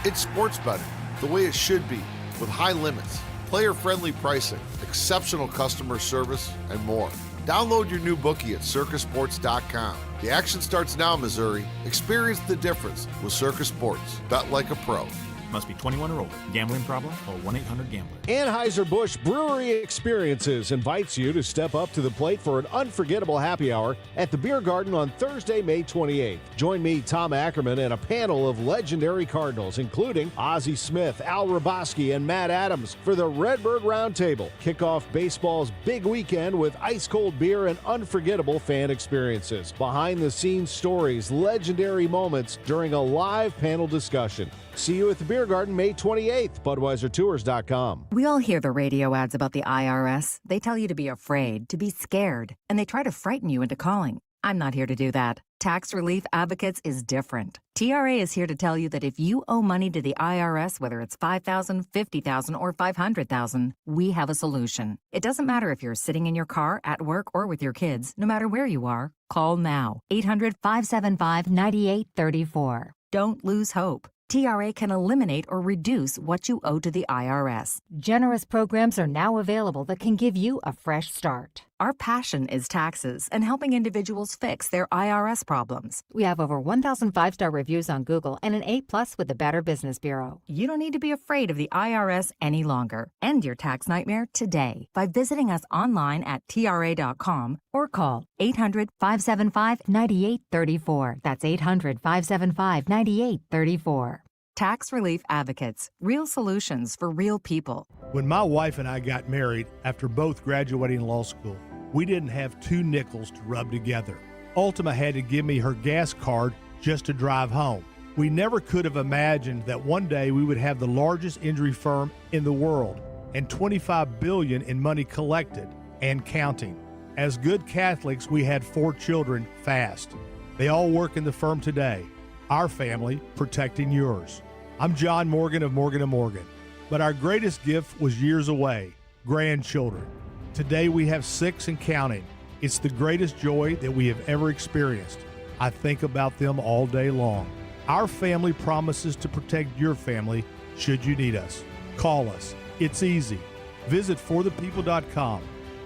It's sports betting, the way it should be, with high limits, player-friendly pricing, exceptional customer service, and more. Download your new bookie at circusports.com. The action starts now, Missouri. Experience the difference with Circus Sports. Bet like a pro. Must be 21 or older. Gambling problem? Call 1-800-GAMBLER. Anheuser-Busch Brewery Experiences invites you to step up to the plate for an unforgettable happy hour at the Beer Garden on Thursday, May 28th. Join me, Tom Ackerman, and a panel of legendary Cardinals, including Ozzie Smith, Al Raboski, and Matt Adams for the Redbird Roundtable. Kick off baseball's big weekend with ice-cold beer and unforgettable fan experiences. Behind-the-scenes stories, legendary moments during a live panel discussion. See you at the Beer Garden May 28th, BudweiserTours.com. We all hear the radio ads about the IRS. They tell you to be afraid, to be scared, and they try to frighten you into calling. I'm not here to do that. Tax Relief Advocates is different. TRA is here to tell you that if you owe money to the IRS, whether it's $5,000, $50,000, or $500,000, we have a solution. It doesn't matter if you're sitting in your car, at work, or with your kids. No matter where you are, call now. 800-575-9834. Don't lose hope. TRA can eliminate or reduce what you owe to the IRS. Generous programs are now available that can give you a fresh start. Our passion is taxes and helping individuals fix their IRS problems. We have over 1,000 5-star reviews on Google and an A+ with the Better Business Bureau. You don't need to be afraid of the IRS any longer. End your tax nightmare today by visiting us online at TRA.com or call 800-575-9834. That's 800-575-9834. Tax Relief Advocates, real solutions for real people. When my wife and I got married after both graduating law school, we didn't have 2 nickels to rub together. Ultima had to give me her gas card just to drive home. We never could have imagined that one day we would have the largest injury firm in the world and $25 billion in money collected and counting. As good Catholics, we had 4 children fast. They all work in the firm today. Our family protecting yours. I'm John Morgan of Morgan & Morgan, but our greatest gift was years away, grandchildren. Today we have 6 and counting. It's the greatest joy that we have ever experienced. I think about them all day long. Our family promises to protect your family should you need us. Call us. It's easy. Visit forthepeople.com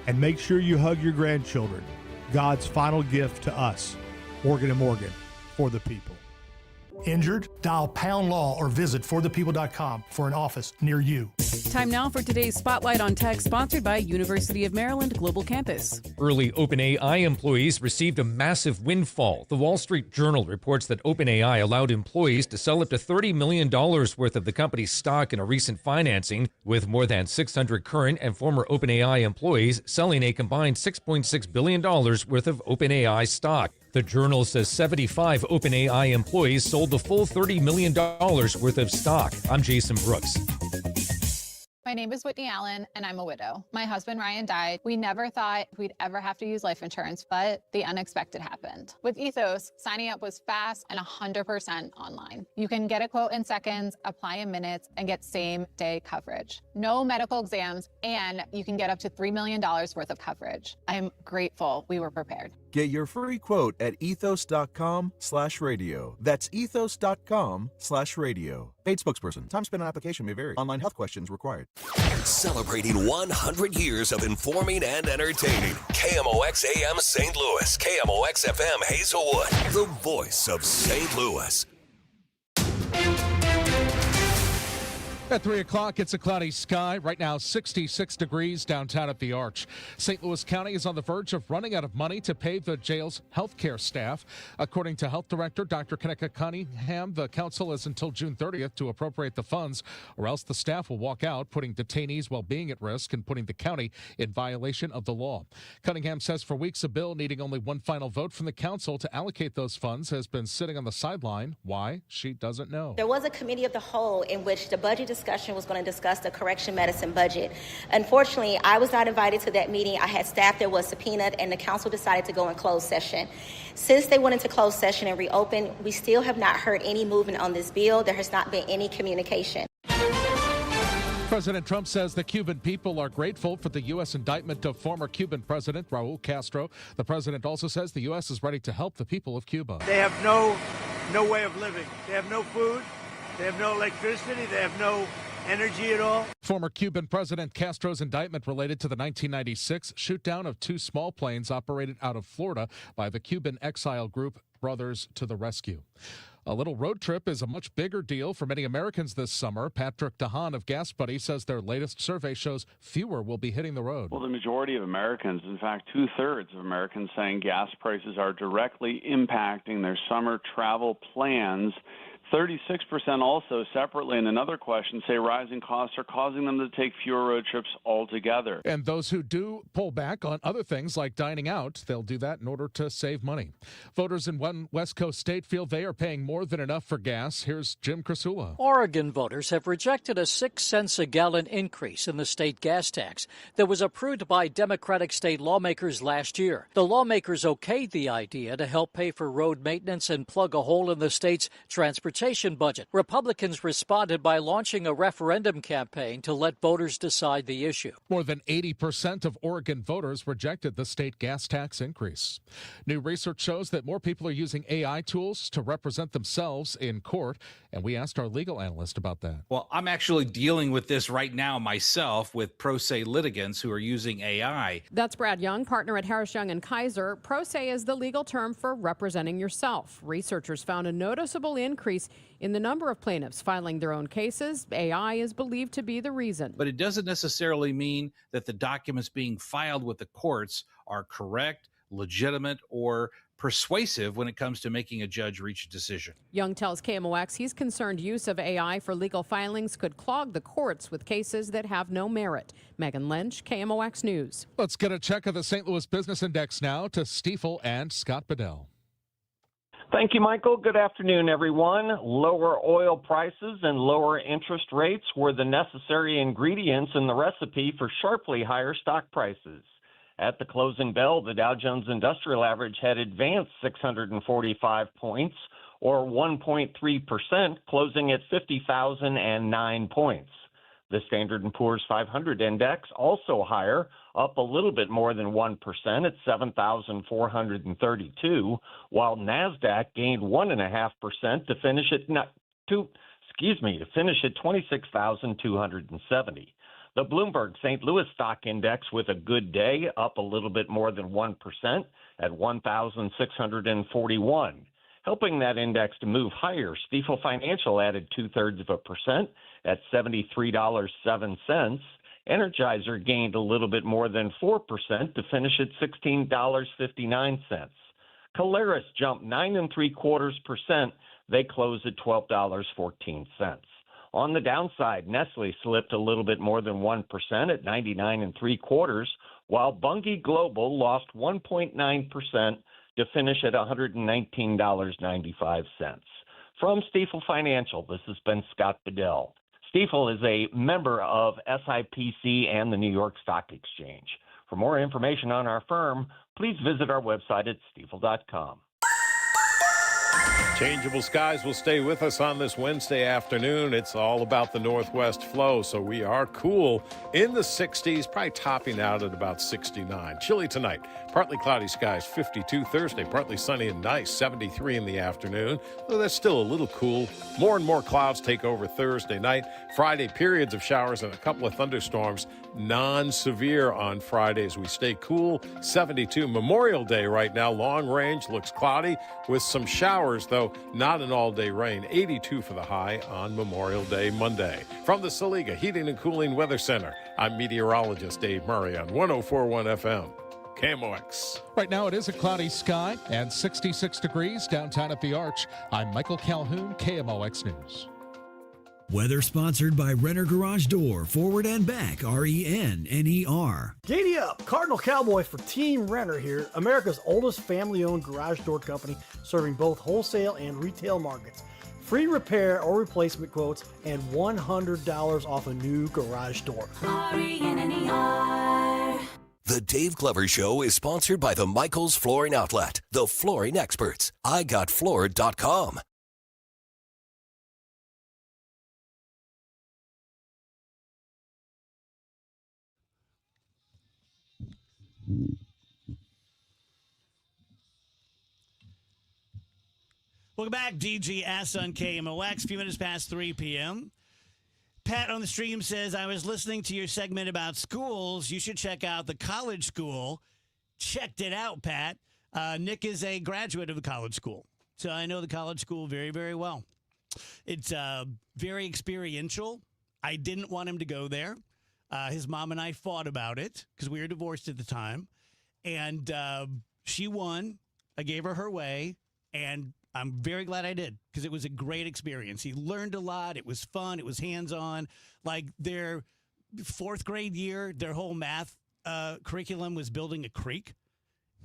and make sure you hug your grandchildren. God's final gift to us. Morgan & Morgan, for the people. Injured? Dial pound law or visit forthepeople.com for an office near you. Time now for today's Spotlight on Tech, sponsored by University of Maryland Global Campus. Early OpenAI employees received a massive windfall. The Wall Street Journal reports that OpenAI allowed employees to sell up to $30 million worth of the company's stock in a recent financing, with more than 600 current and former OpenAI employees selling a combined $6.6 billion worth of OpenAI stock. The Journal says 75 OpenAI employees sold the full $30 million worth of stock. I'm Jason Brooks. My name is Whitney Allen, and I'm a widow. My husband, Ryan, died. We never thought we'd ever have to use life insurance, but the unexpected happened. With Ethos, signing up was fast and 100% online. You can get a quote in seconds, apply in minutes, and get same-day coverage. No medical exams, and you can get up to $3 million worth of coverage. I am grateful we were prepared. Get your free quote at ethos.com/radio. That's ethos.com/radio. Paid spokesperson. Time spent on application may vary. Online health questions required. Celebrating 100 years of informing and entertaining. KMOX AM St. Louis. KMOX FM Hazelwood. The voice of St. Louis. At 3 o'clock, it's a cloudy sky. Right now, 66 degrees downtown at the Arch. St. Louis County is on the verge of running out of money to pay the jail's health care staff. According to Health Director Dr. Kenneka Cunningham, the council has until June 30th to appropriate the funds, or else the staff will walk out, putting detainees' well-being at risk and putting the county in violation of the law. Cunningham says for weeks a bill needing only one final vote from the council to allocate those funds has been sitting on the sideline. Why? She doesn't know. There was a committee of the whole in which the budget discussion was going to discuss the correction medicine budget. Unfortunately, I was not invited to that meeting. I had staff that was subpoenaed, and the council decided to go in closed session. Since they went into closed session and reopened, we still have not heard any movement on this bill. There has not been any communication. President Trump says the Cuban people are grateful for the U.S. indictment of former Cuban President Raul Castro. The president also says the U.S. is ready to help the people of Cuba. They have no way of living. They have no food. They have no electricity. They have no energy at all. Former Cuban President Castro's indictment related to the 1996 shoot-down of 2 small planes operated out of Florida by the Cuban exile group Brothers to the Rescue. A little road trip is a much bigger deal for many Americans this summer. Patrick DeHaan of Gas Buddy says their latest survey shows fewer will be hitting the road. Well, the majority of Americans, in fact, 2/3 of Americans saying gas prices are directly impacting their summer travel plans. 36% also separately in another question say rising costs are causing them to take fewer road trips altogether. And those who do pull back on other things like dining out, they'll do that in order to save money. Voters in one West Coast state feel they are paying more than enough for gas. Here's Jim Krasula. Oregon voters have rejected a 6 cents a gallon increase in the state gas tax that was approved by Democratic state lawmakers last year. The lawmakers okayed the idea to help pay for road maintenance and plug a hole in the state's transportation transportation budget. Republicans responded by launching a referendum campaign to let voters decide the issue. More than 80% of Oregon voters rejected the state gas tax increase. New research shows that more people are using AI tools to represent themselves in court, and we asked our legal analyst about that. Well, I'm actually dealing with this right now myself with pro se litigants who are using AI. That's Brad Young, partner at Harris Young and Kaiser. Pro se is the legal term for representing yourself. Researchers found a noticeable increase in the number of plaintiffs filing their own cases. AI is believed to be the reason. But it doesn't necessarily mean that the documents being filed with the courts are correct, legitimate, or persuasive when it comes to making a judge reach a decision. Young tells KMOX he's concerned use of AI for legal filings could clog the courts with cases that have no merit. Megan Lynch, KMOX News. Let's get a check of the St. Louis Business Index now to Stiefel and Scott Bedell. Thank you, Michael. Good afternoon, everyone. Lower oil prices and lower interest rates were the necessary ingredients in the recipe for sharply higher stock prices. At the closing bell, the Dow Jones Industrial Average had advanced 645 points, or 1.3%, closing at 50,009 points. The Standard & Poor's 500 index, also higher, up a little bit more than 1% at 7,432, while NASDAQ gained 1.5% to finish at 26,270. The Bloomberg St. Louis Stock Index with a good day, up a little bit more than 1% at 1,641. Helping that index to move higher, Stiefel Financial added 0.2% at $73.07. Energizer gained a little bit more than 4% to finish at $16.59. Caleres jumped 9.75%. They closed at $12.14. On the downside, Nestle slipped a little bit more than 1% at 99.75, while Bunge Global lost 1.9% to finish at $119.95. From Stiefel Financial, this has been Scott Bedell. Stiefel is a member of SIPC and the New York Stock Exchange. For more information on our firm, please visit our website at stiefel.com. Changeable skies will stay with us on this Wednesday afternoon. It's all about the northwest flow, so we are cool in the 60s, probably topping out at about 69. Chilly tonight. Partly cloudy skies, 52. Thursday, partly sunny and nice, 73 in the afternoon. Though that's still a little cool. More and more clouds take over Thursday night. Friday, periods of showers and a couple of thunderstorms. Non-severe on Fridays. We stay cool, 72. Memorial Day right now, long range, looks cloudy with some showers, though not an all-day rain. 82 for the high on Memorial Day Monday. From the Saliga Heating and Cooling Weather Center, I'm meteorologist Dave Murray on 104.1 FM. KMOX. Right now it is a cloudy sky and 66 degrees downtown at the Arch. I'm Michael Calhoun, KMOX News. Weather sponsored by Renner Garage Door, forward and back, RENNER. Giddy up! Cardinal Cowboy for Team Renner here, America's oldest family-owned garage door company serving both wholesale and retail markets. Free repair or replacement quotes and $100 off a new garage door. RENNER. The Dave Glover Show is sponsored by the Michaels Flooring Outlet, the flooring experts. IGotFloored.com. Welcome back, DGS on KMOX, a few minutes past 3 p.m. Pat on the stream says, I was listening to your segment about schools. You should check out the college school. Checked it out, Pat. Nick is a graduate of the college school, so I know the college school very, very well. It's very experiential. I didn't want him to go there. His mom and I fought about it because we were divorced at the time. And she won. I gave her way. And I'm very glad I did because it was a great experience. He learned a lot. It was fun. It was hands-on. Like their fourth grade year, their whole math curriculum was building a creek.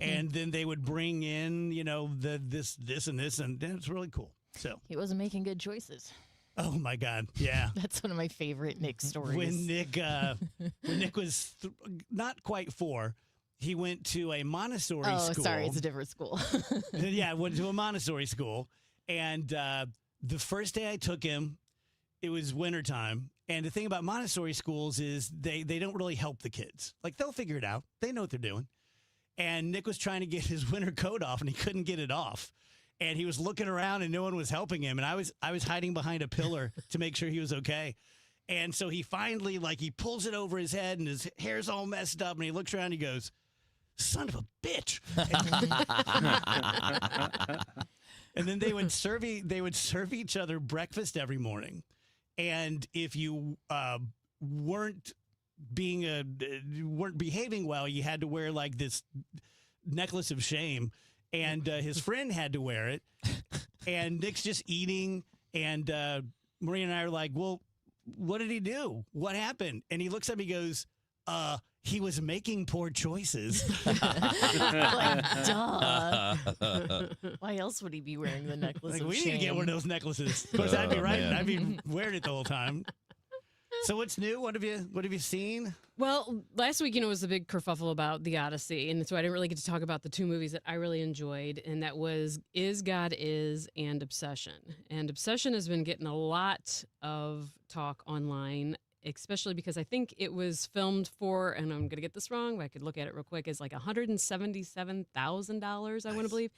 And then they would bring in, you know, this, and this. And it's really cool. So He wasn't making good choices. Oh, my God. Yeah. That's one of my favorite Nick stories. When Nick was not quite 4, he went to a Montessori school. Oh, sorry. It's a different school. Yeah, went to a Montessori school. And The first day I took him, it was wintertime. And the thing about Montessori schools is they don't really help the kids. Like, they'll figure it out. They know what they're doing. And Nick was trying to get his winter coat off, and he couldn't get it off. And he was looking around, and no one was helping him. And I was hiding behind a pillar to make sure he was okay. And so he finally, he pulls it over his head, and his hair's all messed up. And he looks around, and he goes, "Son of a bitch." And then they would serve each other breakfast every morning. And if you weren't behaving well, you had to wear this necklace of shame. And his friend had to wear it. And Nick's just eating. And Maria and I are like, "Well, what did he do? What happened?" And he looks at me and goes, "He was making poor choices." Duh. Why else would he be wearing the necklace of we shame? need to get one of those necklaces. Of course, I'd be right. I'd be wearing it the whole time. So what's new? What have you seen? Well, last week, was a big kerfuffle about The Odyssey, and so I didn't really get to talk about the two movies that I really enjoyed, and that was Is God Is and Obsession. And Obsession has been getting a lot of talk online, especially because I think it was filmed for, and I'm going to get this wrong, but I could look at it real quick, is $177,000, I want to believe,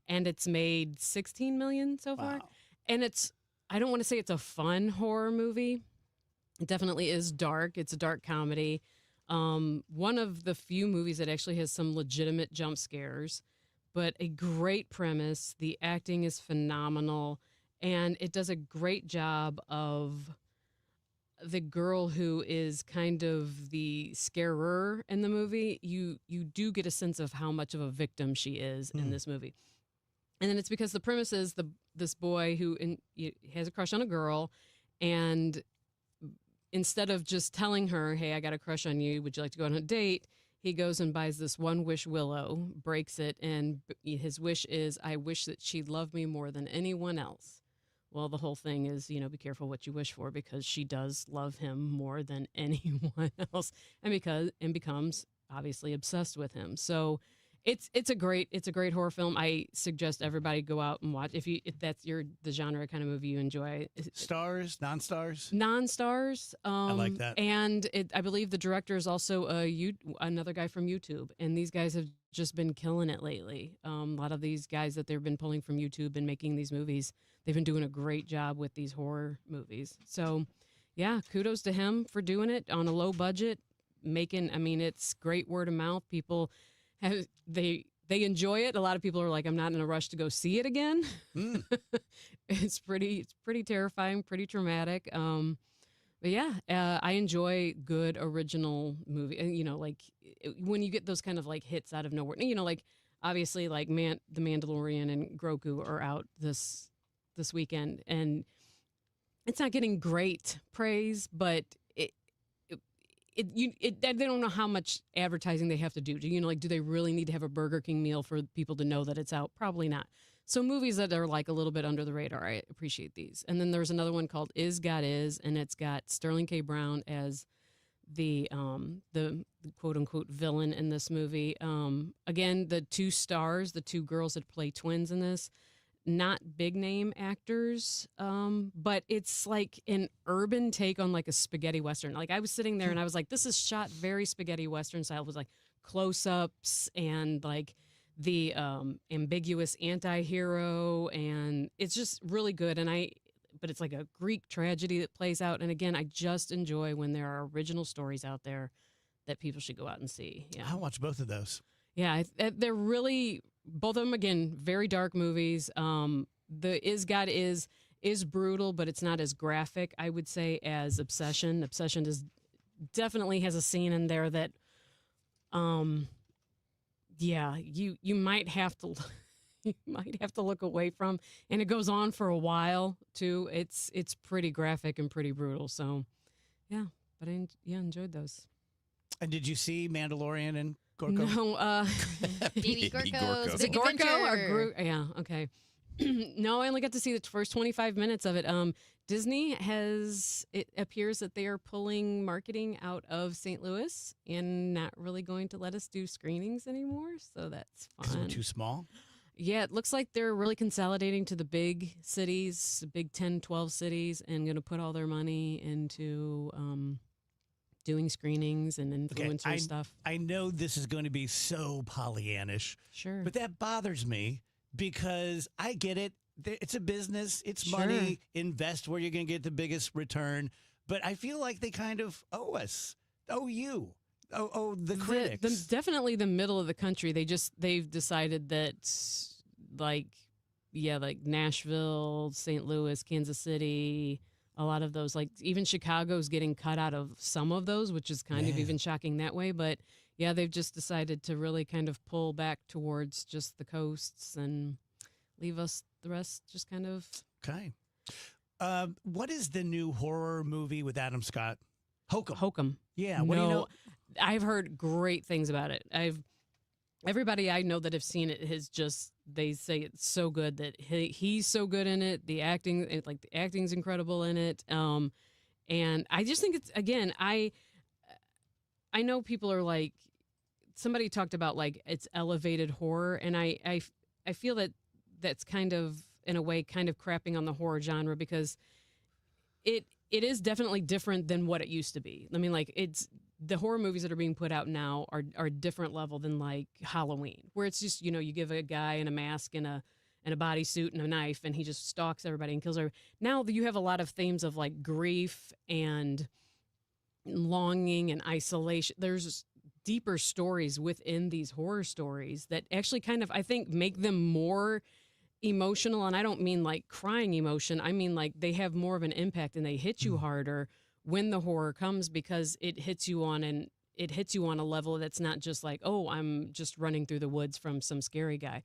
and it's made $16 million so far. Wow. And I don't want to say it's a fun horror movie. It definitely is dark. It's a dark comedy. One of the few movies that actually has some legitimate jump scares, but a great premise. The acting is phenomenal, and it does a great job of the girl who is kind of the scarer in the movie. You do get a sense of how much of a victim she is in this movie. And then it's because the premise is this boy who has a crush on a girl, and instead of just telling her, "Hey, I got a crush on you, would you like to go on a date?" he goes and buys this one wish willow, breaks it, and his wish is, "I wish that she'd love me more than anyone else." Well, the whole thing is, be careful what you wish for, because she does love him more than anyone else, and becomes obviously obsessed with him. So it's a great horror film. I suggest everybody go out and watch if that's the genre kind of movie you enjoy. Stars, non-stars? Non-stars. I like that. And I believe the director is also another guy from YouTube, and these guys have just been killing it lately. A lot of these guys that they've been pulling from YouTube and making these movies, they've been doing a great job with these horror movies. So, yeah, kudos to him for doing it on a low budget. It's great word of mouth. People they enjoy it. A lot of people are like, "I'm not in a rush to go see it again." It's pretty terrifying, pretty traumatic. But yeah, I enjoy good original movie. And when you get those kind of hits out of nowhere. Obviously The Mandalorian and Grogu are out this weekend, and it's not getting great praise, but they don't know how much advertising they have to do. Do they really need to have a Burger King meal for people to know that it's out? Probably not. So movies that are a little bit under the radar, I appreciate these. And then there's another one called Is God Is, and it's got Sterling K. Brown as the quote unquote villain in this movie. Again, the two stars, the two girls that play twins in this, not big name actors, but it's like an urban take on a spaghetti Western. I was sitting there and I was like, this is shot very spaghetti Western style. It was close-ups and the ambiguous anti-hero, and it's just really good. But it's like a Greek tragedy that plays out. And again, I just enjoy when there are original stories out there that people should go out and see. Yeah. I'll watch both of those. Yeah, they're really, both of them, again, very dark movies. The Is God Is brutal, but it's not as graphic, I would say, as Obsession. Obsession definitely has a scene in there that, you might have to look away from, and it goes on for a while too. It's pretty graphic and pretty brutal. So, yeah, but I enjoyed those. And did you see Mandalorian and Gorko? No, Baby Gorko's Is it Big Gorko or Adventure. Yeah, okay. No, I only got to see the first 25 minutes of it. Disney it appears that they are pulling marketing out of St. Louis and not really going to let us do screenings anymore. So that's fun. Is it too small? Yeah, it looks like they're really consolidating to the big cities, big 10, 12 cities, and going to put all their money into doing screenings and influencer stuff. I know this is going to be so Pollyannish. Sure. But that bothers me because I get it. It's a business. It's Sure. money. Invest where you're going to get the biggest return. But I feel like they kind of owe us. Owe you. The critics. Definitely the middle of the country. They've decided that like Nashville, St. Louis, Kansas City, a lot of those, like even Chicago's getting cut out of some of those, which is kind of even shocking that way. But yeah, they've just decided to really kind of pull back towards just the coasts and leave us the rest just kind of. Okay. What is the new horror movie with Adam Scott? Hokum. Yeah. What do you know? I've heard great things about it. Everybody I know that have seen it they say it's so good that he's so good in it. The acting's incredible in it. And I just think it's, again, I know people are like, somebody talked about like it's elevated horror, and I feel that that's kind of in a way kind of crapping on the horror genre because it is definitely different than what it used to be. I mean, like the horror movies that are being put out now are a different level than like Halloween, where it's just, you give a guy in a mask and a bodysuit and a knife and he just stalks everybody and kills everybody. Now you have a lot of themes of like grief and longing and isolation. There's deeper stories within these horror stories that actually kind of, I think, make them more emotional. And I don't mean like crying emotion. I mean like they have more of an impact and they hit you harder when the horror comes because it hits you on a level that's not just like, oh, I'm just running through the woods from some scary guy.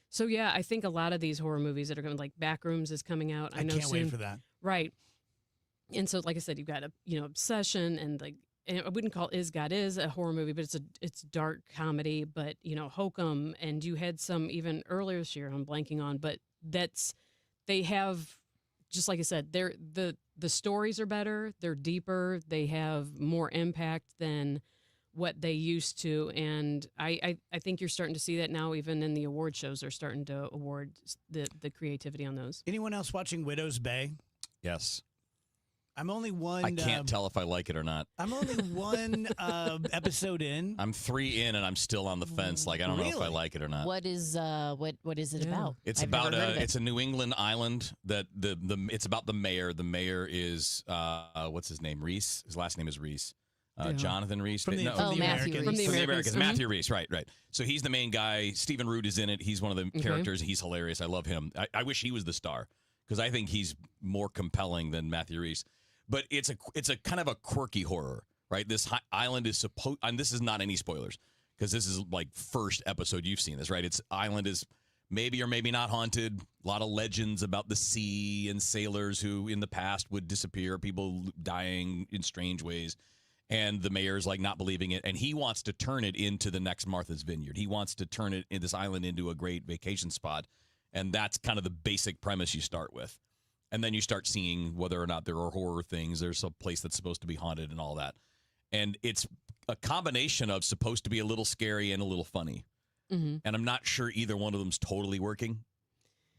So yeah, I think a lot of these horror movies that are going to, like Backrooms is coming out. I know can't soon. wait for that. Right. And so, like I said, you've got Obsession and like, and I wouldn't call Is God Is a horror movie, but it's dark comedy. But Hokum, and you had some even earlier this year I'm blanking on, but they have, just like I said, the stories are better, they're deeper, they have more impact than what they used to, and I think you're starting to see that now. Even in the award shows, they're starting to award the creativity on those. Anyone else watching Widow's Bay? Yes. I'm only one. I can't tell if I like it or not. I'm only one episode in. I'm 3 in, and I'm still on the fence. Like I don't know if I like it or not. What is it about? It's about it's a New England island that it's about the mayor. The mayor is what's his name? Reese. His last name is Reese. Jonathan Reese. From the Americans. From the Americans. Mm-hmm. Matthew Reese. Right. So he's the main guy. Stephen Root is in it. He's one of the characters. He's hilarious. I love him. I wish he was the star because I think he's more compelling than Matthew Reese. But it's a kind of a quirky horror, right? This island is supposed, and this is not any spoilers because this is like first episode you've seen this, right? Its island is maybe or maybe not haunted. A lot of legends about the sea and sailors who in the past would disappear, people dying in strange ways. And the mayor's like not believing it. And he wants to turn it into the next Martha's Vineyard. He wants to turn it in this island into a great vacation spot. And that's kind of the basic premise you start with. And then you start seeing whether or not there are horror things. There's a place that's supposed to be haunted and all that. And it's a combination of supposed to be a little scary and a little funny. Mm-hmm. And I'm not sure either one of them's totally working.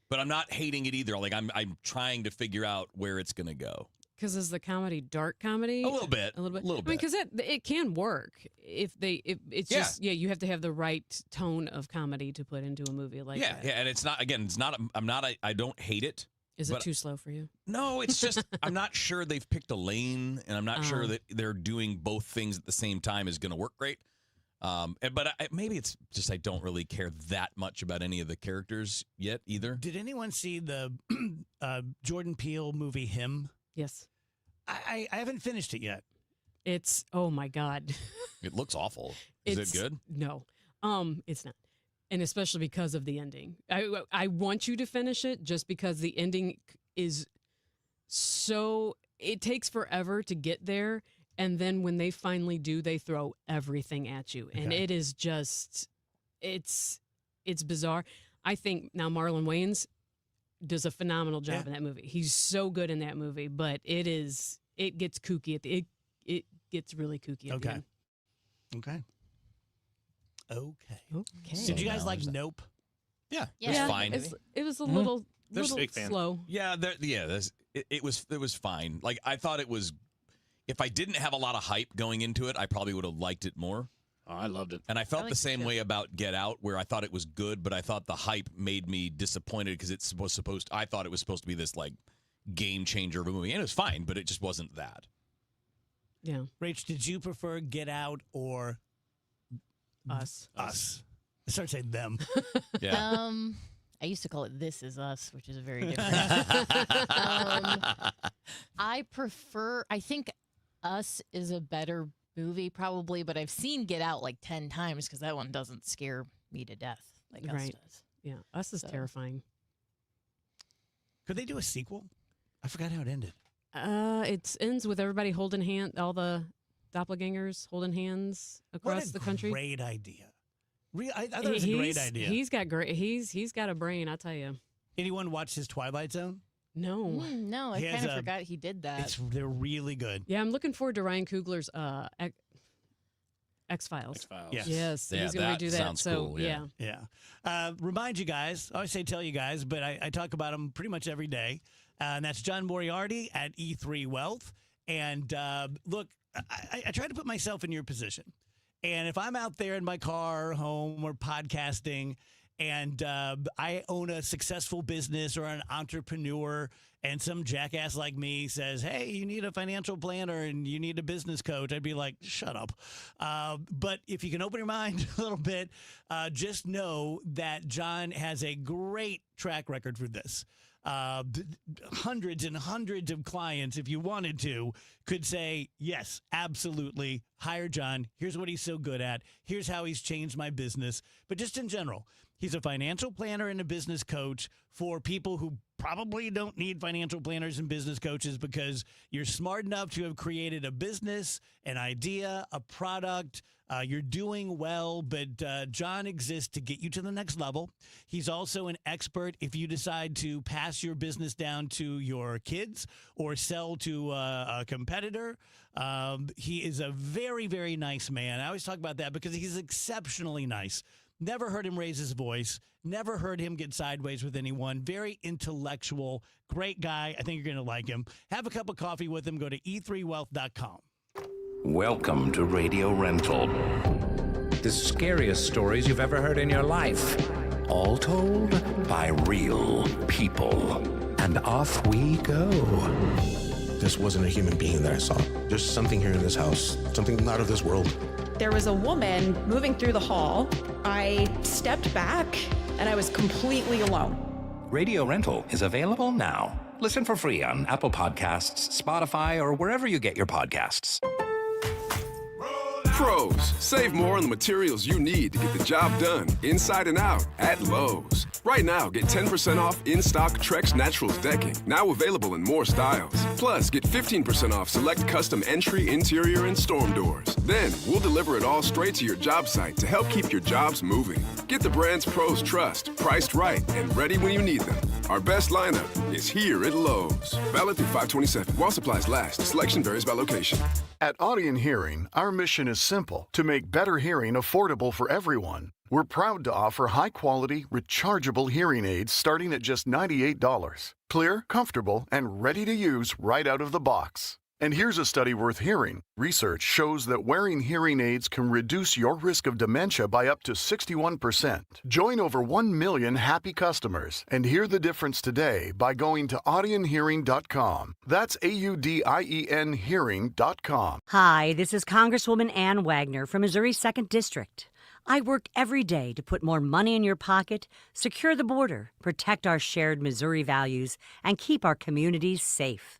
But I'm not hating it either. Like I'm trying to figure out where it's going to go. Because is the comedy dark comedy? A little bit. I mean, because it can work if it's just you have to have the right tone of comedy to put into a movie like that. Yeah, and it's not I don't hate it. Is it too slow for you? No, it's just I'm not sure they've picked a lane, and I'm not sure that they're doing both things at the same time is going to work great. But maybe it's just I don't really care that much about any of the characters yet either. Did anyone see the Jordan Peele movie Him? Yes. I haven't finished it yet. It's, oh my God. It looks awful. Is it good? No, it's not. And especially because of the ending. I want you to finish it just because the ending is so, it takes forever to get there. And then when they finally do, they throw everything at you. And it is just, it's bizarre. I think now Marlon Wayans does a phenomenal job in that movie. He's so good in that movie, but it gets kooky it gets really kooky at the end. Okay. Did you guys like Nope? Yeah, Yeah. it was Yeah, fine. It was a Mhm. little There's- little slow. Yeah, it was fine. Like I thought it was. If I didn't have a lot of hype going into it, I probably would have liked it more. Oh, I loved it. And I felt the same way about Get Out, where I thought it was good, but I thought the hype made me disappointed because I thought it was supposed to be this like game changer of a movie, and it was fine, but it just wasn't that. Yeah. Rach, did you prefer Get Out or Us? Us. I started saying them. Yeah. I used to call it This Is Us, which is very different. I think Us is a better movie probably, but I've seen Get Out like 10 times because that one doesn't scare me to death like Us Right. does. Yeah. Us is terrifying. Could they do a sequel? I forgot how it ended. It ends with everybody holding hand, all the doppelgangers holding hands across the country. Great idea. I thought it was a great idea. He's got a brain, I tell you. Anyone watch his Twilight Zone? No. No, I He has kind of a- forgot he did that. They're really good. Yeah, I'm looking forward to Ryan Coogler's X-Files. X-Files. Yes. Yes, Yeah, he's going that to redo that. sounds So, cool, yeah. Remind you guys, I always say tell you guys, but I talk about them pretty much every day. And that's John Moriarty at E3 Wealth. And look, I try to put myself in your position. And if I'm out there in my car, home, or podcasting, and I own a successful business or an entrepreneur, and some jackass like me says, hey, you need a financial planner and you need a business coach, I'd be like, shut up. But if you can open your mind a little bit, just know that John has a great track record for this. Hundreds and hundreds of clients, if you wanted to, could say, yes, absolutely, hire John. Here's what he's so good at. Here's how he's changed my business. But just in general, he's a financial planner and a business coach for people who probably don't need financial planners and business coaches because you're smart enough to have created a business, an idea, a product. You're doing well, but John exists to get you to the next level. He's also an expert if you decide to pass your business down to your kids or sell to a competitor. He is a very, very nice man. I always talk about that because he's exceptionally nice. Never heard him raise his voice. Never heard him get sideways with anyone. Very intellectual. Great guy. I think you're going to like him. Have a cup of coffee with him. Go to e3wealth.com. Welcome to Radio Rental. The scariest stories you've ever heard in your life. All told by real people. And off we go. This wasn't a human being that I saw. There's something here in this house, something not of this world. There was a woman moving through the hall. I stepped back and I was completely alone. Radio Rental is available now. Listen for free on Apple Podcasts, Spotify, or wherever you get your podcasts. Pros, save more on the materials you need to get the job done, inside and out, at Lowe's. Right now, get 10% off in-stock Trex Naturals decking, now available in more styles. Plus, get 15% off select custom entry, interior, and storm doors. Then, we'll deliver it all straight to your job site to help keep your jobs moving. Get the brands pros trust, priced right, and ready when you need them. Our best lineup is here at Lowe's. Valid through 5/27. While supplies last. Selection varies by location. At Audion Hearing, our mission is simple: to make better hearing affordable for everyone. We're proud to offer high-quality, rechargeable hearing aids starting at just $98. Clear, comfortable, and ready to use right out of the box. And here's a study worth hearing. Research shows that wearing hearing aids can reduce your risk of dementia by up to 61%. Join over 1 million happy customers and hear the difference today by going to audionhearing.com. That's AUDIEN hearing.com. Hi, this is Congresswoman Ann Wagner from Missouri's 2nd District. I work every day to put more money in your pocket, secure the border, protect our shared Missouri values, and keep our communities safe.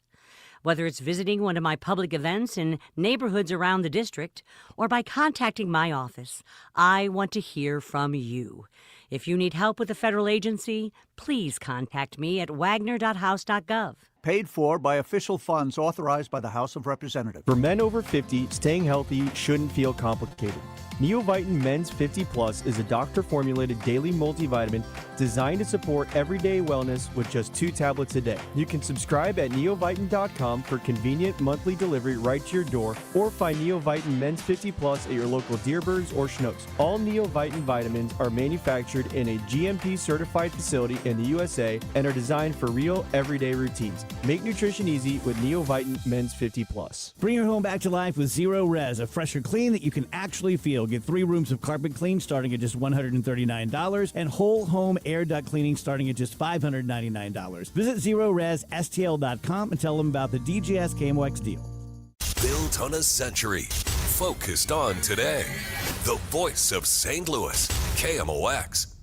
Whether it's visiting one of my public events in neighborhoods around the district or by contacting my office, I want to hear from you. If you need help with a federal agency, please contact me at wagner.house.gov. paid for by official funds authorized by the House of Representatives. For men over 50, staying healthy shouldn't feel complicated. Neovitin Men's 50 Plus is a doctor-formulated daily multivitamin designed to support everyday wellness with just 2 tablets a day. You can subscribe at neovitin.com for convenient monthly delivery right to your door, or find Neovitin Men's 50 Plus at your local Deerbirds or Schnucks. All Neovitin vitamins are manufactured in a GMP-certified facility in the USA and are designed for real, everyday routines. Make nutrition easy with Neovitin Men's 50 Plus. Bring your home back to life with Zero Res, a fresher clean that you can actually feel. Get 3 rooms of carpet clean starting at just $139 and whole home air duct cleaning starting at just $599. Visit ZeroResSTL.com and tell them about the DGS KMOX deal. Built on a century, focused on today. The voice of St. Louis, KMOX.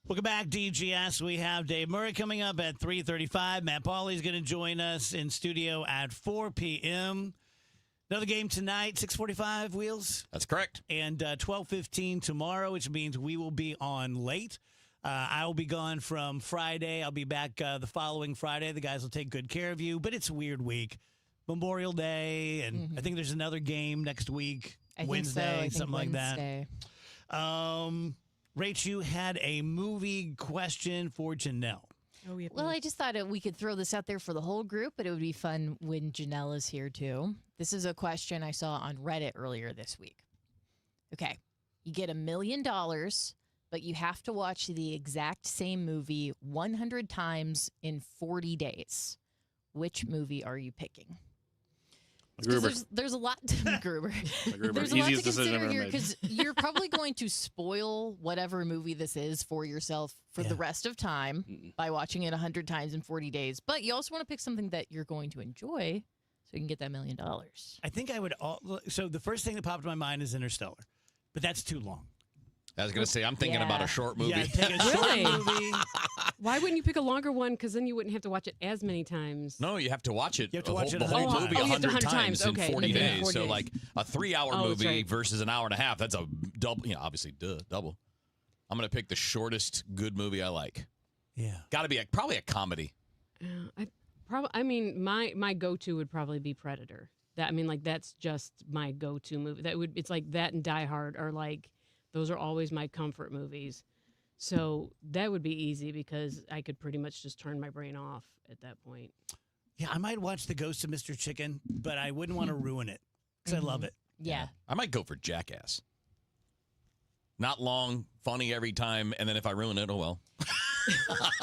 Welcome back, DGS. We have Dave Murray coming up at 3:35. Matt Pauley's going to join us in studio at 4 p.m. Another game tonight, 6:45, Wheels? That's correct. And 12:15 tomorrow, which means we will be on late. I will be gone from Friday. I'll be back the following Friday. The guys will take good care of you, but it's a weird week. Memorial Day, and I think there's another game next week, Wednesday, something like that. Rach, you had a movie question for Janelle. Oh, well, I just thought we could throw this out there for the whole group, but it would be fun when Janelle is here, too. This is a question I saw on Reddit earlier this week. Okay, you get $1 million, but you have to watch the exact same movie 100 times in 40 days. Which movie are you picking? There's a lot to MacGruber. There's a lot to consider here because you're probably going to spoil whatever movie this is for yourself for the rest of time by watching it 100 times in 40 days. But you also want to pick something that you're going to enjoy so you can get that $1 million. I think I would. So the first thing that popped in my mind is Interstellar, but that's too long. I was going to say, I'm thinking about a short movie. Yeah, take a short movie. Why wouldn't you pick a longer one? Because then you wouldn't have to watch it as many times. No, you have to watch it. You have to watch the whole movie 100 times in 40 days. 40 so days. like a 3-hour movie versus an hour and a half. That's a double. You know, obviously, double. I'm going to pick the shortest good movie I like. Yeah, got to be probably a comedy. My go-to would probably be Predator. That's just my go-to movie. It's like that and Die Hard are like. Those are always my comfort movies. So that would be easy because I could pretty much just turn my brain off at that point. Yeah, I might watch The Ghost of Mr. Chicken, but I wouldn't want to ruin it because I love it. Yeah. I might go for Jackass. Not long, funny every time, and then if I ruin it, oh well.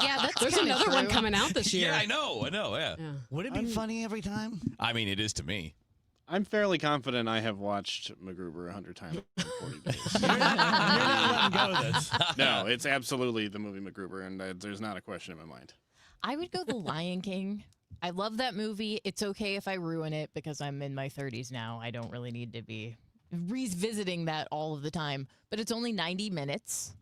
Yeah, there's another one coming out this year. Yeah, I know, yeah. Would it be funny every time? I mean, it is to me. I'm fairly confident I have watched MacGruber 100 times in 40 days. You're not letting go of this. No, it's absolutely the movie MacGruber, and there's not a question in my mind. I would go The Lion King. I love that movie. It's okay if I ruin it because I'm in my 30s now. I don't really need to be revisiting that all of the time. But it's only 90 minutes.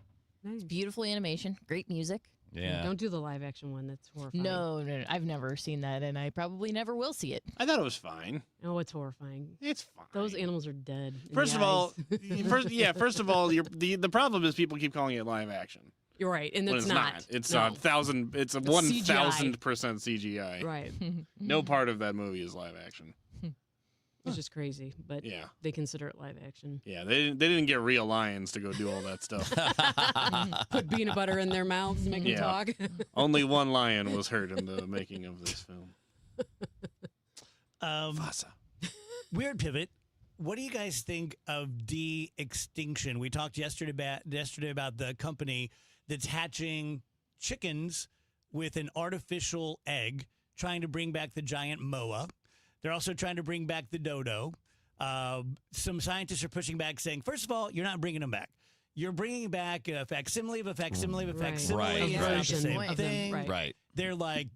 Nice. It's beautiful animation, great music. Yeah. Don't do the live action one. That's horrifying. No. I've never seen that, and I probably never will see it. I thought it was fine. Oh, it's horrifying. It's fine. Those animals are dead. First of all, the problem is people keep calling it live action. You're right, and it's not. It's a 1,000% CGI. Right. No part of that movie is live action. It's just crazy, but they consider it live action. Yeah, they didn't get real lions to go do all that stuff. Put peanut butter in their mouths to make them talk. Only one lion was hurt in the making of this film. Vasa. Weird pivot. What do you guys think of de-extinction? We talked yesterday about the company that's hatching chickens with an artificial egg, trying to bring back the giant moa. They're also trying to bring back the dodo. Some scientists are pushing back, saying, first of all, you're not bringing them back. You're bringing back a facsimile of a facsimile of a facsimile. Right. It's not the same thing. Right. They're like,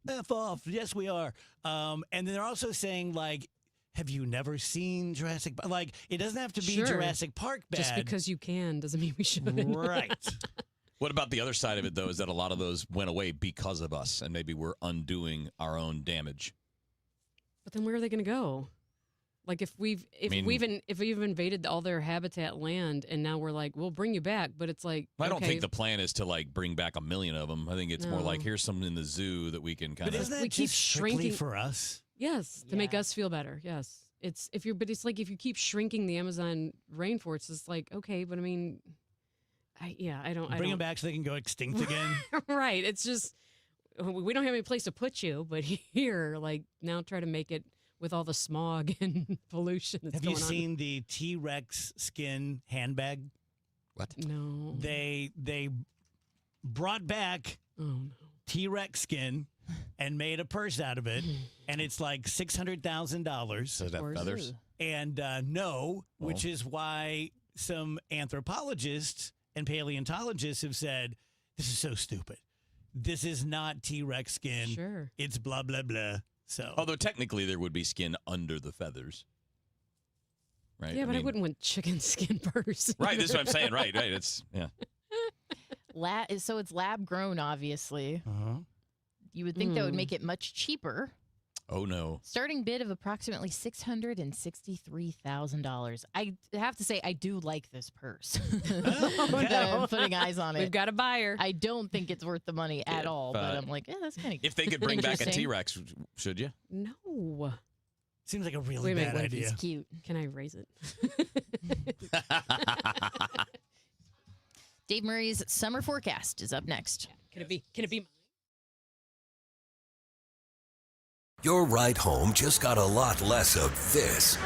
F off. Yes, we are. And then they're also saying, like, have you never seen Jurassic Park? Like, it doesn't have to be Sure. Jurassic Park bad. Just because you can doesn't mean we should. Right. What about the other side of it, though, is that a lot of those went away because of us, and maybe we're undoing our own damage. But then where are they going to go? Like if we've invaded all their habitat land, and now we're like, we'll bring you back, but it's like I don't okay. think the plan is to like bring back 1 million of them. I think it's more like here's some in the zoo that we can kind But of. isn't that we keep just strictly shrinking for us? Yes, to make us feel better. Yes, but it's like if you keep shrinking the Amazon rainforest, it's like okay, but I mean, I don't Bring them back so they can go extinct again. Right. It's just we don't have any place to put you, but here, like now, try to make it with all the smog and pollution that's Have going you on. seen the T-Rex skin handbag? What? No. They brought back T-Rex skin and made a purse out of it, and it's like $600,000. Does it have feathers? And no, which is why some anthropologists and paleontologists have said, this is so stupid. This is not T-Rex skin. Sure. It's blah, blah, blah. So, Although technically there would be skin under the feathers. Right? Yeah, but I wouldn't want chicken skin purse. Right, this is what I'm saying. Right. It's, yeah. So it's lab grown, obviously. You would think that would make it much cheaper. Oh, no. Starting bid of approximately $663,000. I have to say, I do like this purse. I'm putting eyes on it. We've got a buyer. I don't think it's worth the money at all, but I'm like, yeah, that's kind of If they could bring back a T-Rex, should you? No. Seems like a really Wait, bad idea. It's cute. Can I raise it? Dave Murray's summer forecast is up next. Can it be? Your ride home just got a lot less of this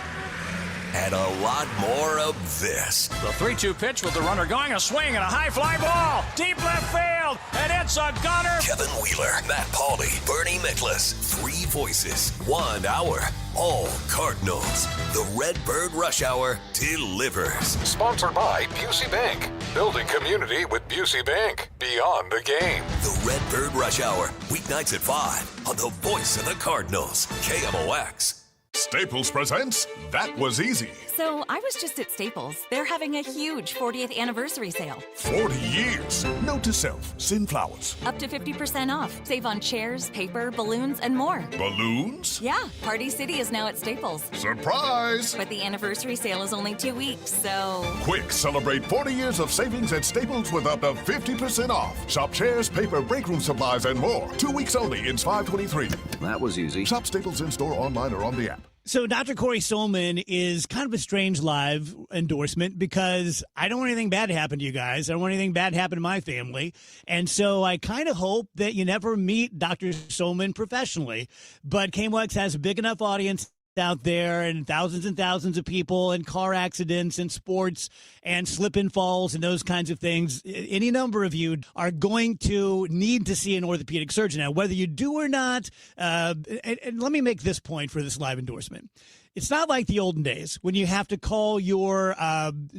and a lot more of this. The 3-2 pitch with the runner going, a swing and a high fly ball. Deep left field, and it's a gunner. Kevin Wheeler, Matt Pauley, Bernie Miklasz. 3 voices, 1 hour, all Cardinals. The Redbird Rush Hour delivers. Sponsored by Busey Bank. Building community with Busey Bank. Beyond the game. The Redbird Rush Hour, weeknights at 5 on the voice of the Cardinals, KMOX. Staples presents That Was Easy. So I was just at Staples. They're having a huge 40th anniversary sale. 40 years. Note to self, send flowers. Up to 50% off. Save on chairs, paper, balloons, and more. Balloons? Yeah, Party City is now at Staples. Surprise! But the anniversary sale is only 2 weeks, so... Quick, celebrate 40 years of savings at Staples with up to 50% off. Shop chairs, paper, break room supplies, and more. 2 weeks only in 523. That was easy. Shop Staples in-store, online, or on the app. So Dr. Corey Solman is kind of a strange live endorsement because I don't want anything bad to happen to you guys. I don't want anything bad to happen to my family. And so I kind of hope that you never meet Dr. Solman professionally. But KMOX has a big enough audience out there and thousands of people and car accidents and sports and slip and falls and those kinds of things. Any number of you are going to need to see an orthopedic surgeon. Now, whether you do or not, and let me make this point for this live endorsement. It's not like the olden days when you have to call your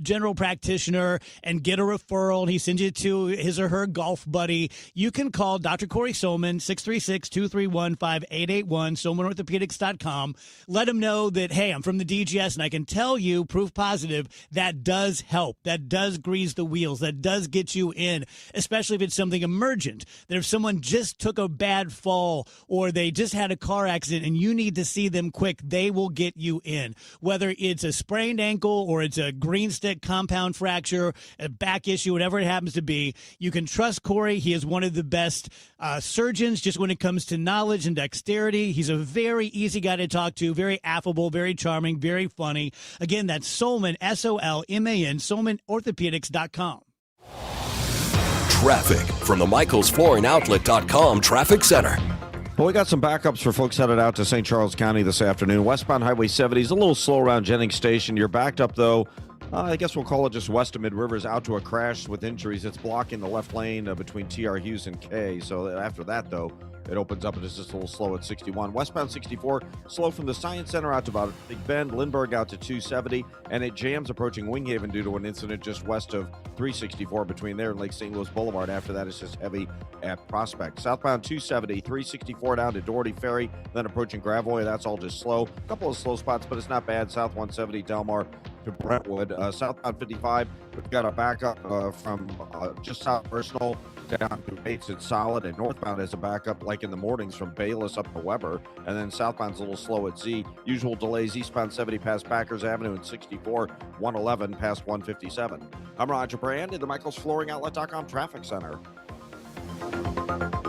general practitioner and get a referral, and he sends you to his or her golf buddy. You can call Dr. Corey Solman, 636-231-5881, SolmanOrthopedics.com. Let him know that, hey, I'm from the DGS, and I can tell you, proof positive, that does help. That does grease the wheels. That does get you in, especially if it's something emergent. That if someone just took a bad fall or they just had a car accident and you need to see them quick, they will get you in. Whether it's a sprained ankle or it's a green stick compound fracture, a back issue, whatever it happens to be, you can trust Corey. He is one of the best surgeons just when it comes to knowledge and dexterity. He's a very easy guy to talk to, very affable, very charming, very funny. Again, that's Solman, S-O-L-M-A-N, SolmanOrthopedics.com. Traffic from the MichaelsFlooringOutlet.com Traffic Center. Well, we got some backups for folks headed out to St. Charles County this afternoon. Westbound Highway 70 is a little slow around Jennings Station. You're backed up, though. I guess we'll call it just west of Mid-Rivers, out to a crash with injuries. It's blocking the left lane between T.R. Hughes and K. So after that, though, It opens up and is just a little slow at 61. Westbound 64, slow from the Science Center out to about Big Bend, Lindbergh out to 270, and it jams approaching Winghaven due to an incident just west of 364 between there and Lake St. Louis Boulevard. After that, it's just heavy at Prospect. Southbound 270, 364 down to Doherty Ferry, then approaching Gravois. That's all just slow. A couple of slow spots, but it's not bad. South 170, Delmar to Brentwood. Southbound 55, we've got a backup from just south Personal down to Bates and Solid, and northbound has a backup like in the mornings from Bayless up to Weber, and then southbound's a little slow at Z. Usual delays eastbound 70 past Packers Avenue and 64, 111 past 157. I'm Roger Brand in the Michaels Flooring Outlet.com Traffic Center.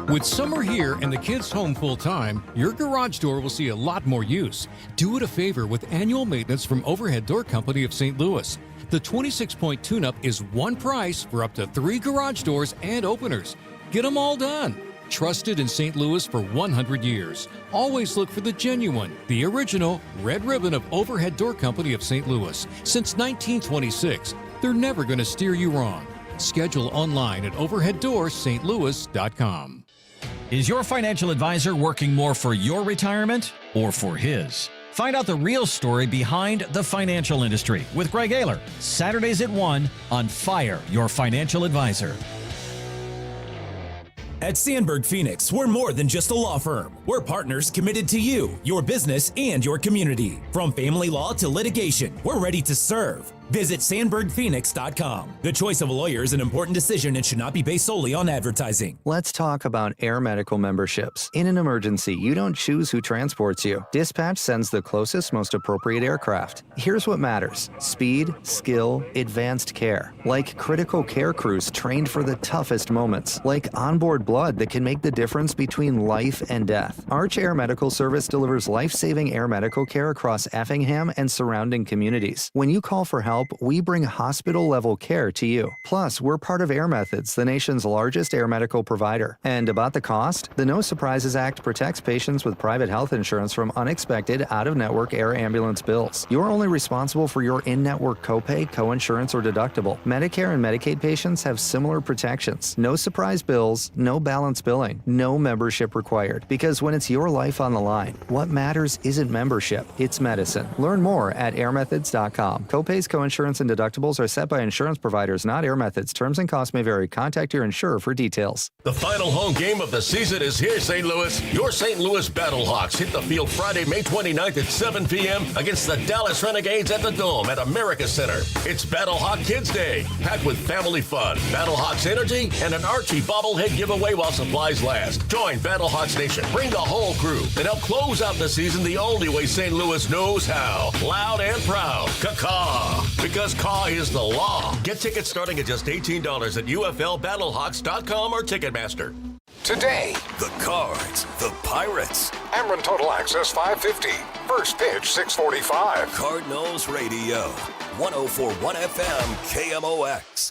With summer here and the kids home full time, your garage door will see a lot more use. Do it a favor with annual maintenance from Overhead Door Company of St. Louis. The 26-point tune-up is one price for up to 3 garage doors and openers. Get them all done. Trusted in St. Louis for 100 years. Always look for the genuine, the original red ribbon of Overhead Door Company of St. Louis. Since 1926, they're never going to steer you wrong. Schedule online at overheaddoorsstlouis.com. Is your financial advisor working more for your retirement or for his? Find out the real story behind the financial industry with Greg Ayler, Saturdays at 1 on Fire Your Financial Advisor. At Sandberg Phoenix, we're more than just a law firm. We're partners committed to you, your business, and your community. From family law to litigation, we're ready to serve. Visit SandbergPhoenix.com. The choice of a lawyer is an important decision and should not be based solely on advertising. Let's talk about air medical memberships. In an emergency, you don't choose who transports you. Dispatch sends the closest, most appropriate aircraft. Here's what matters: speed, skill, advanced care. Like critical care crews trained for the toughest moments. Like onboard blood that can make the difference between life and death. Arch Air Medical Service delivers life-saving air medical care across Effingham and surrounding communities. When you call for help, we bring hospital-level care to you. Plus, we're part of Air Methods, the nation's largest air medical provider. And about the cost, the No Surprises Act protects patients with private health insurance from unexpected, out-of-network air ambulance bills. You're only responsible for your in-network copay, coinsurance, or deductible. Medicare and Medicaid patients have similar protections. No surprise bills, no balance billing, no membership required. Because when it's your life on the line, what matters isn't membership, it's medicine. Learn more at airmethods.com. Copays, coinsurance, and deductibles are set by insurance providers, not Air Methods. Terms and costs may vary. Contact your insurer for details. The final home game of the season is here, St. Louis. Your St. Louis Battlehawks hit the field Friday, May 29th at 7 p.m. against the Dallas Renegades at the Dome at America Center. It's Battlehawk Kids Day, packed with family fun, Battlehawks energy, and an Archie bobblehead giveaway while supplies last. Join Battlehawks Nation. Bring the whole crew and help close out the season the only way St. Louis knows how. Loud and proud. Caw-caw. Because caw is the law. Get tickets starting at just $18 at UFLBattlehawks.com or Ticketmaster. Today, the Cards, the Pirates. Ameren Total Access 550. First pitch 6:45. Cardinals Radio. 104.1 FM KMOX.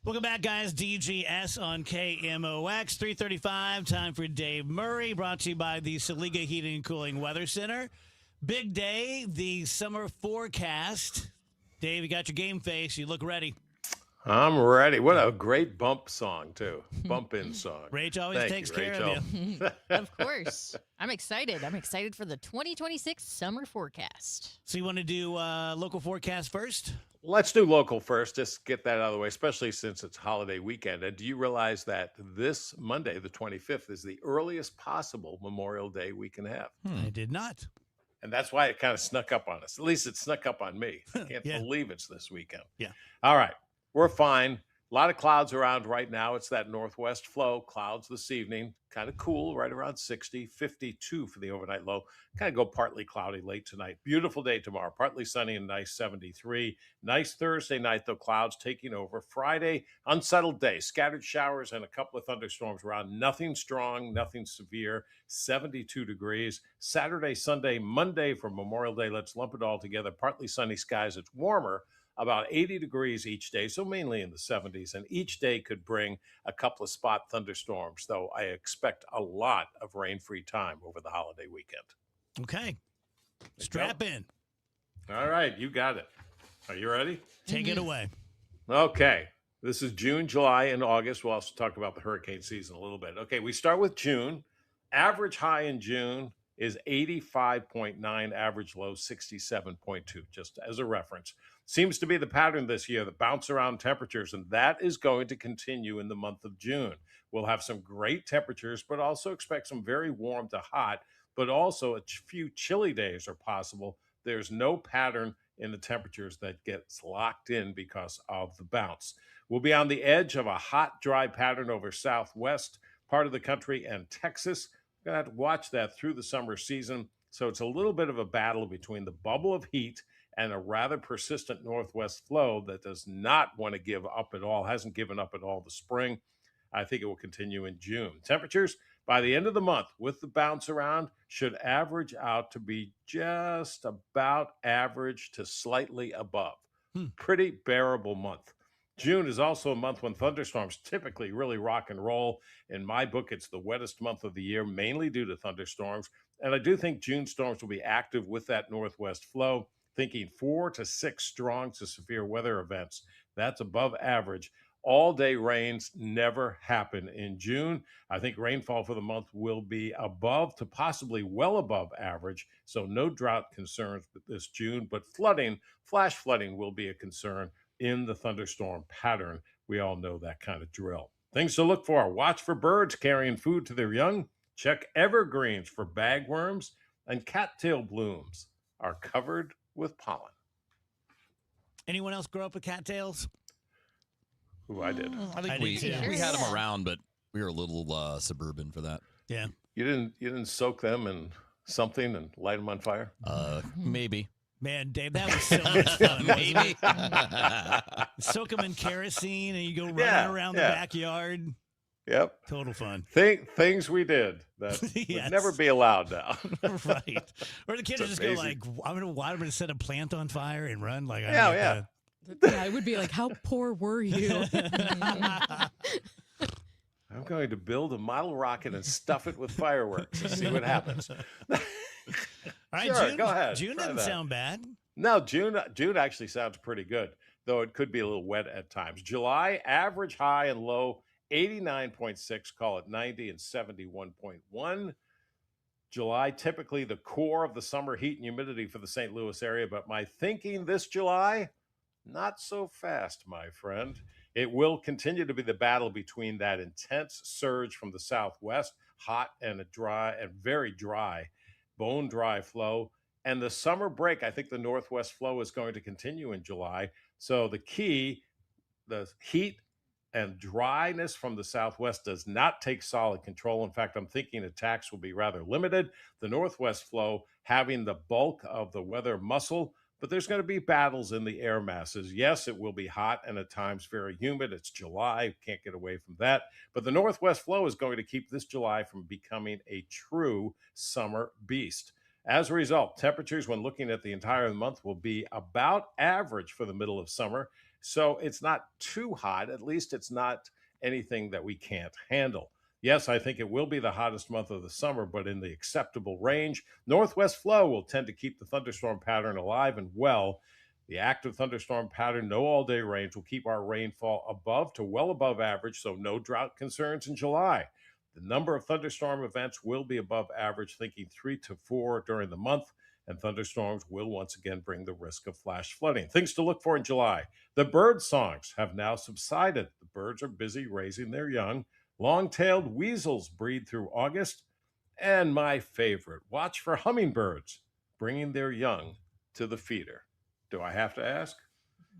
Welcome back, guys. DGS on KMOX 335. Time for Dave Murray, brought to you by the Saliga Heating and Cooling Weather Center. Big day, the summer forecast. Dave, you got your game face. You look ready. I'm ready. What a great bump song, too. Bump in song. Rach always takes care of you. Of course. I'm excited. I'm excited for the 2026 summer forecast. So you want to do local forecast first? Let's do local first. Just get that out of the way, especially since it's holiday weekend. And do you realize that this Monday, the 25th, is the earliest possible Memorial Day we can have? I did not. And that's why it kind of snuck up on us. At least it snuck up on me. I can't Yeah. believe it's this weekend. Yeah. All right. We're fine. A lot of clouds around right now. It's that northwest flow. Clouds this evening. Kind of cool, right around 60, 52 for the overnight low. Kind of go partly cloudy late tonight. Beautiful day tomorrow. Partly sunny and nice 73. Nice Thursday night, though, clouds taking over. Friday, unsettled day. Scattered showers and a couple of thunderstorms around. Nothing strong, nothing severe. 72 degrees. Saturday, Sunday, Monday for Memorial Day. Let's lump it all together. Partly sunny skies. It's warmer. about 80 degrees each day, so mainly in the 70s. And each day could bring a couple of spot thunderstorms, though I expect a lot of rain-free time over the holiday weekend. Okay. Strap in. All right, you got it. Are you ready? Take it away. Okay. This is June, July, and August. We'll also talk about the hurricane season a little bit. Okay, we start with June. Average high in June is 85.9, average low 67.2, just as a reference. Seems to be the pattern this year, the bounce around temperatures, and that is going to continue in the month of June. We'll have some great temperatures, but also expect some very warm to hot, but also a few chilly days are possible. There's no pattern in the temperatures that gets locked in because of the bounce. We'll be on the edge of a hot, dry pattern over southwest part of the country and Texas. We're going to have to watch that through the summer season. So it's a little bit of a battle between the bubble of heat and a rather persistent northwest flow that does not want to give up at all, hasn't given up at all this spring. I think it will continue in June. Temperatures by the end of the month with the bounce around should average out to be just about average to slightly above. Pretty bearable month. June is also a month when thunderstorms typically really rock and roll. In my book, it's the wettest month of the year, mainly due to thunderstorms. And I do think June storms will be active with that northwest flow, thinking 4 to 6 strong to severe weather events. That's above average. All-day rains never happen in June. I think rainfall for the month will be above to possibly well above average, so no drought concerns this June, but flooding, flash flooding will be a concern in the thunderstorm pattern. We all know that kind of drill. Things to look for: watch for birds carrying food to their young, check evergreens for bagworms, and cattail blooms are covered with pollen. Anyone else grow up with cattails? Ooh, I did. I think we had them around, but we were a little suburban for that. Yeah. You didn't soak them in something and light them on fire? Maybe. Man, Dave, that was so much fun. Maybe. Soak them in kerosene and you go running around the backyard. Yep. Total fun. Things we did that would never be allowed now. Right. Or the kids just go like, I'm going to set a plant on fire and run. Like, Yeah, I would be like, how poor were you? I'm going to build a model rocket and stuff it with fireworks and see what happens. All right, Sure, June, go ahead. June Try doesn't that. sound bad. No, June actually sounds pretty good, though it could be a little wet at times. July, average high and low, 89.6, call it 90, and 71.1. July, typically the core of the summer heat and humidity for the St. Louis area, but my thinking this July, not so fast, my friend. It will continue to be the battle between that intense surge from the southwest, hot and dry and very dry, bone dry flow, and the summer break. I think the northwest flow is going to continue in July. So the key, the heat and dryness from the southwest does not take solid control. In fact, I'm thinking attacks will be rather limited. The northwest flow having the bulk of the weather muscle, but there's going to be battles in the air masses. Yes, it will be hot and at times very humid. It's July. Can't get away from that. But the northwest flow is going to keep this July from becoming a true summer beast. As a result, temperatures when looking at the entire month will be about average for the middle of summer. So it's not too hot. At least it's not anything that we can't handle. Yes, I think it will be the hottest month of the summer, but in the acceptable range. Northwest flow will tend to keep the thunderstorm pattern alive and well. The active thunderstorm pattern, no all-day range, will keep our rainfall above to well above average, so no drought concerns in July. The number of thunderstorm events will be above average, thinking 3 to 4 during the month, and thunderstorms will once again bring the risk of flash flooding. Things to look for in July. The bird songs have now subsided. The birds are busy raising their young. Long-tailed weasels breed through August. And my favorite, watch for hummingbirds bringing their young to the feeder. Do I have to ask?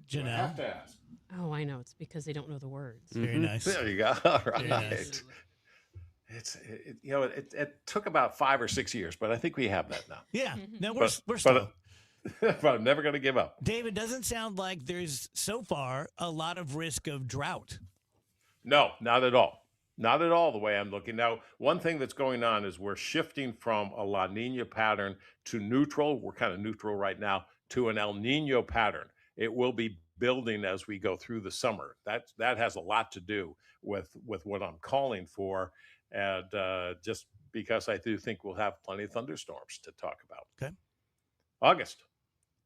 Do I have to ask? Oh, I know. It's because they don't know the words. Very nice. There you go. All right. Very nice. It took about 5 or 6 years, but I think we have that now. Yeah. No, we're still. But I'm never going to give up. Dave, it doesn't sound like there's so far a lot of risk of drought. No, not at all. Not at all the way I'm looking. Now, one thing that's going on is we're shifting from a La Nina pattern to neutral. We're kind of neutral right now to an El Nino pattern. It will be building as we go through the summer. That has a lot to do with what I'm calling for, and just because I do think we'll have plenty of thunderstorms to talk about. Okay. August,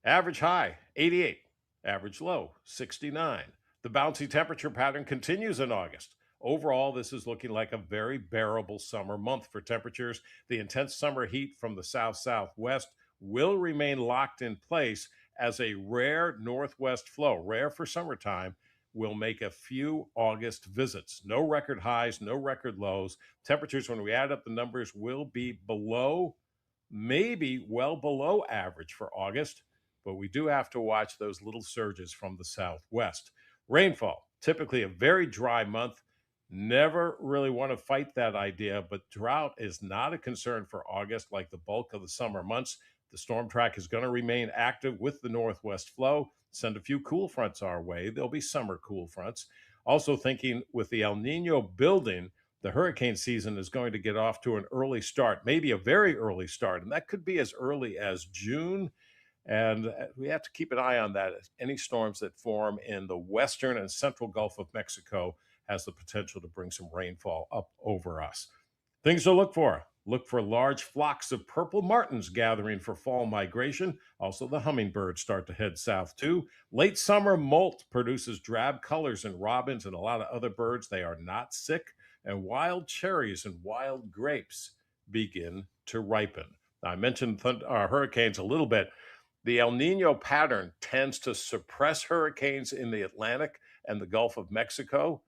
average high 88, average low 69. The bouncy temperature pattern continues in August. Overall, this is looking like a very bearable summer month for temperatures. The intense summer heat from the south-southwest will remain locked in place as a rare northwest flow, rare for summertime, will make a few August visits. No record highs, no record lows. Temperatures, when we add up the numbers, will be below, maybe well below average for August, but we do have to watch those little surges from the southwest. Rainfall, typically a very dry month. Never really want to fight that idea, but drought is not a concern for August like the bulk of the summer months. The storm track is going to remain active with the northwest flow. Send a few cool fronts our way. There'll be summer cool fronts. Also thinking with the El Nino building, the hurricane season is going to get off to an early start, maybe a very early start, and that could be as early as June. And we have to keep an eye on that. Any storms that form in the western and central Gulf of Mexico has the potential to bring some rainfall up over us. Things to look for. Look for large flocks of purple martins gathering for fall migration. Also, the hummingbirds start to head south too. Late summer molt produces drab colors in robins and a lot of other birds. They are not sick. And wild cherries and wild grapes begin to ripen. Now, I mentioned hurricanes a little bit. The El Nino pattern tends to suppress hurricanes in the Atlantic and the Gulf of Mexico.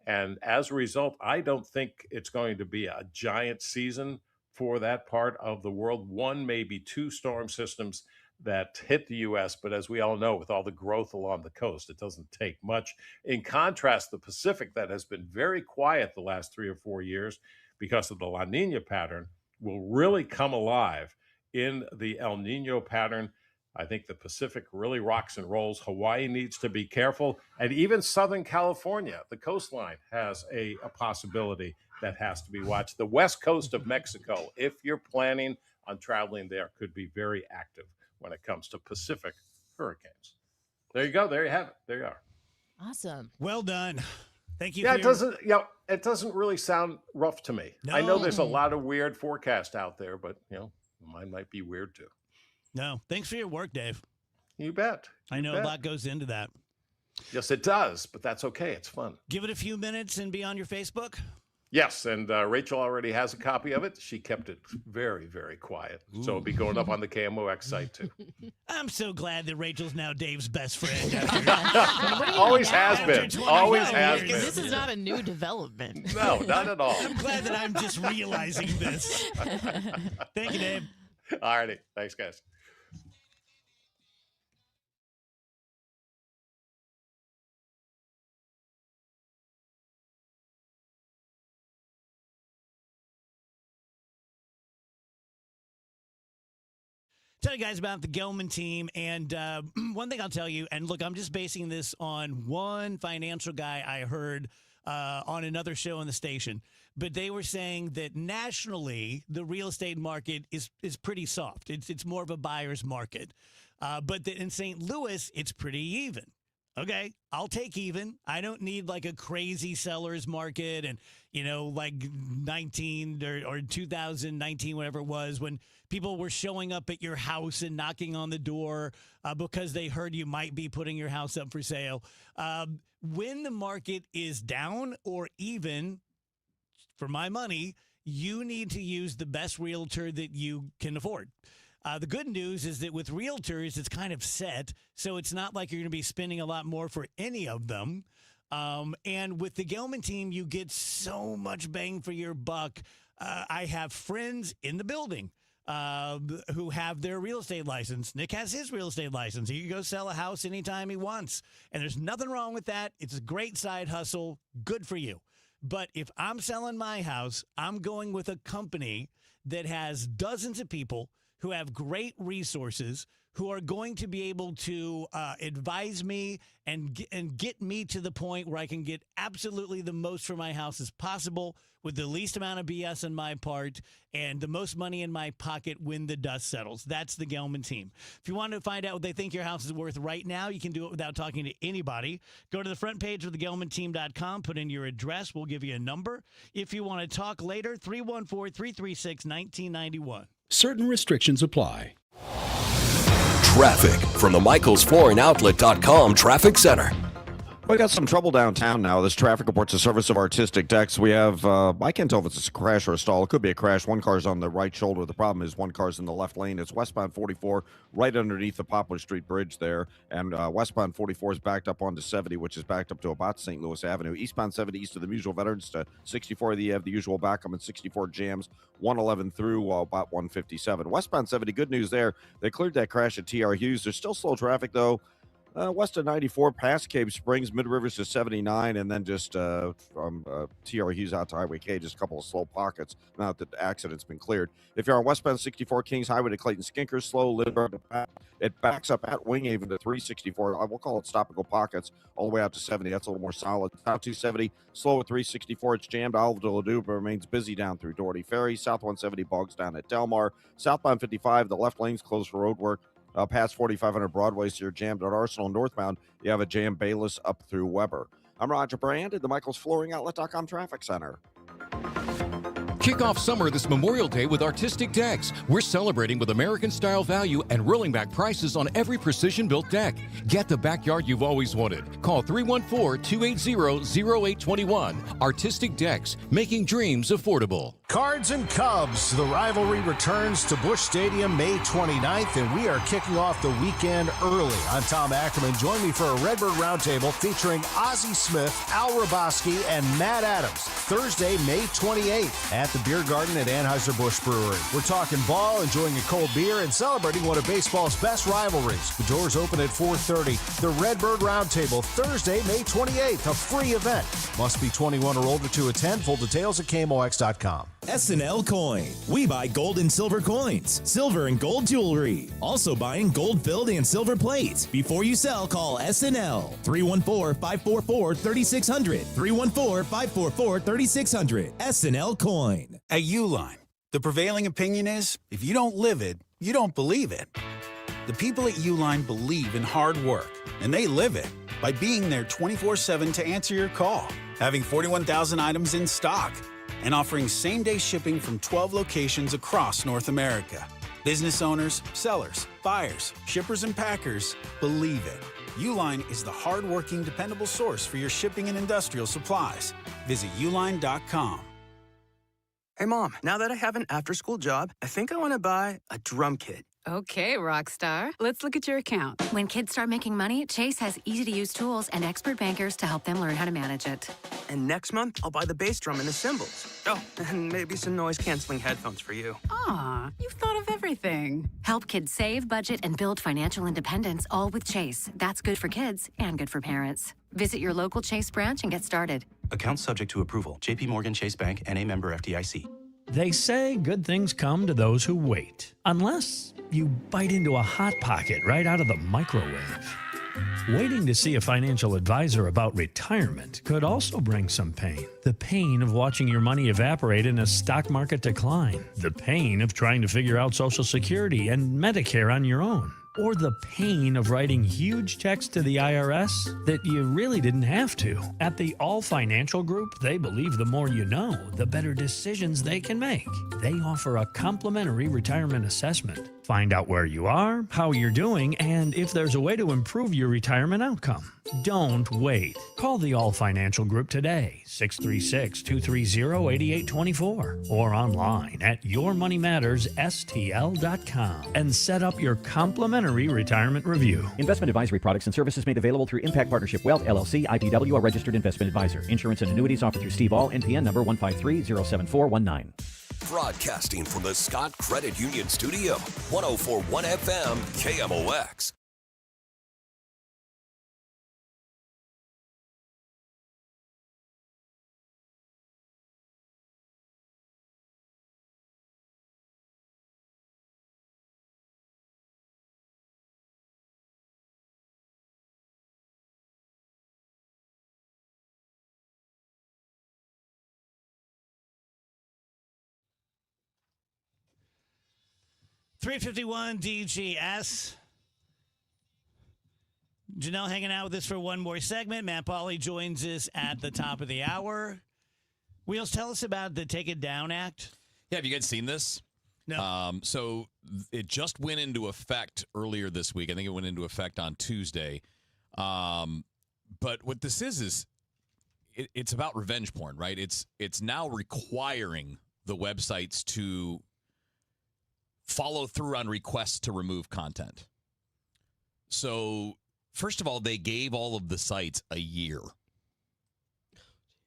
And as a result, I don't think it's going to be a giant season for that part of the world. One, maybe two storm systems that hit the U.S., but as we all know, with all the growth along the coast, it doesn't take much. In contrast, the Pacific, that has been very quiet the last 3 or 4 years because of the La Nina pattern, will really come alive in the El Nino pattern. I think the Pacific really rocks and rolls. Hawaii needs to be careful. And even Southern California, the coastline, has a possibility that has to be watched. The west coast of Mexico, if you're planning on traveling there, could be very active when it comes to Pacific hurricanes. There you go. There you have it. There you are. Awesome. Well done. Thank you. Yeah, for it doesn't really sound rough to me. No. I know there's a lot of weird forecasts out there, but mine might be weird too. No, thanks for your work, Dave. You bet. I know a lot goes into that. Yes, it does, but that's okay. It's fun. Give it a few minutes and be on your Facebook. Yes, and Rachel already has a copy of it. She kept it very, very quiet. So it'll be going up on the KMOX site, too. I'm so glad that Rachel's now Dave's best friend. Always has been. Always has been. This is not a new development. No, not at all. I'm glad that I'm just realizing this. Thank you, Dave. All righty. Thanks, guys. Tell you guys about the Gelman team, and one thing I'll tell you, and look, I'm just basing this on one financial guy I heard on another show on the station, but they were saying that nationally the real estate market is pretty soft. It's more of a buyer's market, but that in St. Louis it's pretty even. Okay, I'll take even. I don't need like a crazy seller's market and, like 19 or 2019, whatever it was, when people were showing up at your house and knocking on the door because they heard you might be putting your house up for sale. When the market is down or even, for my money, you need to use the best realtor that you can afford. The good news is that with realtors, it's kind of set, so it's not like you're going to be spending a lot more for any of them. And with the Gelman team, you get so much bang for your buck. I have friends in the building who have their real estate license. Nick has his real estate license. He can go sell a house anytime he wants, and there's nothing wrong with that. It's a great side hustle. Good for you. But if I'm selling my house, I'm going with a company that has dozens of people who have great resources, who are going to be able to advise me and get me to the point where I can get absolutely the most for my house as possible with the least amount of BS on my part and the most money in my pocket when the dust settles. That's the Gelman team. If you want to find out what they think your house is worth right now, you can do it without talking to anybody. Go to the front page of thegelmanteam.com, put in your address. We'll give you a number. If you want to talk later, 314-336-1991. Certain restrictions apply. Traffic from the MichaelsFlooringOutlet.com Traffic Center. We got some trouble downtown now. This traffic report's a service of Artistic Decks. We have, I can't tell if it's a crash or a stall. It could be a crash. One car's on the right shoulder. The problem is one car's in the left lane. It's westbound 44, right underneath the Poplar Street Bridge there. And westbound 44 is backed up onto 70, which is backed up to about St. Louis Avenue. Eastbound 70 east of the Mutual Veterans to 64, you have the usual backup, and 64 jams 111 through about 157. Westbound 70, good news there. They cleared that crash at TR Hughes. There's still slow traffic, though. West of 94, past Cave Springs, Mid Rivers to 79, and then just from TR Hughes out to Highway K, just a couple of slow pockets. Now that the accident's been cleared. If you're on westbound 64, Kings Highway to Clayton Skinkers, slow. Lindbergh to back. It backs up at Winghaven to 364. I will call it stop and go pockets all the way out to 70. That's a little more solid. South 270, slow at 364. It's jammed. Olive de Ladue, but remains busy down through Doherty Ferry. South 170 bogs down at Delmar. Southbound 55, the left lane's closed for road work. Past 4500 Broadway, so you're jammed at Arsenal. Northbound, you have a jam Bayless up through Weber. I'm Roger Brand at the MichaelsFlooringOutlet.com Traffic Center. Kick off summer this Memorial Day with Artistic Decks. We're celebrating with American-style value and rolling back prices on every precision-built deck. Get the backyard you've always wanted. Call 314-280-0821. Artistic Decks, making dreams affordable. Cards and Cubs. The rivalry returns to Busch Stadium May 29th, and we are kicking off the weekend early. I'm Tom Ackerman. Join me for a Redbird Roundtable featuring Ozzie Smith, Al Raboski, and Matt Adams. Thursday, May 28th at the Beer Garden at Anheuser-Busch Brewery. We're talking ball, enjoying a cold beer, and celebrating one of baseball's best rivalries. The doors open at 4:30. The Redbird Roundtable, Thursday, May 28th, a free event. Must be 21 or older to attend. Full details at KMOX.com. SNL Coin. We buy gold and silver coins, silver and gold jewelry. Also buying gold-filled and silver plates. Before you sell, call SNL. 314-544-3600. 314-544-3600. SNL Coin. At Uline, the prevailing opinion is, if you don't live it, you don't believe it. The people at Uline believe in hard work, and they live it by being there 24/7 to answer your call, having 41,000 items in stock, and offering same-day shipping from 12 locations across North America. Business owners, sellers, buyers, shippers, and packers believe it. Uline is the hard-working, dependable source for your shipping and industrial supplies. Visit uline.com. Hey, Mom, now that I have an after-school job, I think I want to buy a drum kit. Okay, Rockstar. Let's look at your account. When kids start making money, Chase has easy-to-use tools and expert bankers to help them learn how to manage it. And next month, I'll buy the bass drum and the cymbals. Oh, and maybe some noise-canceling headphones for you. Aw, you've thought of everything. Help kids save, budget, and build financial independence, all with Chase. That's good for kids and good for parents. Visit your local Chase branch and get started. Account subject to approval. J.P. Morgan Chase Bank, N.A. member FDIC. They say good things come to those who wait. Unless you bite into a Hot Pocket right out of the microwave. Waiting to see a financial advisor about retirement could also bring some pain. The pain of watching your money evaporate in a stock market decline. The pain of trying to figure out Social Security and Medicare on your own. Or the pain of writing huge checks to the IRS that you really didn't have to. At the All Financial Group, they believe the more you know, the better decisions they can make. They offer a complimentary retirement assessment. Find out where you are, how you're doing, and if there's a way to improve your retirement outcome. Don't wait. Call the All Financial Group today, 636-230-8824, or online at yourmoneymattersstl.com and set up your complimentary retirement review. Investment advisory products and services made available through Impact Partnership Wealth, LLC, IPW, a registered investment advisor. Insurance and annuities offered through Steve All, NPN number 153-07419. Broadcasting from the Scott Credit Union Studio, 104.1 FM, KMOX. 351 DGS. Janelle hanging out with us for one more segment. Matt Pauley joins us at the top of the hour. Wheels, tell us about the Take It Down Act. Yeah, have you guys seen this? No. So it just went into effect earlier this week. I think it went into effect on Tuesday. But what this is it's about revenge porn, right? It's now requiring the websites to follow through on requests to remove content. So, first of all, they gave all of the sites a year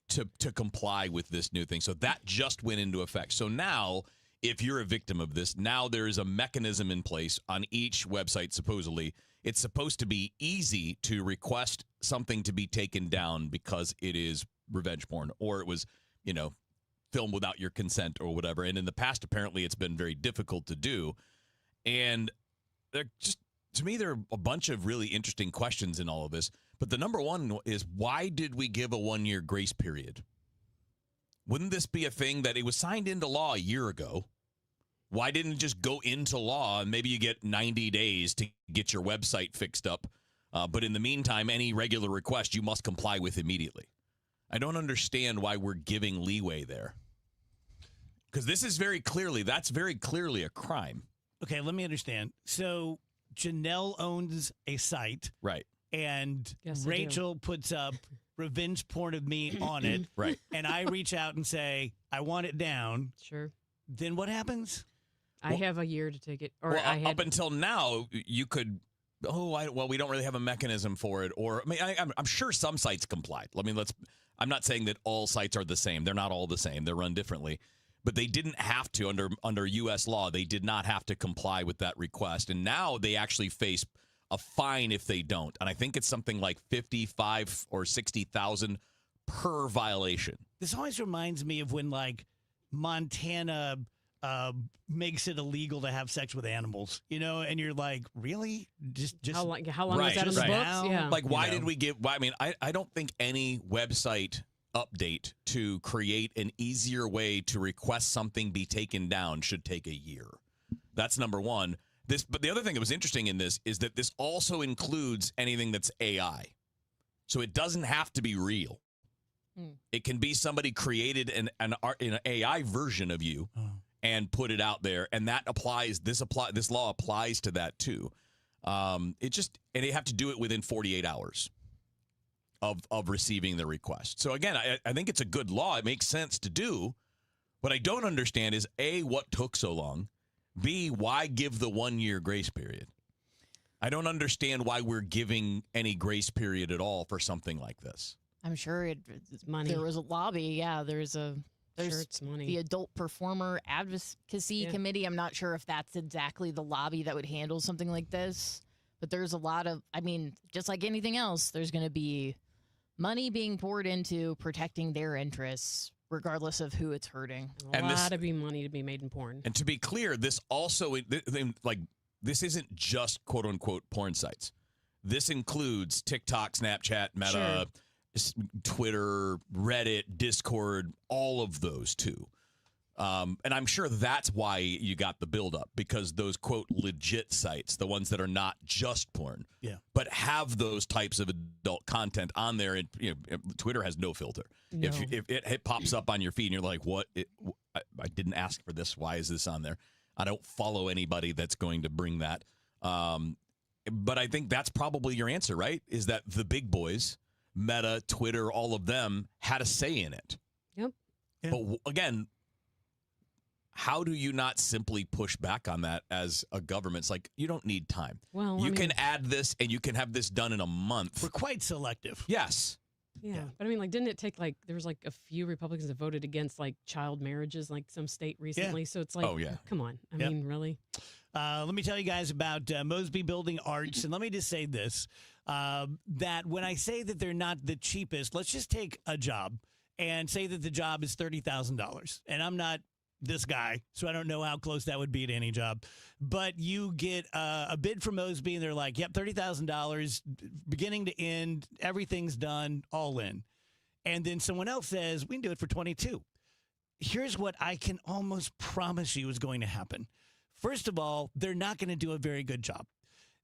to comply with this new thing. So that just went into effect. So now, if you're a victim of this, now there is a mechanism in place on each website, supposedly. It's supposed to be easy to request something to be taken down because it is revenge porn or it was, filmed without your consent or whatever. And in the past, apparently, it's been very difficult to do. And they're just, to me, there are a bunch of really interesting questions in all of this. But the number one is, why did we give a 1-year grace period? Wouldn't this be a thing that it was signed into law a year ago? Why didn't it just go into law and maybe you get 90 days to get your website fixed up? But in the meantime, any regular request you must comply with immediately. I don't understand why we're giving leeway there. Because that's very clearly a crime. Okay, let me understand. So Janelle owns a site. Right. And Yes, Rachel puts up revenge porn of me on it. Right. And I reach out and say, I want it down. Sure. Then what happens? I have a year to take it. Or Well, I had, up until now, you could. We don't really have a mechanism for it. Or I'm sure some sites complied. I'm not saying that all sites are the same. They're not all the same. They're run differently. But they didn't have to under U.S. law. They did not have to comply with that request, and now they actually face a fine if they don't. And I think it's something like $55,000 or $60,000 per violation. This always reminds me of when Montana makes it illegal to have sex with animals, and you're like, really? Just how long right, was that in the right. books? Yeah. Like, why did we give? I don't think any website update to create an easier way to request something be taken down should take a year. That's number one. But the other thing that was interesting in this is that this also includes anything that's AI. So it doesn't have to be real. It can be somebody created an AI version of you and put it out there, and that applies. This law applies to that too. And they have to do it within 48 hours of receiving the request. So again, I think it's a good law. It makes sense to do. What I don't understand is A, what took so long? B, why give the 1-year grace period? I don't understand why we're giving any grace period at all for something like this. I'm sure it's money. There was a lobby. Yeah, there's it's money. The Adult Performer Advocacy Committee. I'm not sure if that's exactly the lobby that would handle something like this. But there's a lot of, just like anything else, there's going to be money being poured into protecting their interests, regardless of who it's hurting. A lot of money to be made in porn. And to be clear, this also, this isn't just quote unquote porn sites. This includes TikTok, Snapchat, Meta, Twitter, Reddit, Discord, all of those too. And I'm sure that's why you got the buildup, because those quote legit sites, the ones that are not just porn, but have those types of adult content on there. And Twitter has no filter. No. If it pops up on your feed and you're like, what? I didn't ask for this. Why is this on there? I don't follow anybody that's going to bring that. But I think that's probably your answer, right? Is that the big boys, Meta, Twitter, all of them had a say in it. Yep. But again, how do you not simply push back on that as a government? It's like, you don't need time. Well, you can add this and you can have this done in a month. We're quite selective. Yes. Yeah. But didn't it take there was a few Republicans that voted against child marriages, some state recently. So it's come on. I mean, really? Let me tell you guys about Mosby Building Arts. And let me just say this, that when I say that they're not the cheapest, let's just take a job and say that the job is $30,000. And I'm not this guy, so I don't know how close that would be to any job. But you get a bid from Mosby, and they're like, yep, $30,000, beginning to end, everything's done, all in. And then someone else says, we can do it for $22,000. Here's what I can almost promise you is going to happen. First of all, they're not going to do a very good job.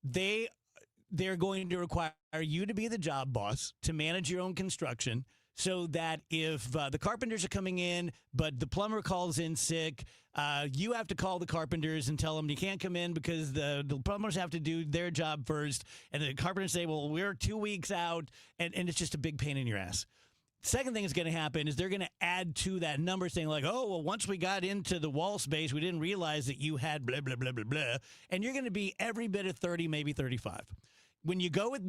They're going to require you to be the job boss, to manage your own construction, so that if the carpenters are coming in, but the plumber calls in sick, you have to call the carpenters and tell them you can't come in because the plumbers have to do their job first. And the carpenters say, well, we're 2 weeks out, and it's just a big pain in your ass. Second thing that's going to happen is they're going to add to that number saying like, oh, well, once we got into the wall space, we didn't realize that you had blah, blah, blah, blah, blah. And you're going to be every bit of 30, maybe 35. When you go with